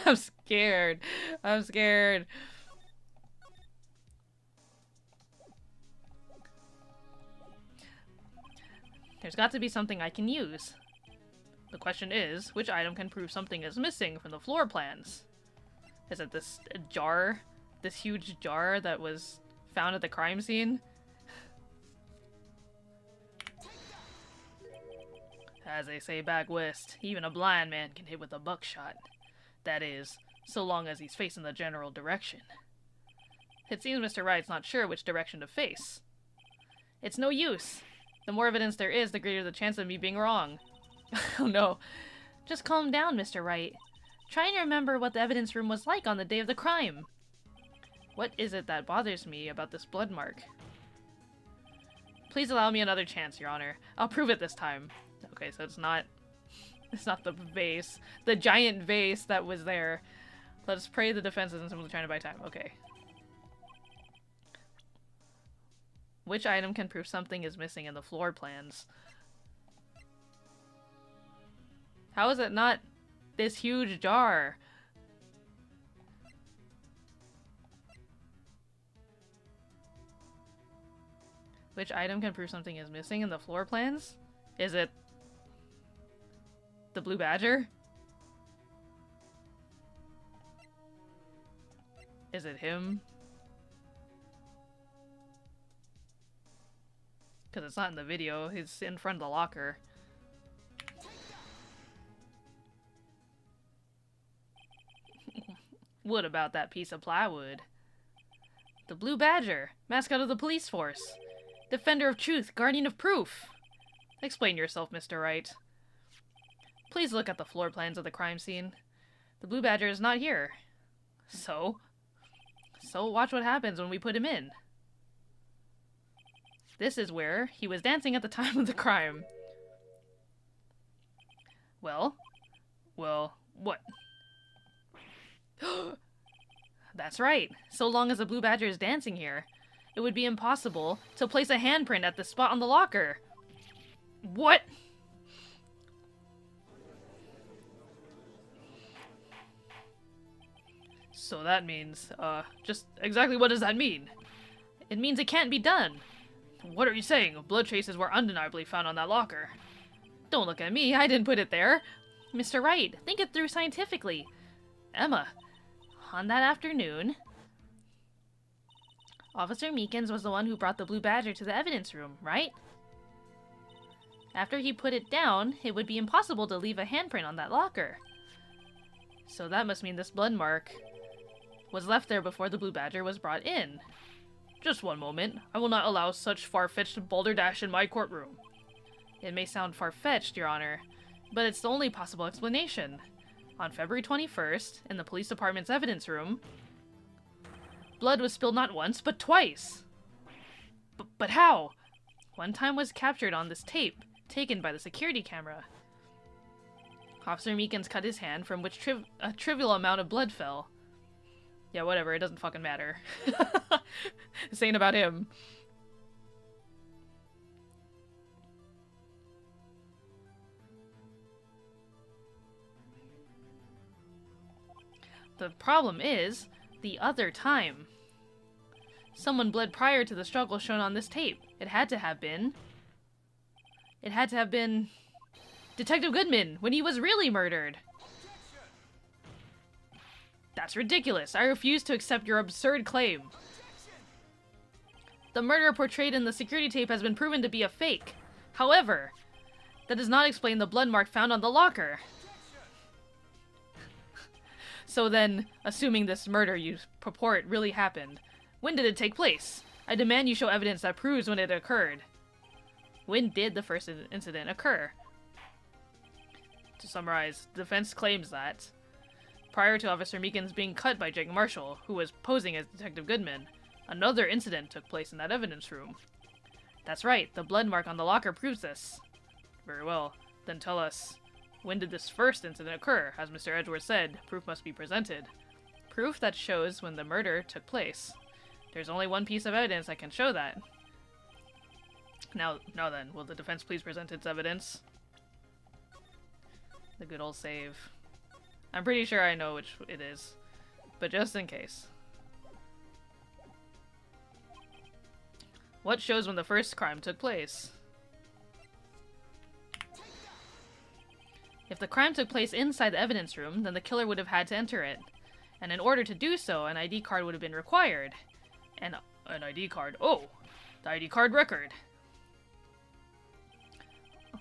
I'm scared. I'm scared. There's got to be something I can use. The question is, which item can prove something is missing from the floor plans? Is it this jar? This huge jar that was found at the crime scene? As they say back west, even a blind man can hit with a buckshot. That is, so long as he's facing the general direction. It seems Mr. Wright's not sure which direction to face. It's no use. The more evidence there is, the greater the chance of me being wrong. Oh no. Just calm down, Mr. Wright. Try and remember what the evidence room was like on the day of the crime. What is it that bothers me about this blood mark? Please allow me another chance, Your Honor. I'll prove it this time. Okay, so it's not the vase. The giant vase that was there. Let's pray the defense isn't simply trying to buy time. Okay. Which item can prove something is missing in the floor plans? How is it not this huge jar? Which item can prove something is missing in the floor plans? Is it the blue badger? Is it him? Because it's not in the video. He's in front of the locker. What about that piece of plywood? The blue badger, mascot of the police force. Defender of truth, guardian of proof. Explain yourself, Mr. Wright. Please look at the floor plans of the crime scene. The blue badger is not here. So watch what happens when we put him in. This is where he was dancing at the time of the crime. Well, what? That's right. So long as the blue badger is dancing here, it would be impossible to place a handprint at the spot on the locker. What? So that means, just exactly what does that mean? It means it can't be done. What are you saying? Blood traces were undeniably found on that locker. Don't look at me, I didn't put it there. Mr. Wright, think it through scientifically. Emma, on that afternoon, Officer Meekins was the one who brought the blue badger to the evidence room, right? After he put it down, it would be impossible to leave a handprint on that locker. So that must mean this blood mark was left there before the blue badger was brought in. Just one moment. I will not allow such far-fetched balderdash in my courtroom. It may sound far-fetched, Your Honor, but it's the only possible explanation. On February 21st, in the police department's evidence room, blood was spilled not once, but twice. But how? One time was captured on this tape, taken by the security camera. Officer Meekins cut his hand, from which a trivial amount of blood fell. Yeah, whatever, it doesn't fucking matter. This ain't about him. The problem is, the other time. Someone bled prior to the struggle shown on this tape. It had to have been Detective Goodman, when he was really murdered. That's ridiculous. I refuse to accept your absurd claim. The murder portrayed in the security tape has been proven to be a fake. However, that does not explain the blood mark found on the locker. So then, assuming this murder you purport really happened, when did it take place? I demand you show evidence that proves when it occurred. When did the first incident occur? To summarize, the defense claims that prior to Officer Meekins being cut by Jake Marshall, who was posing as Detective Goodman, another incident took place in that evidence room. That's right, the blood mark on the locker proves this. Very well, then tell us, when did this first incident occur? As Mr. Edgeworth said, proof must be presented. Proof that shows when the murder took place. There's only one piece of evidence that can show that. Now then, will the defense please present its evidence? The good old save. I'm pretty sure I know which it is, but just in case. What shows when the first crime took place? If the crime took place inside the evidence room, then the killer would have had to enter it. And in order to do so, an ID card would have been required. And an ID card. Oh! The ID card record!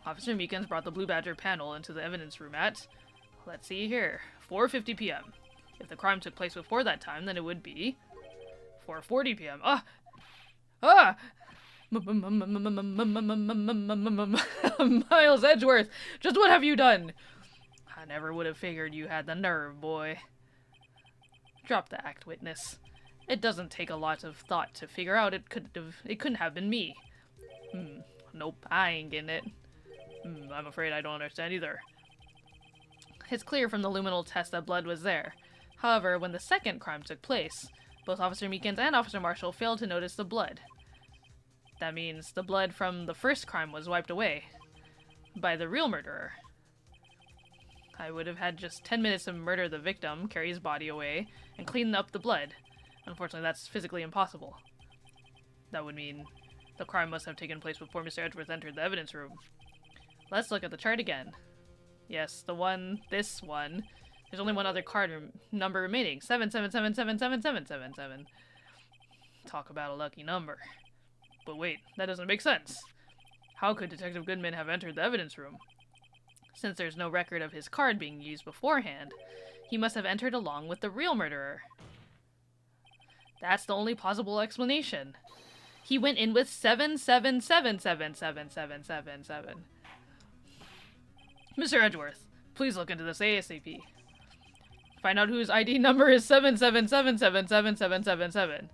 Officer Meekins brought the Blue Badger panel into the evidence room at, let's see here, 4:50 p.m. If the crime took place before that time, then it would be 4:40 p.m. Miles Edgeworth, just what have you done? I never would have figured you had the nerve, boy. Drop the act, witness. It doesn't take a lot of thought to figure out it couldn't have been me. Nope, I ain't getting it. I'm afraid I don't understand either. It's clear from the luminal test that blood was there. However, when the second crime took place, both Officer Meekins and Officer Marshall failed to notice the blood. That means the blood from the first crime was wiped away by the real murderer. I would have had just 10 minutes to murder the victim, carry his body away, and clean up the blood. Unfortunately, that's physically impossible. That would mean the crime must have taken place before Mr. Edgeworth entered the evidence room. Let's look at the chart again. Yes, this one. There's only one other card number remaining. 777777777. Talk about a lucky number. But wait, that doesn't make sense. How could Detective Goodman have entered the evidence room? Since there's no record of his card being used beforehand, he must have entered along with the real murderer. That's the only plausible explanation. He went in with 777777777. Mr. Edgeworth, please look into this ASAP. Find out whose ID number is 777777777.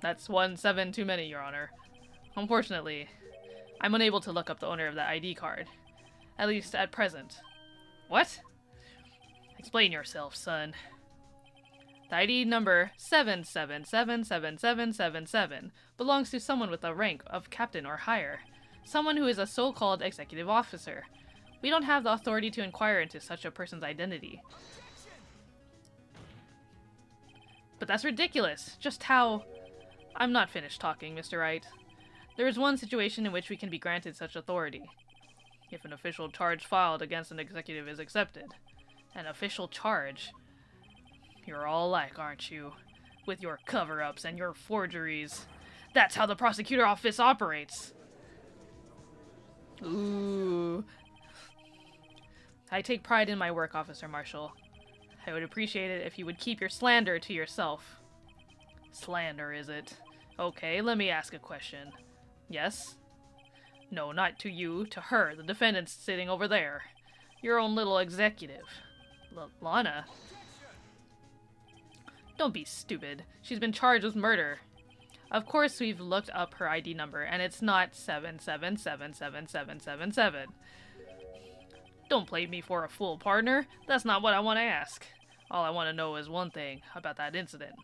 That's 17 too many, Your Honor. Unfortunately, I'm unable to look up the owner of that ID card. At least at present. What? Explain yourself, son. The ID number 7777777 belongs to someone with a rank of captain or higher. Someone who is a so-called executive officer. We don't have the authority to inquire into such a person's identity. But that's ridiculous. Just how... I'm not finished talking, Mr. Wright. There is one situation in which we can be granted such authority. If an official charge filed against an executive is accepted. An official charge? You're all alike, aren't you? With your cover-ups and your forgeries. That's how the prosecutor office operates. Ooh. I take pride in my work, Officer Marshall. I would appreciate it if you would keep your slander to yourself. Slander, is it? Okay, let me ask a question. Yes? No, not to you, to her, the defendant sitting over there. Your own little executive. Lana? Don't be stupid. She's been charged with murder. Of course we've looked up her ID number, and it's not 7777777. Don't play me for a fool, partner. That's not what I want to ask. All I want to know is one thing about that incident.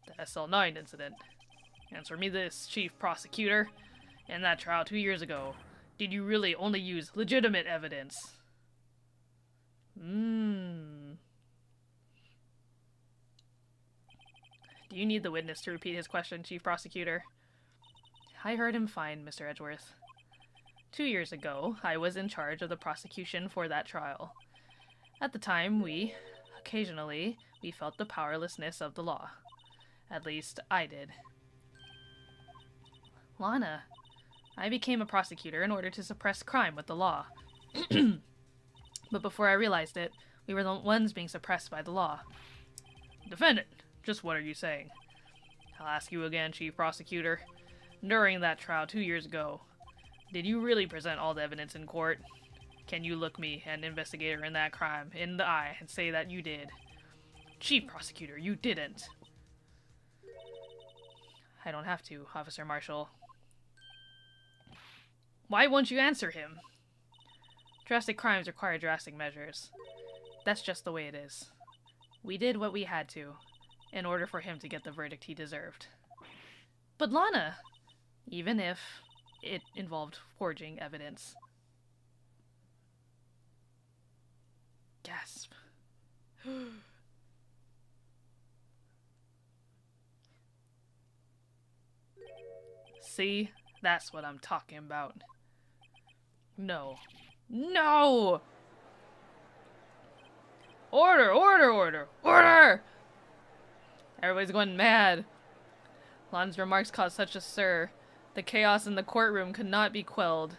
The SL9 incident. Answer me this, Chief Prosecutor. In that trial 2 years ago, did you really only use legitimate evidence? Do you need the witness to repeat his question, Chief Prosecutor? I heard him fine, Mr. Edgeworth. 2 years ago, I was in charge of the prosecution for that trial. At the time, occasionally, we felt the powerlessness of the law. At least, I did. Lana, I became a prosecutor in order to suppress crime with the law. But before I realized it, we were the ones being suppressed by the law. Defendant, just what are you saying? I'll ask you again, Chief Prosecutor. During that trial 2 years ago, did you really present all the evidence in court? Can you look me, an investigator in that crime, in the eye and say that you did? Chief Prosecutor, you didn't. I don't have to, Officer Marshall. Why won't you answer him? Drastic crimes require drastic measures. That's just the way it is. We did what we had to, in order for him to get the verdict he deserved. But Lana! Even if it involved forging evidence. Gasp. See? That's what I'm talking about. No. No! Order! Order! Order! Order! Everybody's going mad. Lon's remarks caused such a stir. The chaos in the courtroom could not be quelled.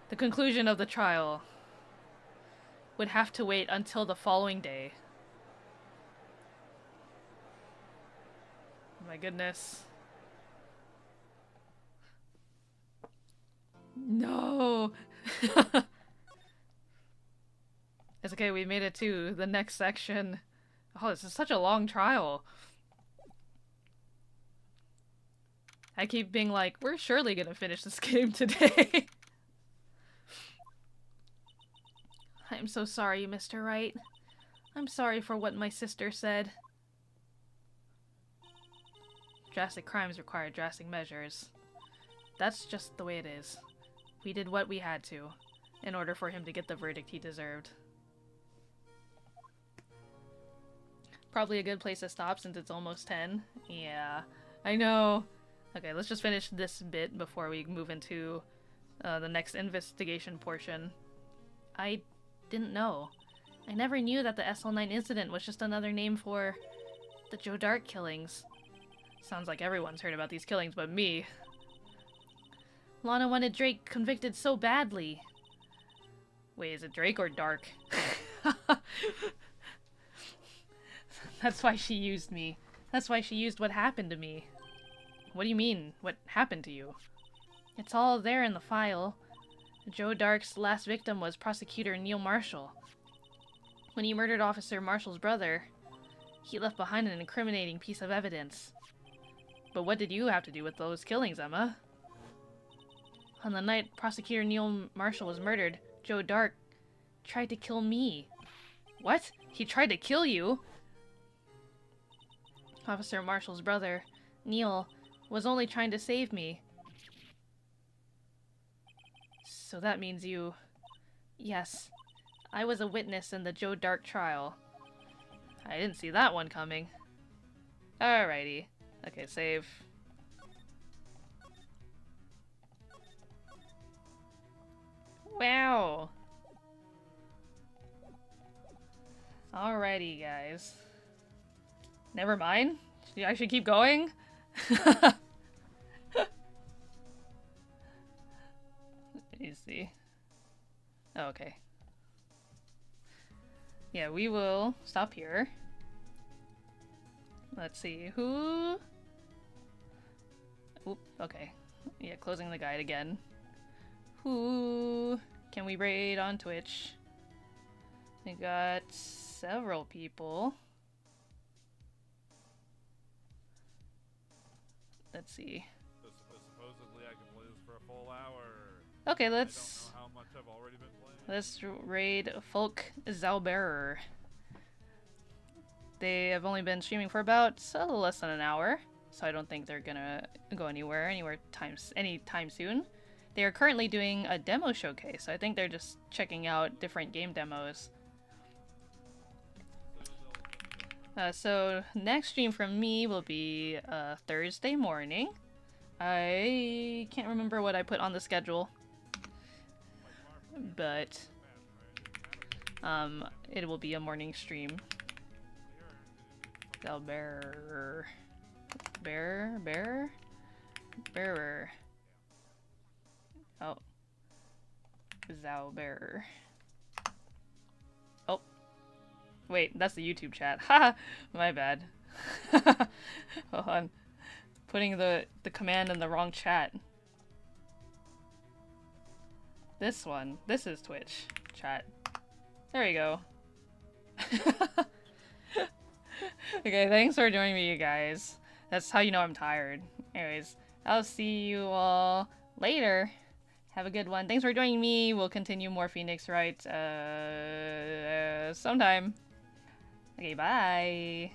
The conclusion of the trial would have to wait until the following day. My goodness. No! It's okay, we made it to the next section. Oh, this is such a long trial. I keep being like, we're surely gonna finish this game today. I'm so sorry, Mr. Wright. I'm sorry for what my sister said. Drastic crimes require drastic measures. That's just the way it is. We did what we had to, in order for him to get the verdict he deserved. Probably a good place to stop since it's almost 10. Yeah, I know. Okay, let's just finish this bit before we move into the next investigation portion. I didn't know. I never knew that the SL9 incident was just another name for the Joe Dark killings. Sounds like everyone's heard about these killings but me. Lana wanted Drake convicted so badly. Wait, is it Drake or Dark? That's why she used me. That's why she used what happened to me. What do you mean, what happened to you? It's all there in the file. Joe Dark's last victim was prosecutor Neil Marshall. When he murdered Officer Marshall's brother, he left behind an incriminating piece of evidence. But what did you have to do with those killings, Emma? On the night Prosecutor Neil Marshall was murdered, Joe Dark tried to kill me. What? He tried to kill you? Officer Marshall's brother, Neil, was only trying to save me. So that means you... Yes. I was a witness in the Joe Dark trial. I didn't see that one coming. Alrighty. Okay, save. Wow. Alrighty, guys. Never mind. I should keep going? Let me see. Oh, okay. Yeah, we will stop here. Let's see, who... Oop, okay. Yeah, closing the guide again. Who can we raid on Twitch? We got several people. Let's see. Supposedly I can play this for a full hour. Okay, let's... I don't know how much I've already been playing. Let's raid Folk Zauberer. They have only been streaming for about a little less than an hour, so I don't think they're gonna go anytime soon. They are currently doing a demo showcase, so I think they're just checking out different game demos. So next stream from me will be Thursday morning. I can't remember what I put on the schedule, but it will be a morning stream. Bearer. Oh. Zauberer. Oh. Wait, that's the YouTube chat. Haha! My bad. Hold on. Putting the command in the wrong chat. This one. This is Twitch chat. There you go. Okay, thanks for joining me, you guys. That's how you know I'm tired. Anyways, I'll see you all later. Have a good one. Thanks for joining me. We'll continue more Phoenix Wright sometime. Okay, bye.